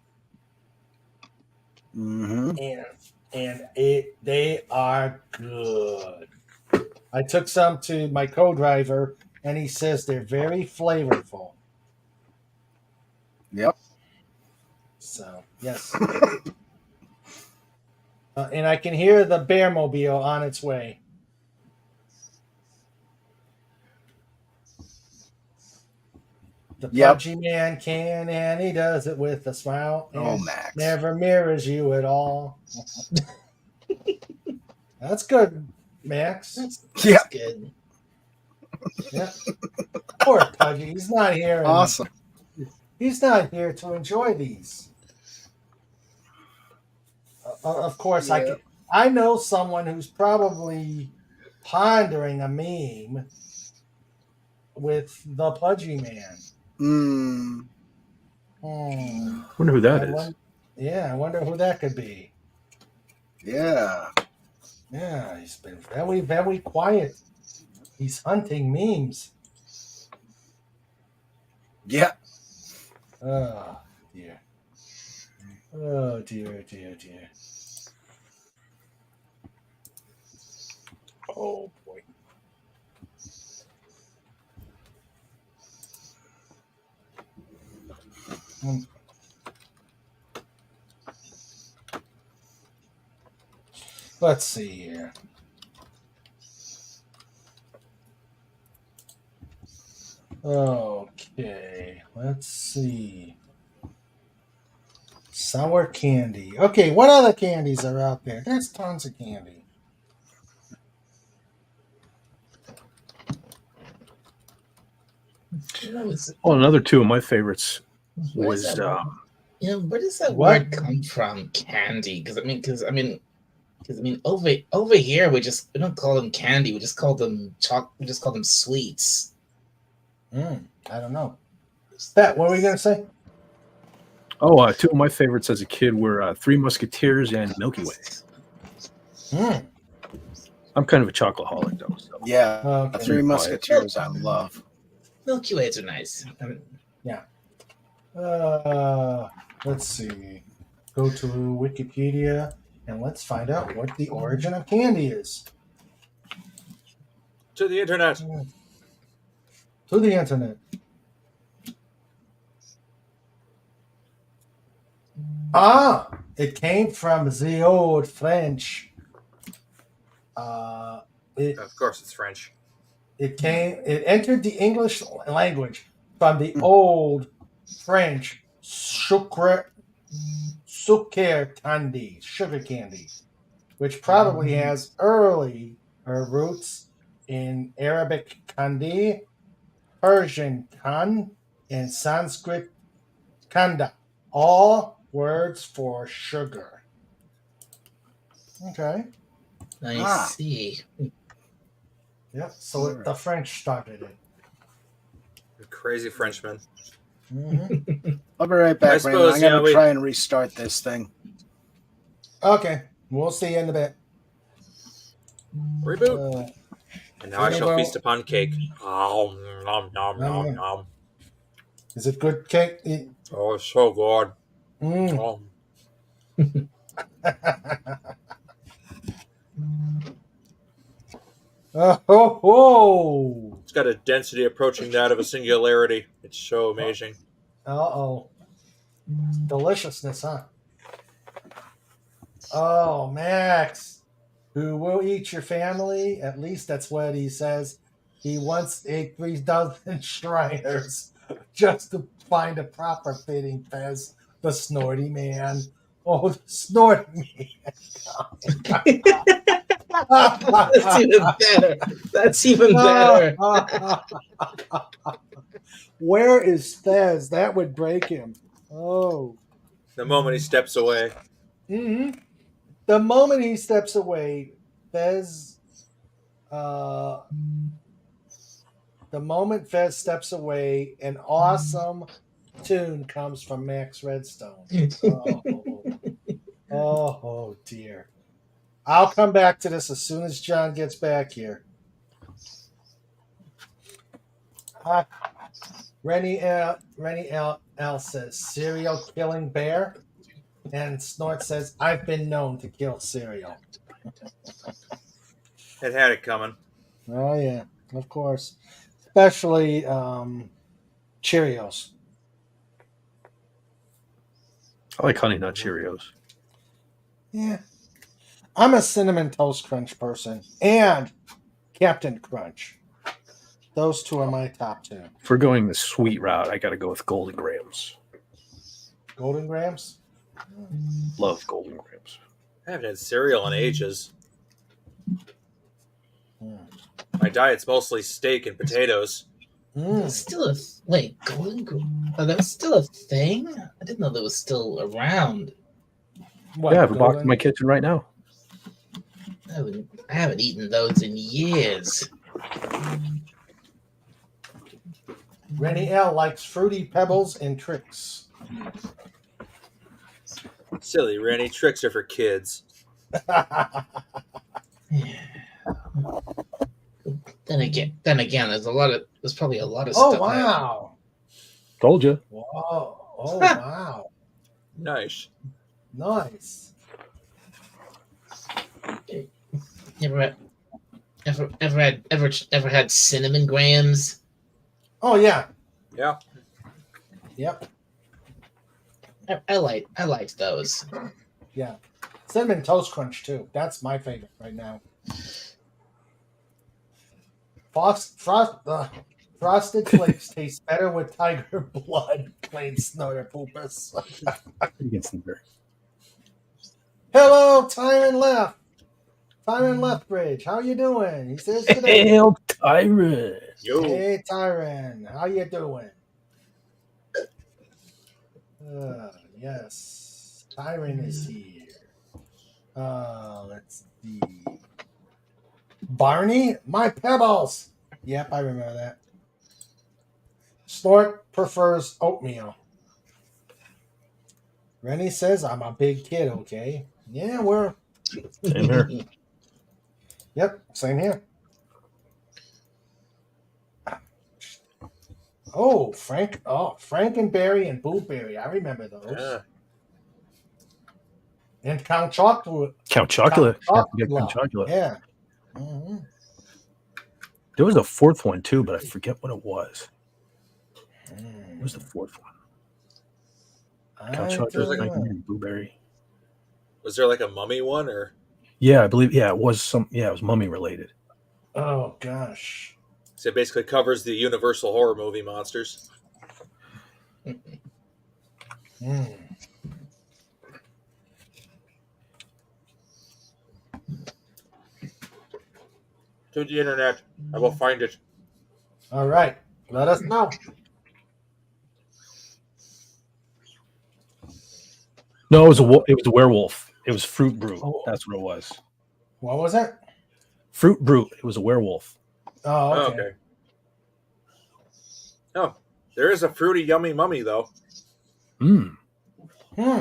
and they are good. I took some to my co-driver, and he says they're very flavorful. Yep. So yes, and I can hear the Bearmobile on its way. The Pudgy Man can, and he does it with a smile. And Oh, Max. never mirrors you at all. That's good, Max. That's good. Yeah. Poor Pudgy. He's not here. Awesome. He's not here to enjoy these. Of course, I know someone who's probably pondering a meme with the Pudgy Man. Wonder who that is. I wonder who that could be. Yeah. Yeah, he's been very, very quiet. He's hunting memes. Yeah. Oh, dear. Oh, dear, dear, dear. Oh, boy. Let's see here. Okay, let's see. Sour candy. Okay, what other candies are out there? There's tons of candy. Another two of my favorites Where was does that word come from? Candy, because over here we don't call them candy. We just call them We just call them sweets. I don't know. What were you gonna say? Oh, two of my favorites as a kid were Three Musketeers and Milky Way. I'm kind of a chocoholic though. So. Yeah, Three Musketeers I love. Milky Ways are nice. Yeah. Let's see. Go to Wikipedia and let's find out what the origin of candy is. To the internet. To the internet. It came from the old French It Of course, it's French. it entered the English language from the old French sucre sugar candy, which probably has early roots in Arabic kandi, Persian kan, and Sanskrit kanda, all words for sugar. Okay. I Ah. see. Yep. So the French started it. Crazy Frenchman. Mhm. I'll be right back, I Raymond. suppose, I'm gonna yeah, try and restart this thing. Okay. We'll see you in a bit. Reboot. And now I shall Well- feast upon cake. Oh, nom, nom, nom, Nom. nom. Is it good cake? Oh, it's so good. Mm. Oh. Oh, ho, ho. It's got a density approaching that of a singularity. It's so amazing. Uh-oh. Deliciousness, huh? Oh, Max, who will eat your family? At least that's what he says. He once ate 3,000 Shriners just to find a proper fitting Fez, the Snorty Man. Oh, the Snorty Man. That's even better. That's even better. Where is Fez? That would break him. Oh. The moment he steps away. hmm The moment he steps away, Fez. The moment Fez steps away, an awesome tune comes from Max Redstone. Oh dear. I'll come back to this as soon as John gets back here. Rennie L says, "Serial killing bear," and Snort says, "I've been known to kill cereal." It had it coming. Oh yeah, of course, especially Cheerios. I like Honey Nut Cheerios. Yeah, I'm a Cinnamon Toast Crunch person and Captain Crunch. Those two are my top two. If we're going the sweet route, I got to go with Golden Grams. Golden Grams. Love Golden Grams. I haven't had cereal in ages. Mm. My diet's mostly steak and potatoes. That's still wait, oh, that was still a thing? I didn't know that was still around. What, Yeah, I have a box Golden- in my kitchen right now. I haven't eaten those in years. Rennie L likes Fruity Pebbles and Tricks. Silly Rennie, tricks are for kids. Then again, there's probably a lot of Oh stuff. wow! Told you. Whoa! Oh wow! Nice. Nice. Ever had cinnamon grams? Oh yeah. Yeah. Yep. I liked those. Yeah. Cinnamon Toast Crunch too. That's my favorite right now. Frosted Flakes taste better with tiger blood. Plain Snorter Poopus. Hello, Tyron Left. Tyron Leftbridge, how you doing? He says today. Hail Tyrant. Yo. Hey, Tyron, how you doing? Yes, Tyron is here. Let's see. Barney, my pebbles. Yep, I remember that. Snort prefers oatmeal. Rennie says I'm a big kid, okay? Yeah, we're... Same here. Yep, same here. Oh, Frankenberry and Blueberry. I remember those. Yeah. And Count Chocolate. Count Chocolate. Count Can't forget Count Chocolate. Yeah. Mhm. There was a fourth one too, but I forget what it was. What was the fourth one? Count I Chocolate, don't know. Frankenberry, Blueberry. Was there like a mummy one or? Yeah, I believe. Yeah, it was it was mummy related. Oh gosh. So it basically covers the Universal horror movie monsters. Mm. To the internet. I will find it. All right. Let us know. No, it was a werewolf. It was Fruit Brute. Oh. That's what it was. What was it? Fruit Brute. It was a werewolf. Oh, Oh, okay. okay. Oh, there is a fruity, yummy mummy, though. Mm. Hmm.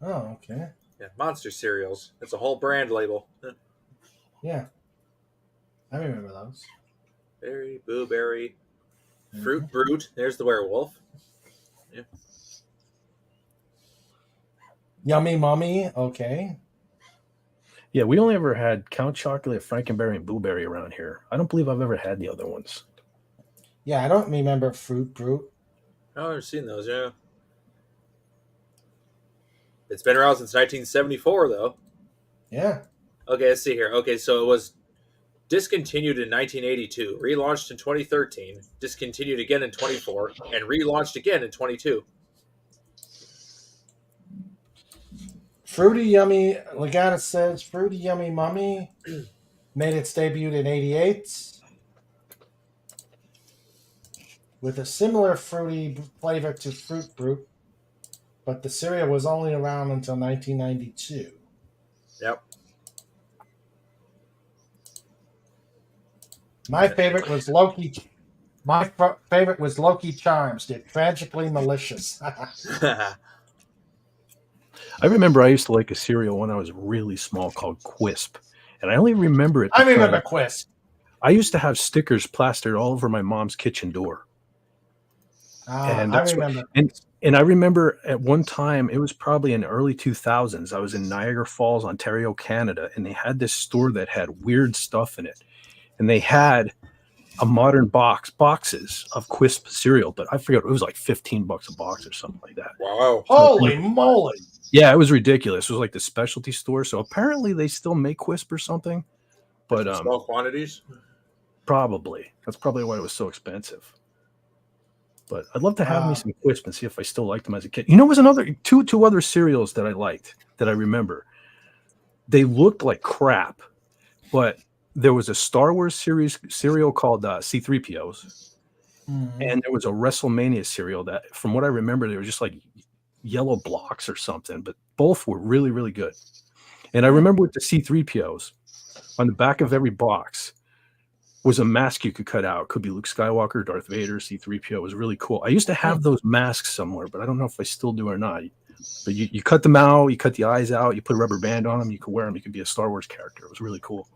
Oh, okay. Yeah, monster cereals. It's a whole brand label. Yeah. I remember those. Berry, Boo Berry, Fruit Brute. There's the werewolf. Yeah. Yummy Mummy. Okay. Yeah, we only ever had Count Chocolate, Frankenberry, and Blueberry around here. I don't believe I've ever had the other ones. Yeah, I don't remember Fruit Brute. Oh, I've seen those, yeah. It's been around since 1974, though. Yeah. Okay, let's see here. Okay, so it was discontinued in 1982, relaunched in 2013, discontinued again in 24, and relaunched again in 22. Fruity Yummy, Legata says, Fruity Yummy Mummy made its debut in 88 with a similar fruity flavor to Fruit Brute, but the cereal was only around until 1992. Yep. My favorite was Loki. My favorite was Loki Charms. They're tragically malicious. I remember I used to like a cereal when I was really small called Quisp. And I only remember it I because remember Quisp. I used to have stickers plastered all over my mom's kitchen door. And I that's remember. and I remember at one time, it was probably in the early 2000s. I was in Niagara Falls, Ontario, Canada, and they had this store that had weird stuff in it. And they had a modern boxes of Quisp cereal, but I forget, it was like $15 a box or something like that. Wow. Holy moly. Yeah, it was ridiculous. It was like the specialty store. So apparently they still make Quisp or something. But small quantities? Probably. That's probably why it was so expensive. But I'd love to have me some Quisp and see if I still liked them as a kid. You know, was another two other cereals that I liked that I remember. They looked like crap, but there was a Star Wars cereal called C-3POs, and there was a WrestleMania cereal that, from what I remember, they were just like yellow blocks or something, but both were really, really good. And I remember with the C-3POs, on the back of every box was a mask you could cut out. It could be Luke Skywalker, Darth Vader, C-3PO. It was really cool. I used to have those masks somewhere, but I don't know if I still do or not. But you cut them out, you cut the eyes out, you put a rubber band on them, you could wear them. You could be a Star Wars character. It was really cool.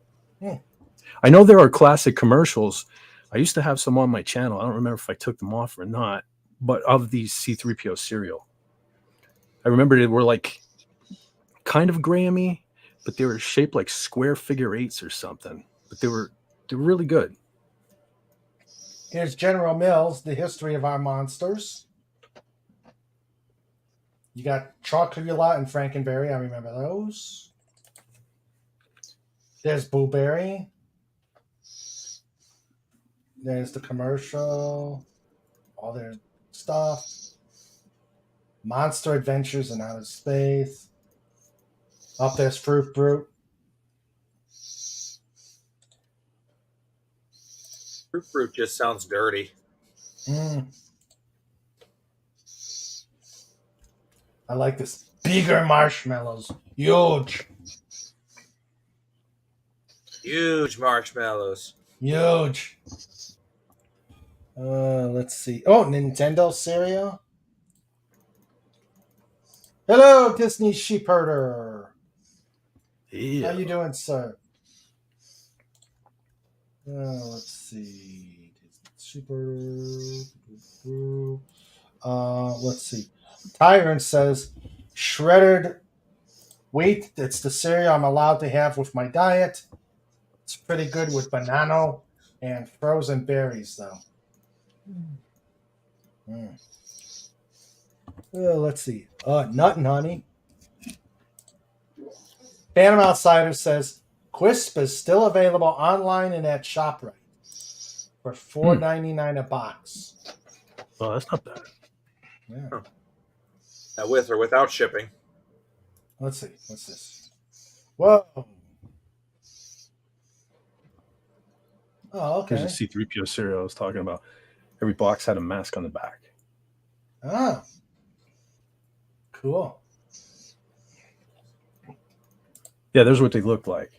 I know there are classic commercials. I used to have some on my channel. I don't remember if I took them off or not, but of these C-3PO cereal. I remember they were like kind of Grammy, but they were shaped like square figure eights or something. But they were really good. Here's General Mills, the history of our monsters. You got Chocula and Frankenberry. I remember those. There's Blueberry. There's the commercial. All their stuff. Monster Adventures in Outer Space. Up there's Fruit Brute. Fruit Brute just sounds dirty. I like this. Bigger marshmallows. Huge. Huge marshmallows. Huge. Let's see. Oh, Nintendo cereal. Hello, Disney Sheepherder. Yeah. How you doing, sir? Let's see. Disney Sheepherder. Let's see. Tyrant says, shredded wheat. It's the cereal I'm allowed to have with my diet. It's pretty good with banana and frozen berries, though. Let's see. Nut and honey. Phantom Outsider says Quisp is still available online and at ShopRite for $4.99 a box. Oh, that's not bad. Yeah. With or without shipping. Let's see. What's this? Whoa. Oh, okay. Here's a C3PO cereal I was talking about. Every box had a mask on the back. Ah. Cool. Yeah, there's what they look like.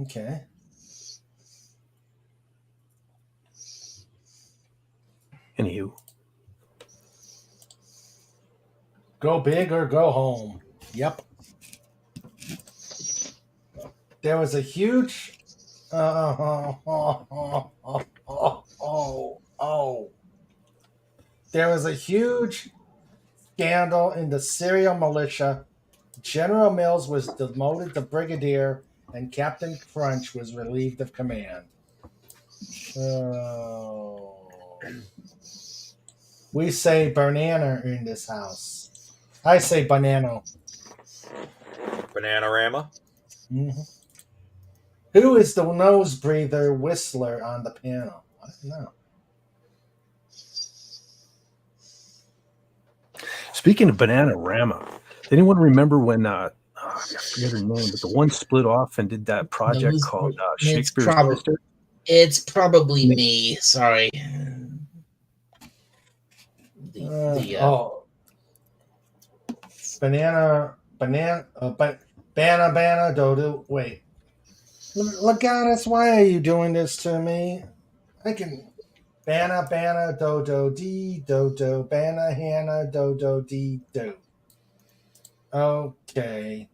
Okay. Anywho. Go big or go home. Yep. There was a huge. There was a huge scandal in the cereal militia. General Mills was demoted to brigadier, and Captain Crunch was relieved of command. We say banana in this house. I say banana. Bananarama. Mm-hmm. Who is the nose breather whistler on the piano? I don't know. Speaking of Bananarama, anyone remember when I forget her name, but the one split off and did that project called Shakespeare's Sister? It's probably me. Sorry. Banana dodo. Wait. Legatus, why are you doing this to me? I can. Banna dodo dee dodo. Banna Hannah dodo dee do. Okay.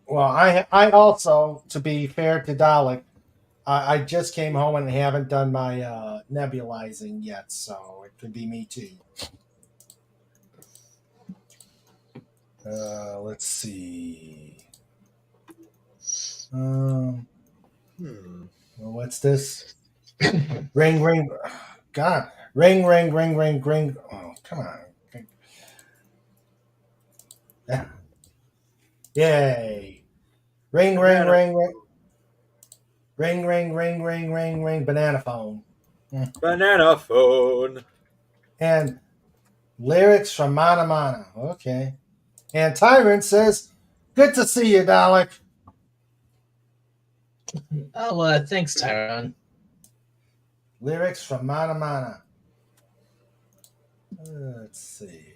Well, I also, to be fair to Dalek, I just came home and haven't done my nebulizing yet, so it could be me too. Let's see. Well, what's this? Ring, ring. God. Ring, ring, ring, ring, ring. Oh, come on. Yay. Ring, ring, ring, ring. Ring, ring, ring, ring, ring, ring. Banana phone. Banana phone. And lyrics from Mana Mana. Okay. And Tyrant says, good to see you, Dalek. Oh, thanks, Tyrone. Lyrics from Mana Mana. Let's see.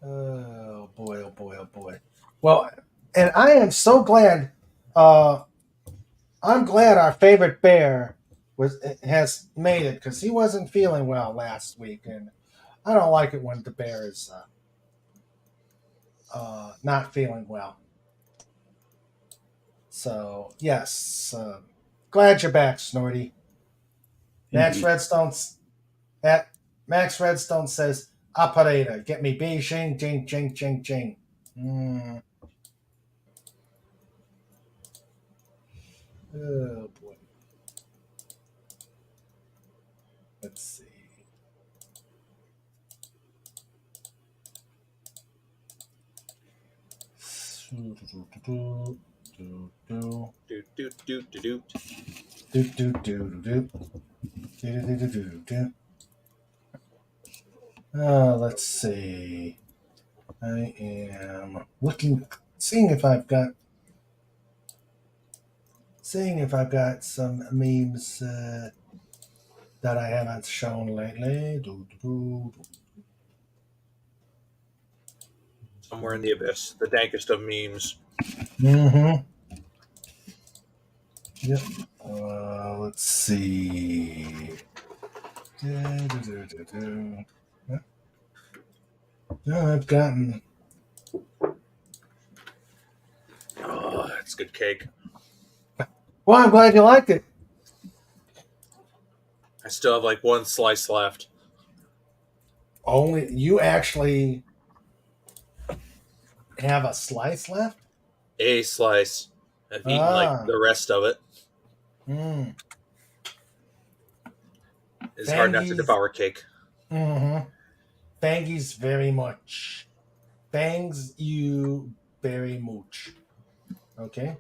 Oh boy, oh boy, oh boy. Well, and I am so glad. I'm glad our favorite bear has made it, because he wasn't feeling well last week, and I don't like it when the bear is not feeling well. So yes, glad you're back, Snorty. Max Redstone says, operator, get me Beijing, jing, jing, jing, jing. Oh boy. Let's see. Let's see. I am seeing if I've got some memes that I haven't shown lately. Somewhere in the abyss, the dankest of memes. Mm-hmm. Yep. Let's see. No, I've gotten. Oh, it's good cake. Well, I'm glad you liked it. I still have like one slice left. Only you actually have a slice left? A slice. I've eaten like the rest of it. Mm. It's hard not to Bangies. devour cake. Mm-hmm. Bangies very much. Bangs you very much. Okay.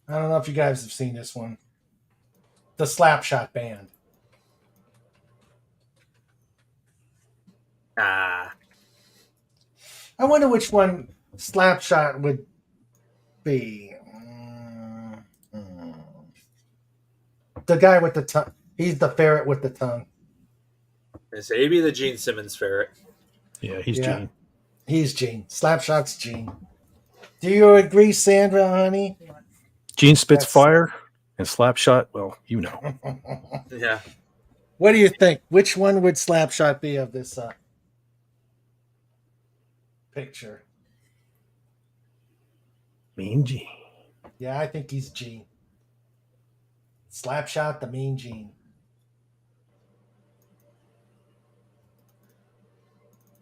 I don't know if you guys have seen this one. The Slapshot Band. Ah. I wonder which one Slapshot would be. The guy with the tongue. He's the ferret with the tongue. It's maybe the Gene Simmons ferret. Yeah, he's Yeah. Gene. He's Gene. Slapshot's Gene. Do you agree, Sandra, honey? Gene spits That's- fire and Slapshot. Well, you know. Yeah. What do you think? Which one would Slapshot be of this picture? Mean Gene. Yeah, I think he's Gene. Slapshot, the mean Gene.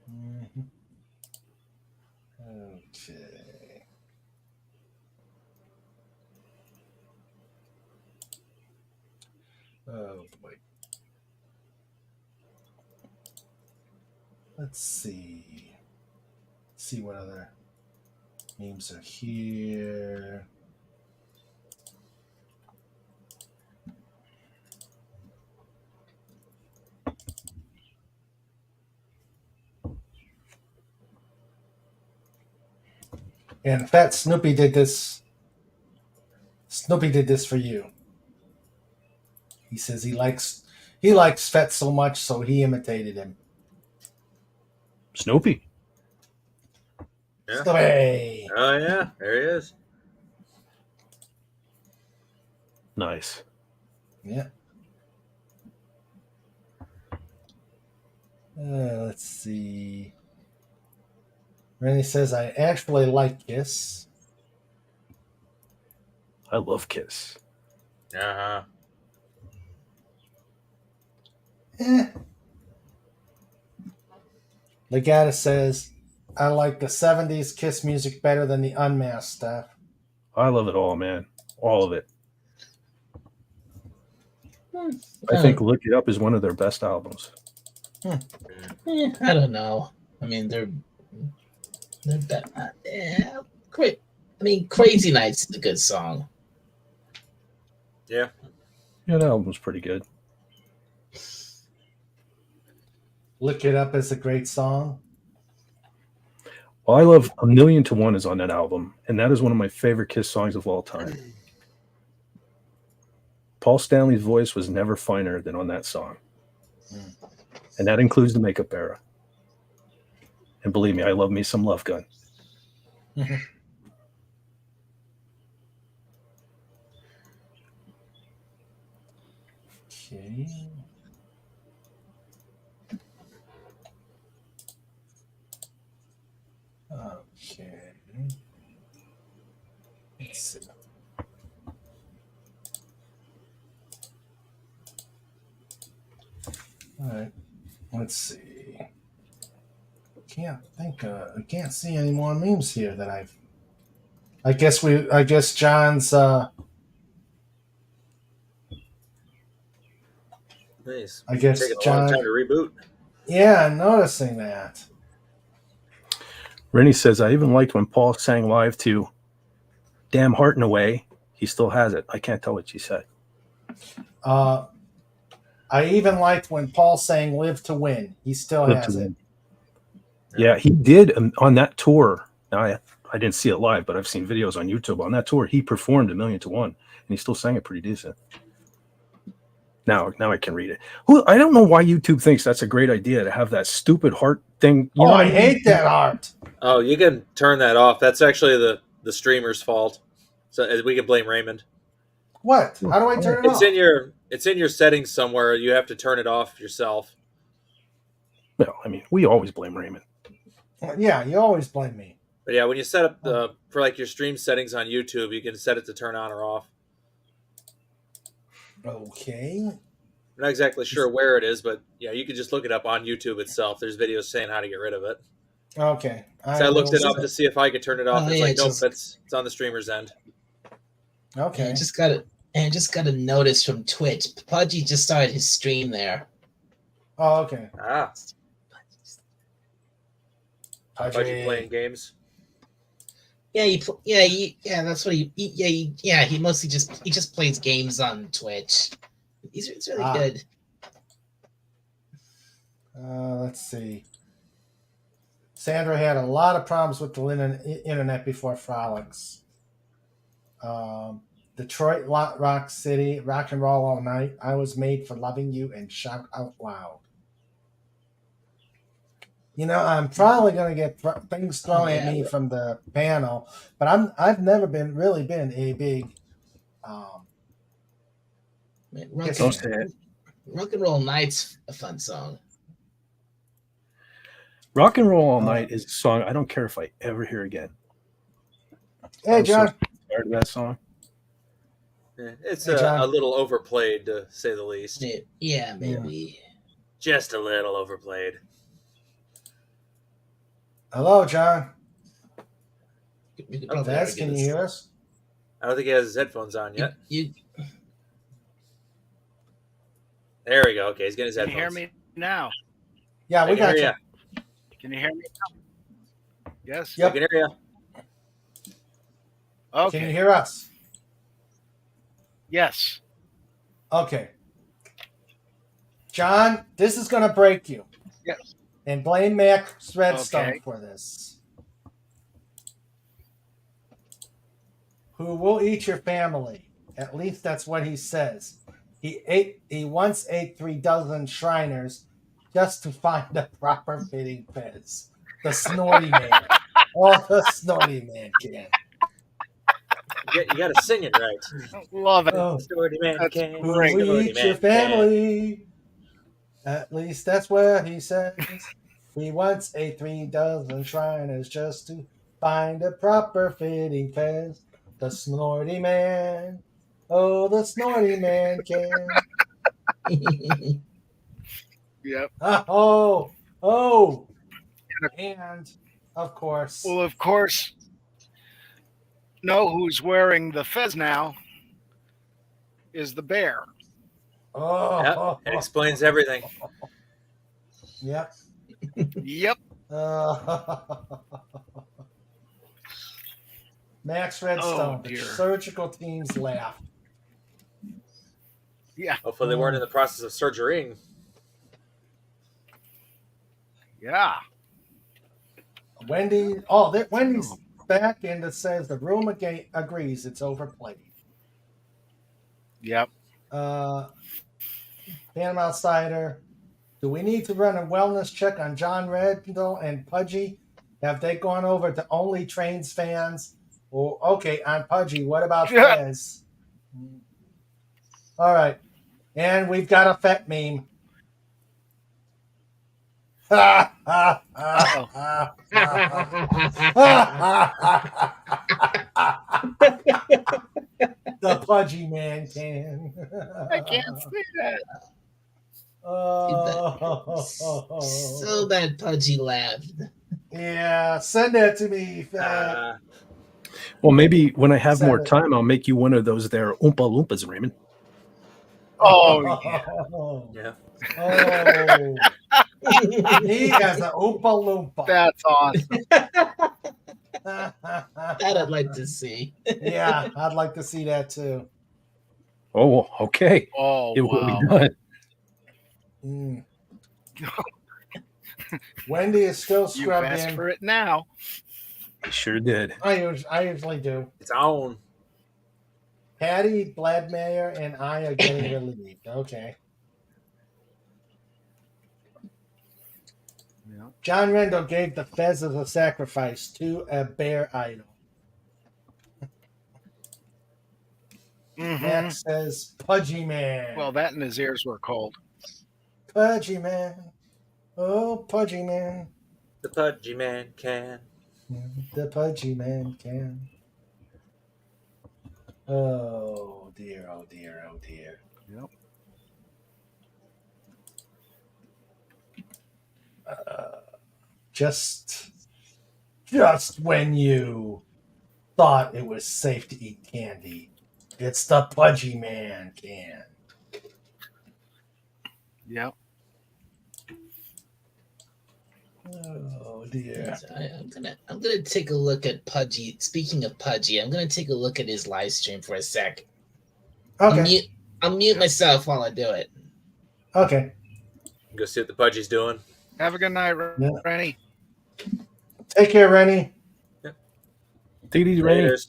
Mhm. Okay. Oh boy. Let's see. See what other memes are here. And Fat Snoopy did this. Snoopy did this for you. He says he likes Fett so much, so he imitated him. Snoopy. Yeah. Snoopy. Oh yeah, there he is. Nice. Yeah. Let's see. Rennie says, I actually like Kiss. I love Kiss. Uh-huh. Legata says, I like the 70s Kiss music better than the unmasked stuff. I love it all, man. All of it. I Uh, think Look It Up is one of their best albums. I don't know. I mean, they're great. I mean, Crazy Nights is a good song. Yeah. Yeah, that album's pretty good. Look It Up is a great song. Well, I love A Million to One is on that album, and that is one of my favorite Kiss songs of all time. Paul Stanley's voice was never finer than on that song. And that includes the makeup era. And believe me, I love me some Love Gun. Okay. Okay. Let's see. All right. Let's see. I can't see any more memes here that I've. I guess John's. Nice. I guess Taking a John. long time to reboot. Yeah, I'm noticing that. Rennie says, I even liked when Paul sang live to Damn Heart and Away. He still has it. I can't tell what she said. I even liked when Paul sang "Live to Win." He still Live to has it. Win. Yeah, he did on that tour. Now, I didn't see it live, but I've seen videos on YouTube. On that tour, he performed A Million to One, and he still sang it pretty decent. Now I can read it. I don't know why YouTube thinks that's a great idea to have that stupid heart thing. You know what I hate that art. Oh, you can turn that off. That's actually the streamer's fault. So we can blame Raymond. What? How do I turn it off? It's in your settings somewhere. You have to turn it off yourself. Well, I mean, we always blame Raymond. Yeah, you always blame me. But yeah, when you set up for like your stream settings on YouTube, you can set it to turn on or off. Okay. I'm not exactly sure where it is, but yeah, you can just look it up on YouTube itself. There's videos saying how to get rid of it. Okay. So I looked it up will- to see if I could turn it off. Oh, It's yeah, like, nope, just- it's on the streamer's end. Okay. And just got a notice from Twitch. Pudgy just started his stream there. Oh, okay. Ah, Pudgy. Pudgy playing games. Yeah, that's what he mostly just plays games on Twitch. It's really good. Let's see. Sandra had a lot of problems with the internet before Frolics. Detroit, Rock City, rock and roll all night. I was made for loving you and shout out loud. You know, I'm probably going to get things thrown at me from the panel, but I've never really been a big. Rock and Roll Night's a fun song. Rock and Roll All Night is a song I don't care if I ever hear again. Hey, John. Tired of that song. Yeah, it's Hey, a John. little overplayed, to say the least. Yeah, maybe. Just a little overplayed. Hello, John. You could Oh, probably Vaz, argue can you this. hear us? I don't think he has his headphones on yet. You There we go. Okay, he's getting his Can you headphones. hear me now? Yeah, I we can got hear you. Can you hear me now? Yes. Yep. I can hear you. Okay. Can you hear us? Yes. Okay. John, this is going to break you. Yes. And blame Max Redstone Okay. for this. Who will eat your family? At least that's what he says. He once ate 3 dozen Shriners just to find the proper fitting fez. The Snorty Man. Oh, the Snorty Man can. You got to sing it right. Love it. Oh. Snorty Man That's can. Who great. will Snorty eat Man your family? At least that's what he says. He once ate 3 dozen Shriners just to find a proper fitting fez. The Snorty Man. Oh, the Snorty Man can. Yep. Oh. And, of course. Well, of course, know who's wearing the fez now is the bear. Oh. Yep, it explains everything. Yep. Yep. Max Redstone. Oh, The dear. surgical teams laugh. Yeah. Hopefully they weren't in the process of surgerying. Yeah. Wendy's back and it says the room agrees it's overplayed. Yep. Phantom Outsider. Do we need to run a wellness check on John Randall and Pudgy? Have they gone over to Only Trains fans? Or okay, on Pudgy, what about Fez? All right. And we've got a Fett meme. The Pudgy Man can. I can't see that. So bad Pudgy laughed. Yeah, send that to me. Well, maybe when I have Send more it. time, I'll make you one of those there Oompa Loompas, Raymond. Oh, yeah. Yeah. Oh. He has an Oompa Loompa. That's awesome. That I'd like to see. Yeah, I'd like to see that too. Oh, okay. Oh, It will wow. be done. Mm. Wendy is still You've scrubbed asked in. for it now. I sure did. I usually do. It's on. Patty, Bladmeyer, and I are getting relieved. Okay. Yeah. John Rendell gave the fez as a sacrifice to a bear idol. Mhm. Max says, Pudgy Man. Well, that and his ears were cold. Pudgy Man. Oh, Pudgy Man. The Pudgy Man can. The Pudgy Man can. Oh, dear, oh, dear, oh, dear. Yep. Just just when you thought it was safe to eat candy. It's the Pudgy Man can. Yep. Oh dear. I'm gonna take a look at Pudgy. Speaking of Pudgy, I'm gonna take a look at his live stream for a sec. Okay. I'll mute myself while I do it. Okay. Go see what the Pudgy's doing. Have a good night, Yeah. Rennie. Take care, Rennie. Take it easy, Rennie. Laters.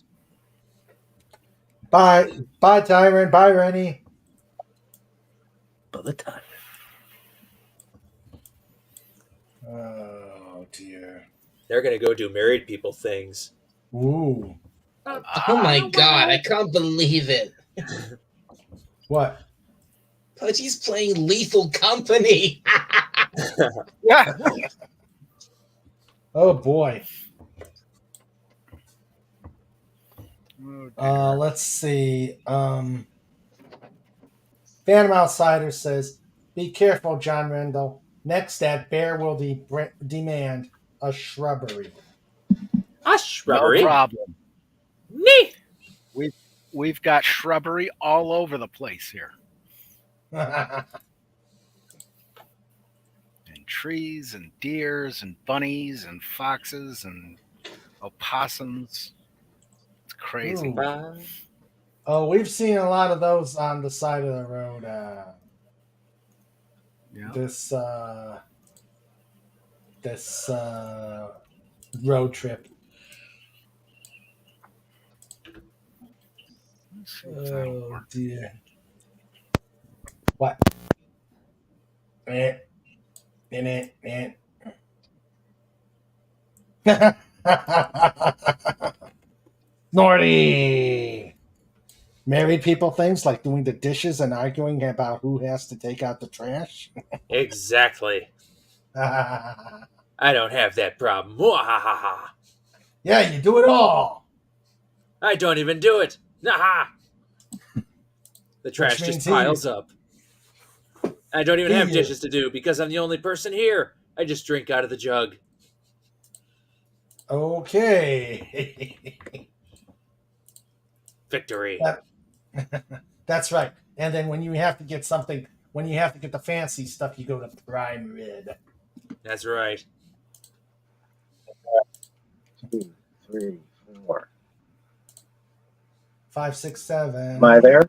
Bye. Bye, Tyron. Bye, Rennie. By the time. Oh dear. They're gonna go do married people things. Ooh. Oh my god, I can't believe it. What? Pudgy's playing Lethal Company. Yeah. Oh boy. Oh, Let's see. Phantom Outsider says, "Be careful, John Rendell. Next, that bear will demand a shrubbery." A shrubbery. No problem. Nee. We've got shrubbery all over the place here. And trees and deers and bunnies and foxes and opossums. It's crazy. Ooh. Oh, we've seen a lot of those on the side of the road. Yeah. This road trip. Let's see if that'll Oh work. dear. What? Snorty. Married people things like doing the dishes and arguing about who has to take out the trash. Exactly. I don't have that problem. Mwahaha. Yeah, you do it all. I don't even do it. Naha. The trash means just he- piles up. I don't even have He- dishes to do because I'm the only person here. I just drink out of the jug. Okay. Victory. That's right. And then when you have to get something, when you have to get the fancy stuff, you go to Prime Rib. That's right. 2, 3, 4. 5, 6, 7. Am I there?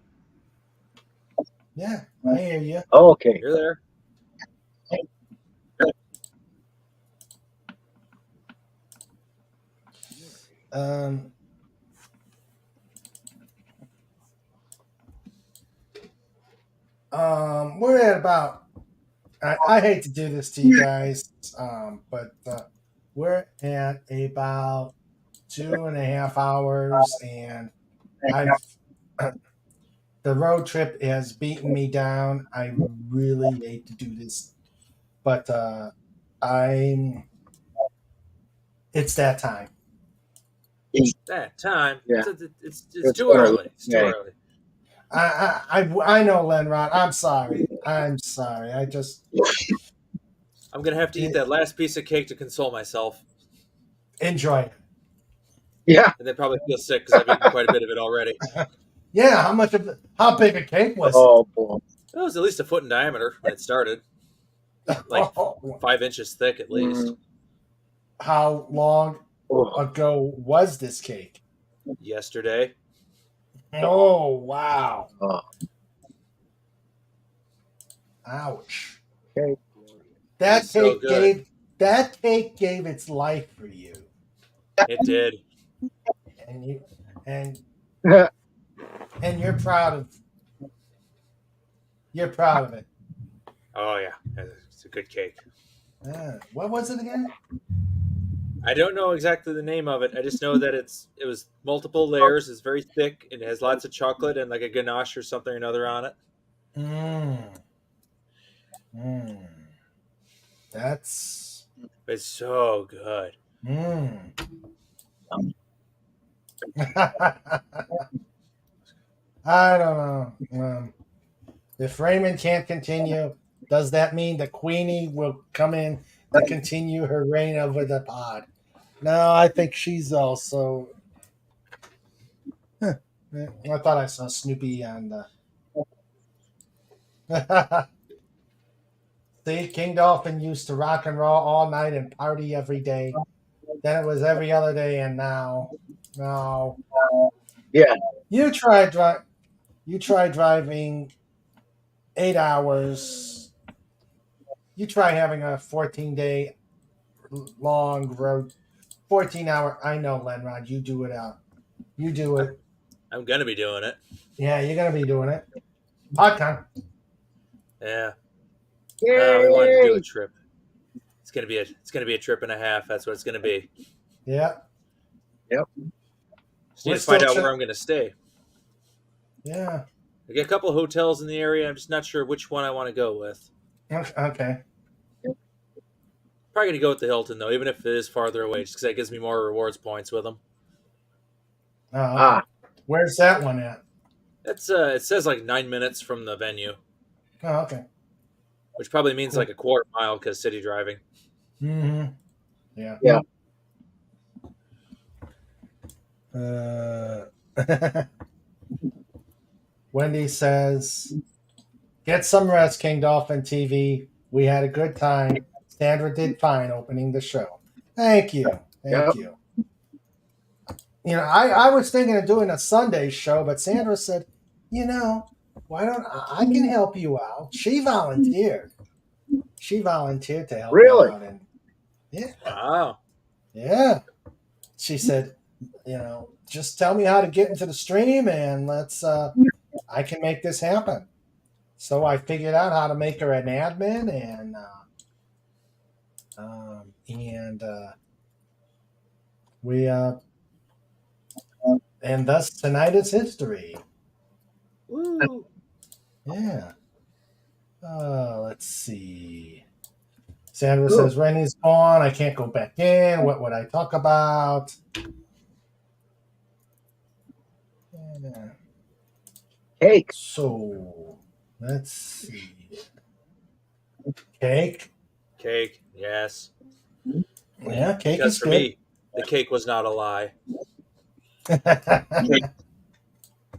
Yeah, I hear you. Oh, okay. You're there. We're at about. I hate to do this to you guys, but we're at about 2.5 hours, and the road trip has beaten me down. I really hate to do this, but it's that time. That time. Yeah. It's It's too early. It's too early. early. I know, Lenrod. I'm sorry. I just I'm gonna have to eat that last piece of cake to console myself, enjoy it. Yeah. and then probably feel sick because I've eaten quite a bit of it already. Yeah, how big a cake was it? Oh, boy. It was at least a foot in diameter when it started, like 5 inches thick at least. How long ago was this cake? Yesterday. Oh, wow. Oh. Ouch. Okay. That It's so good. cake gave its life for you. It did. And you and you're proud of it. Oh yeah, it's a good cake. What was it again? I don't know exactly the name of it. I just know that it was multiple layers. It's very thick and it has lots of chocolate and like a ganache or something or another on it. That's It's so good. I don't know. If Raymond can't continue, does that mean the Queenie will come in to continue her reign over the pod? No, I think she's also. Huh. I thought I saw Snoopy on the. See, King Dolphin used to rock and roll all night and party every day. Then it was every other day, and now, no. Yeah. You tried driving 8 hours. You try having a 14-day long road, 14-hour. I know, Lenrod. You do it out. You do it. I'm gonna be doing it. Yeah, you're gonna be doing it. Hot time. Yeah. We wanted to do a trip. It's gonna be a trip and a half. That's what it's gonna be. Yeah. Yep. Just need to find out where I'm gonna stay. Yeah. I got a couple of hotels in the area. I'm just not sure which one I want to go with. Okay. Probably gonna go with the Hilton though, even if it is farther away, just because that gives me more rewards points with them. Okay. Where's that one at? That's it says like 9 minutes from the venue. Oh, okay. Which probably means like a quarter mile because city driving. Mm-hmm. Yeah. Yeah. Wendy says, "Get some rest, King Dolphin TV. We had a good time. Sandra did fine opening the show. Thank you. Thank you. You know, I was thinking of doing a Sunday show, but Sandra said, why don't I can help you out? She volunteered. She volunteered to help Really? you out. And yeah. Wow. Yeah. She said, just tell me how to get into the stream and I can make this happen. So I figured out how to make her an admin and thus tonight is history. Woo. Yeah. Let's see. Sandra says, Rennie's gone. I can't go back in. What would I talk about? Yeah. Cake. So, let's see. Cake? Cake, yes. Yeah, cake Because is for good. me, the cake was not a lie.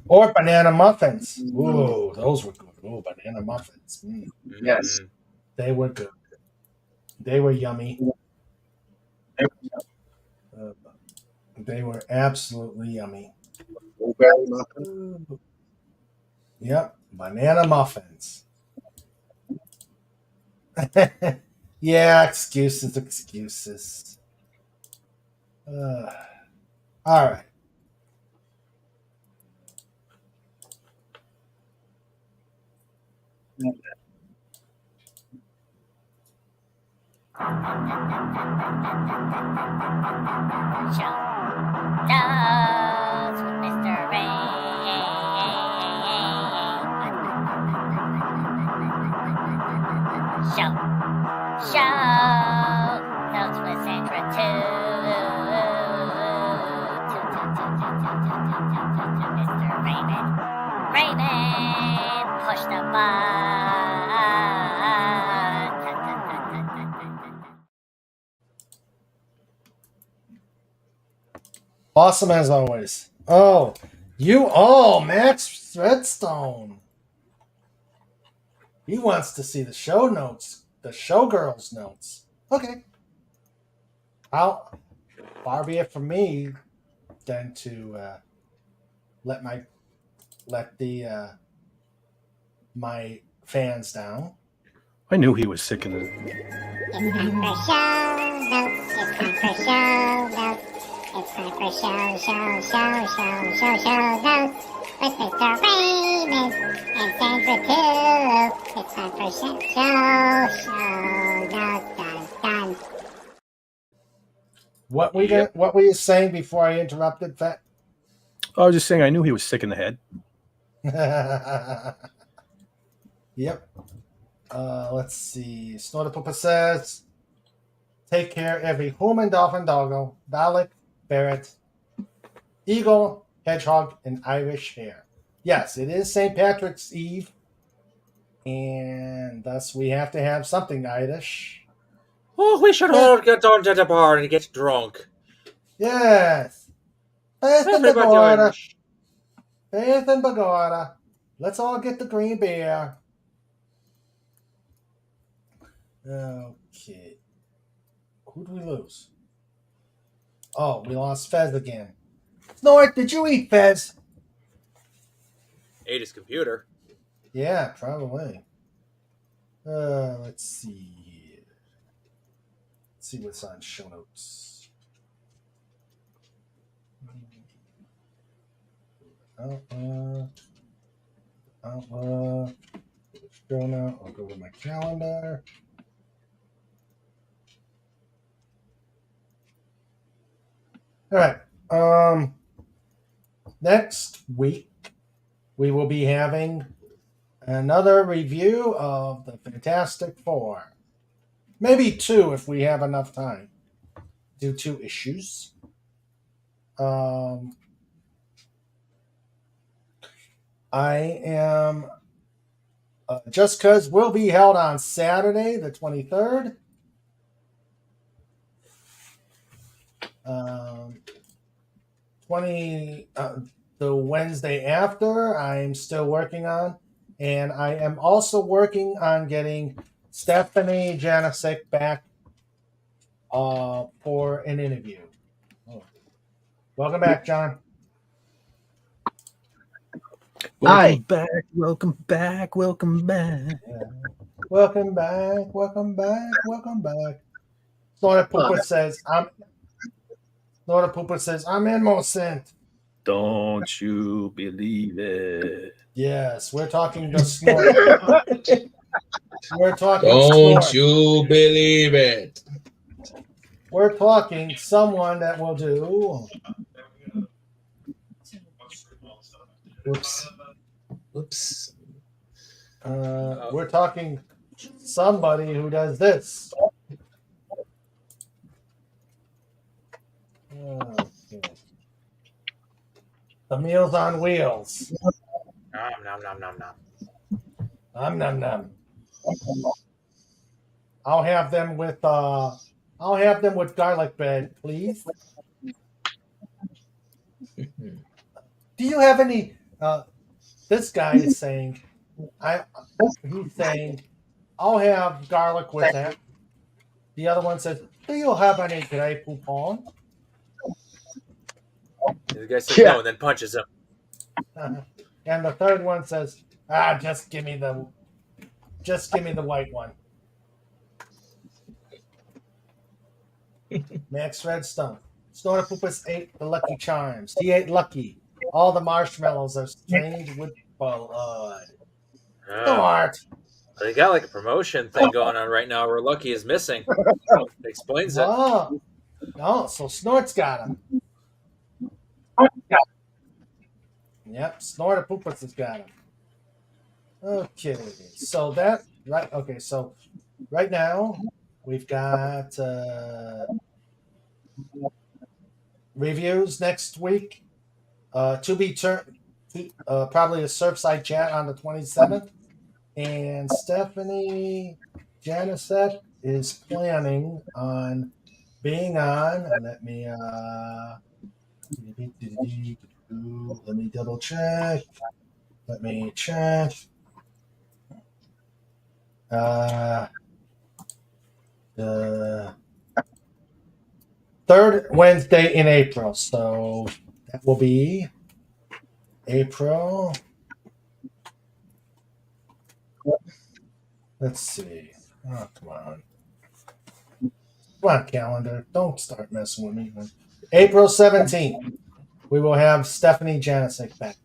Or banana muffins. Ooh, those were good. Ooh, banana muffins. Yes. They were good. They were yummy. They were absolutely yummy. Blueberry muffin. Yep, banana muffins. Yeah, excuses. All right. Shows with Mr. Show those with Sandra too. Mr. Raymond, push the button. Awesome as always. Max Threadstone. He wants to see the show notes, the showgirls notes. Okay. Far be it from me then to let my fans down. I knew he was sick of it. It's time for show notes. It's time for show notes. It's time for show notes. With Mr. Raymond and Sandra too. It's time for show notes. Done. What were you saying before I interrupted, Fat? I was just saying I knew he was sick in the head. Yep. Let's see. Snortapoopa says, take care every human, dolphin, doggo, Dalek, ferret, eagle, hedgehog, and Irish hare. Yes, it is St. Patrick's Eve, and thus we have to have something Irish. Oh, we should all get down to the bar and get drunk. Yes. Faith and Everybody Pagoda. Irish. Faith and Pagoda. Let's all get the green beer. Okay. Who'd we lose? Oh, we lost Fez again. Snort, did you eat Fez? Ate his computer. Yeah, probably. Let's see here. Let's see what's on show notes. Go now. I'll go to my calendar. All right. Next week we will be having another review of the Fantastic Four. Maybe two if we have enough time. Do 2 issues. I am Just Cause will be held on Saturday, the 23rd. The Wednesday after, I'm still working on, and I am also working on getting Stephanie Janasek back for an interview. Welcome back, John. Welcome back. Welcome back. Welcome back. Welcome back. Welcome back. Welcome back. Snorta Poopa says, I'm innocent. Don't you believe it? Yes, we're talking to Snort. We're talking Don't Snort. you believe it? We're talking someone that will do. Whoops. Whoops. We're talking somebody who does this. Okay. The Meals on Wheels. Nom nom nom nom nom. Nom nom. I'll have them with garlic bread, please. Do you have any? This guy is saying, he's saying, I'll have garlic with that. The other one says, do you have any Grey Poupon? The guy says no and then punches him. And the third one says, just give me the white one. Max Redstone. Snorta Poopas ate the Lucky Charms. He ate Lucky. All the marshmallows are strange with blood. Smart. They got like a promotion thing going on right now where Lucky is missing. Explains it. Oh, so Snort's got him. Yep, Snorta Poopas has got him. Okay, so so right now we've got reviews next week. To be probably a Surfside chat on the 27th. And Stephanie Janasek is planning on being on. Let me double check. Let me check. The third Wednesday in April. So that will be April. Let's see. Oh, come on. Come on, calendar. Don't start messing with me. April 17th, we will have Stephanie Janasek back.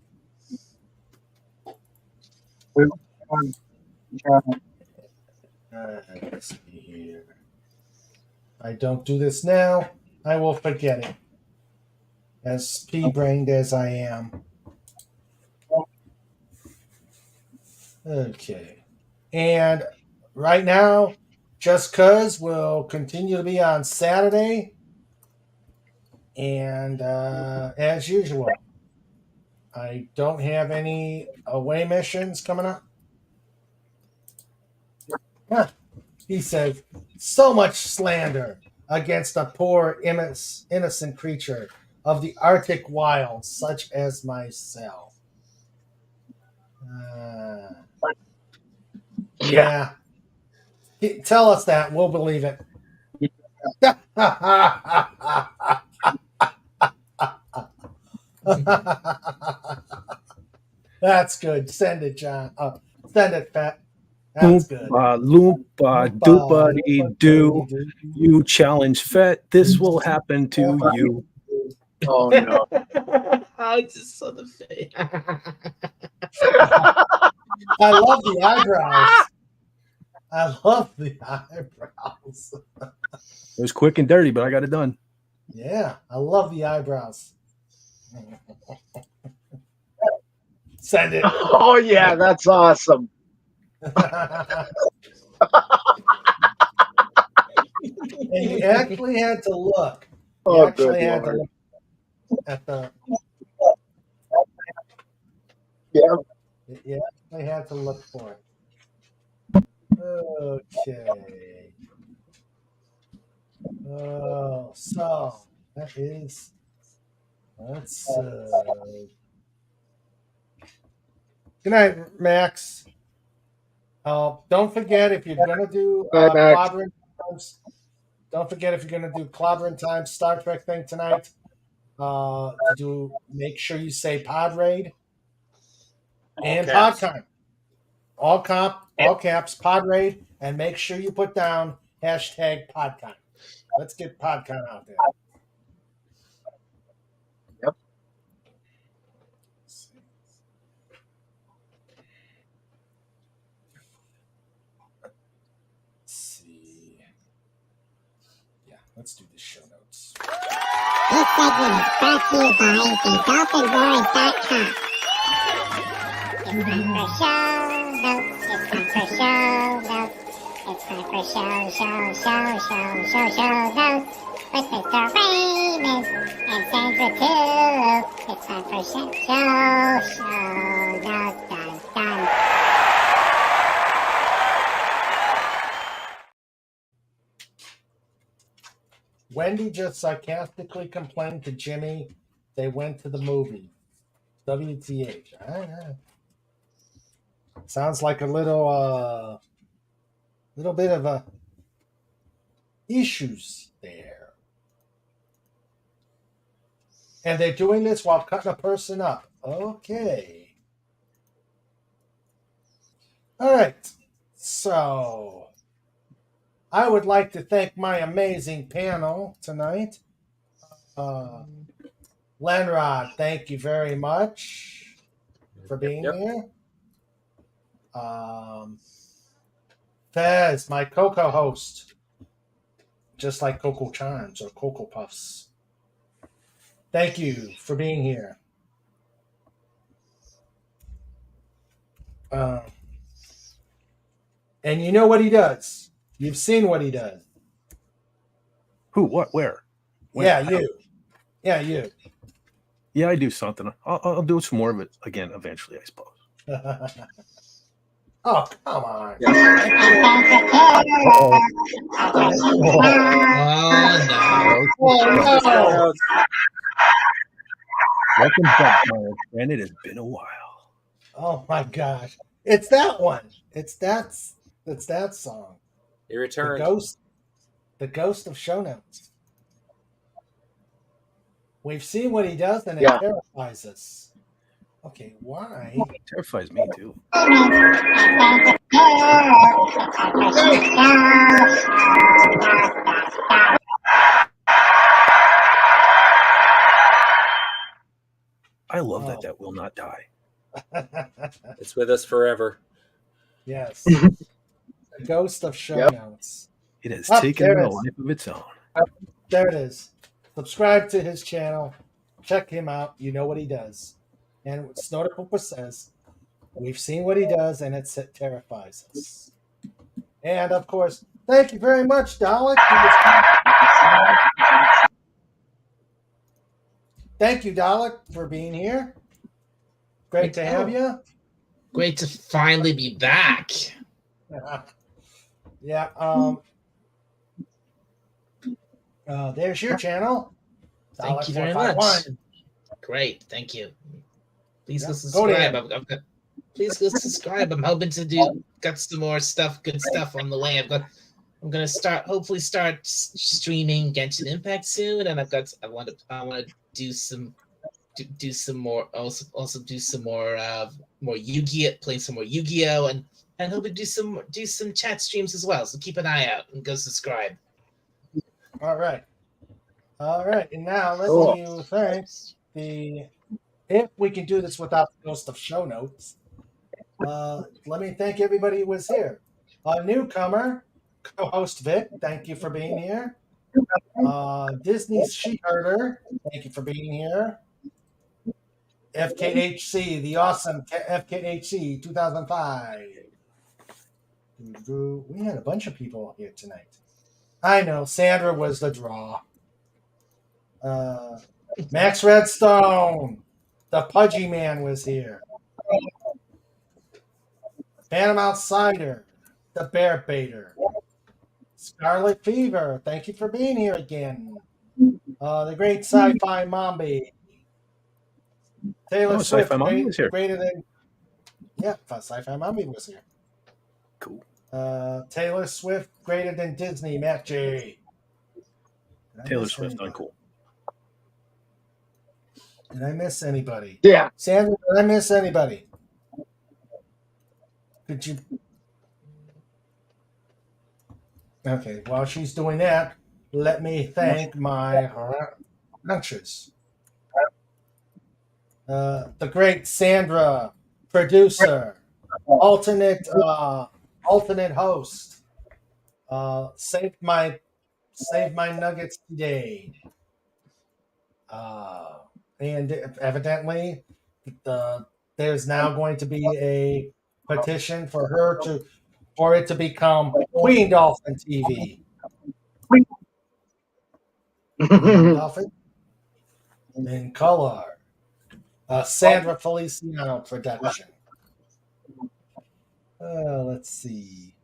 Let's see here. I don't do this now, I will forget it. As pea-brained as I am. Okay. And right now, Just Cause will continue to be on Saturday. And as usual, I don't have any away missions coming up. He says, so much slander. against a poor, innocent creature of the Arctic wilds, such as myself. Yeah. Tell us that. We'll believe it. That's good. Send it, John. Send it, Pat. That's good. Loompa, doopity doo. You challenge Fett. This will happen to you. Oh no. I just saw the face. I love the eyebrows. I love the eyebrows. It was quick and dirty, but I got it done. Yeah, I love the eyebrows. Send it. Oh yeah, that's awesome. And you actually had to look. You Oh, actually good had to Lord. look at the. Yeah. You actually had to look for it. Okay. Oh, so that is. Let's. Good night, Max. Don't forget if you're gonna do Bye, Max. clobbering times. Don't forget if you're gonna do clobbering times Star Trek thing tonight. Make sure you say pod raid and caps. PodCon. All caps, pod raid, and make sure you put down hashtag PodCon. Let's get PodCon out there. Yep. Let's see. Yeah, let's do the show notes. This segment is brought to you by thedolphinboys.com. It's time for show notes. It's time for show notes. It's time for show notes. With Mr. Raymond and Sandra too. It's time for show notes. Dun, dun. Wendy just sarcastically complained to Jimmy they went to the movie. WTH. Sounds like a little bit of a issues there. And they're doing this while cutting a person up. Okay. All right. So I would like to thank my amazing panel tonight. Lenrod, thank you very much for being here. Fez, my Cocoa host, just like Cocoa Charms or Cocoa Puffs. Thank you for being here. And you know what he does. You've seen what he does. Who? What? Where? When? Yeah, you. Yeah, you. Yeah, I do something. I'll do some more of it again eventually, I suppose. Oh, come on. Oh no. Welcome back, my old friend. It has been a while. Oh my gosh. It's that one. It's that song. He returned. The ghost of show notes. We've seen what he does and it Yeah. terrifies us. Okay, why? It terrifies me too. I love that will not die. It's with us forever. Yes. The ghost of show notes. It has Up, taken there on it a is. life of its own. There it is. Subscribe to his channel. Check him out. You know what he does. And what Snortapoopa says, we've seen what he does, and it terrifies us. And, of course, thank you very much, Dalek. Thank you, Dalek, for being here. Great to have you. Great to finally be back. Yeah. There's your channel. Thank you very $4.51. much. Great, thank you. Please Yeah, go go subscribe. ahead. Please go subscribe. I'm hoping to got some more good stuff on the way. I'm gonna hopefully start streaming Genshin Impact soon, and I want to do some more, also do some more Yu-Gi-Oh, play some more Yu-Gi-Oh, and hopefully do some chat streams as well. So keep an eye out and go subscribe. All right. And now let Cool. me thank if we can do this without the ghost of show notes. Let me thank everybody who was here. Newcomer, co-host Vic, thank you for being here. Disney's She-Herder, thank you for being here. FKHC, the awesome FKHC 2005. We had a bunch of people here tonight. I know, Sandra was the draw. Max Redstone, the Pudgy Man was here. Phantom Outsider, the Bear Baiter. Scarlet Fever, thank you for being here again. The great Sci-Fi Mombi. Taylor Swift, Sci-Fi Mombi was here. greater than. Yeah, Sci-Fi Mombi was here. Cool. Taylor Swift, greater than Disney, Matt J. Taylor Swift, uncool. Did I miss anybody? Yeah. Sandra, did I miss anybody? Could you? Okay, while she's doing that, let me thank my hunches. The great Sandra, producer, alternate host. Saved my nuggets today. And evidently, there's now going to be a petition for it to become Queen Dolphin TV. Dolphin in color. Sandra Feliciano production. Let's see.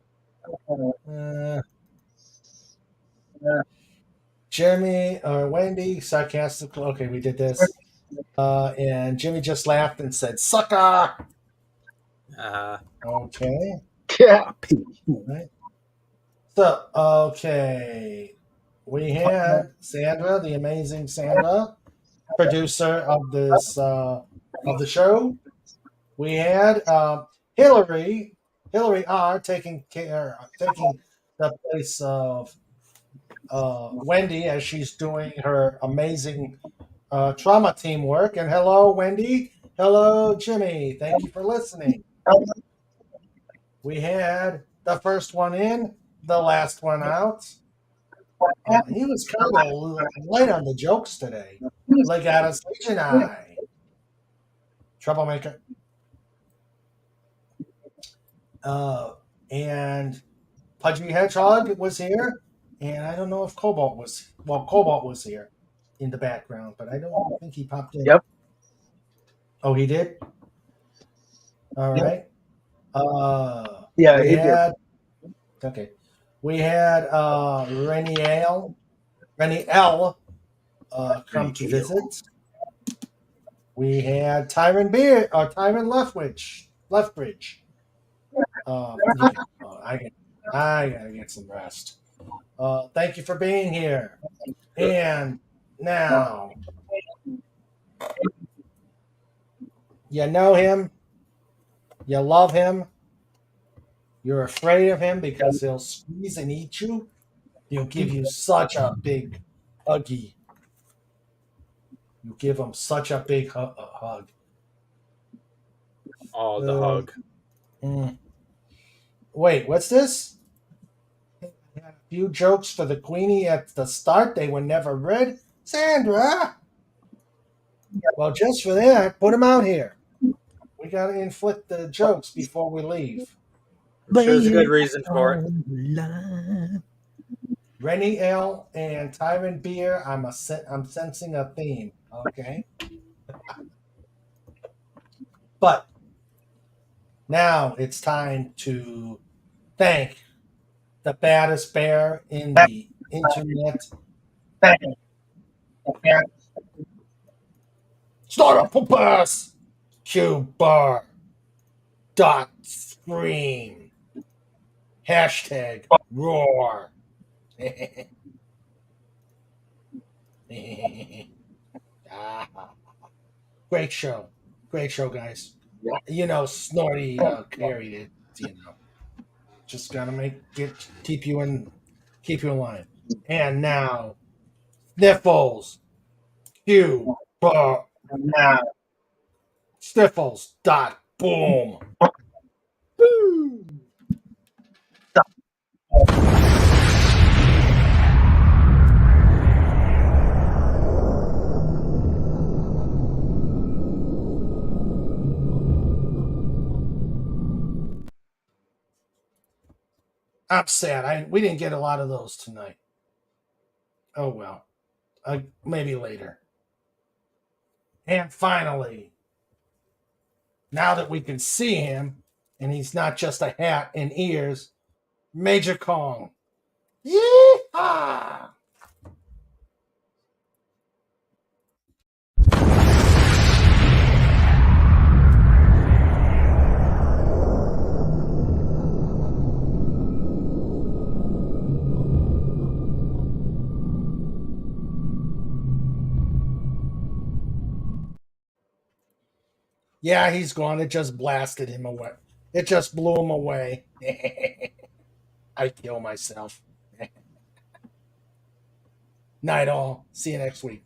Jeremy or Wendy, sarcastic. Okay, we did this. And Jimmy just laughed and said, "Sucker." Okay. Yeah. Right. So, okay. We had Sandra, the amazing Sandra, producer of this of the show. We had Hillary R taking the place of Wendy as she's doing her amazing trauma team work. And hello, Wendy. Hello, Jimmy. Thank you for listening. We had the first one in, the last one out. He was kind of light on the jokes today. Legato Station Eye. Troublemaker. And Pudgy Hedgehog was here. And I don't know if Cobalt was here in the background, but I don't think he popped in. Yep. Oh, he did? All right. Yeah, he did. Okay. We had Rennie L come to visit. We had Tyron Leftbridge. I gotta get some rest. Thank you for being here. And now, you know him, you love him, you're afraid of him because he'll squeeze and eat you. He'll give you such a big huggy. You give him such a big hug. Oh, the hug. Wait, what's this? I had a few jokes for the Queenie at the start. They were never read. Sandra! Well, just for that, put them out here. We got to inflict the jokes before we leave. I'm sure there's a good reason for it. Rennie L. and Tyron Beer, I'm sensing a theme. Okay. But now it's time to thank the baddest bear in the internet Start up bus. Q bar. Dot scream. Hashtag roar. Great show. Great show, guys. You know, Snorty carried it, you know. Just gotta keep you in line. And now Sniffles. Q bar now. Sniffles dot boom. Boom. I'm sad. We didn't get a lot of those tonight. Oh well. Maybe later. And finally, now that we can see him, and he's not just a hat and ears, Major Kong. Yeehaw! Yeah, he's gone. It just blasted him away. It just blew him away. I kill myself. Night all. See you next week.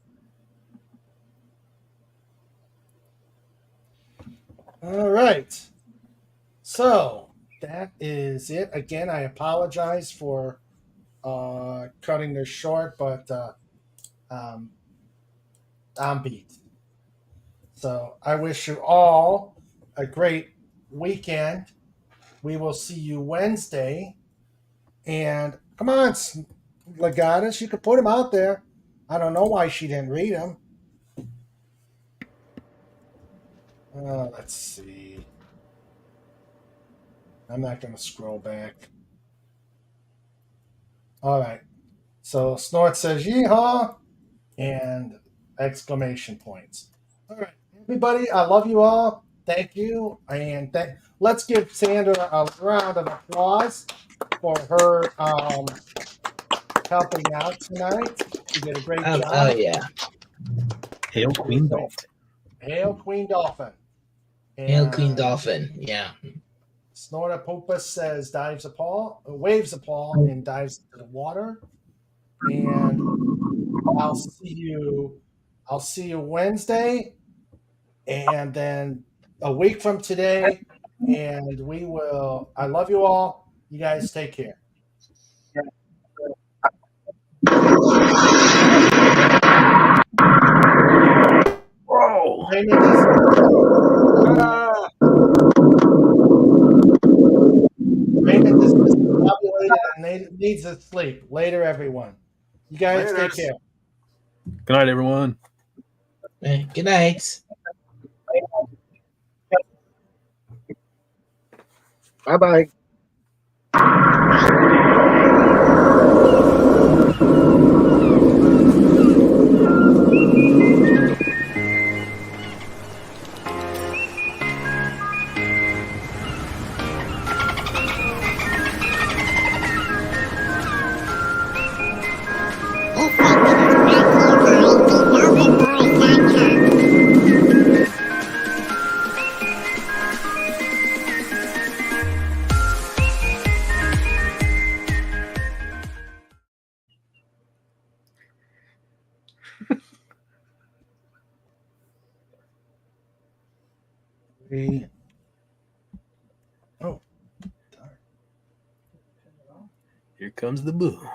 All right. So that is it. Again, I apologize for cutting this short, but I'm beat. So I wish you all a great weekend. We will see you Wednesday. And come on, Legatus, you could put him out there. I don't know why she didn't read him. Let's see. I'm not going to scroll back. All right. So Snort says yeehaw and exclamation points. All right. Everybody, I love you all. Thank you. And let's give Sandra a round of applause for her helping out tonight. She did a great job. Oh, yeah. Hail Queen Dolphin. Hail Queen Dolphin. Hail Queen Dolphin. Yeah. Snorta Popus says waves a paw and dives into the water. And I'll see you Wednesday. And then a week from today, and I love you all. You guys take care. Whoa. Raymond is discombobulated and needs to sleep. Later, everyone. You guys take care. Good night, everyone. Good night. Bye-bye. Here comes the boo.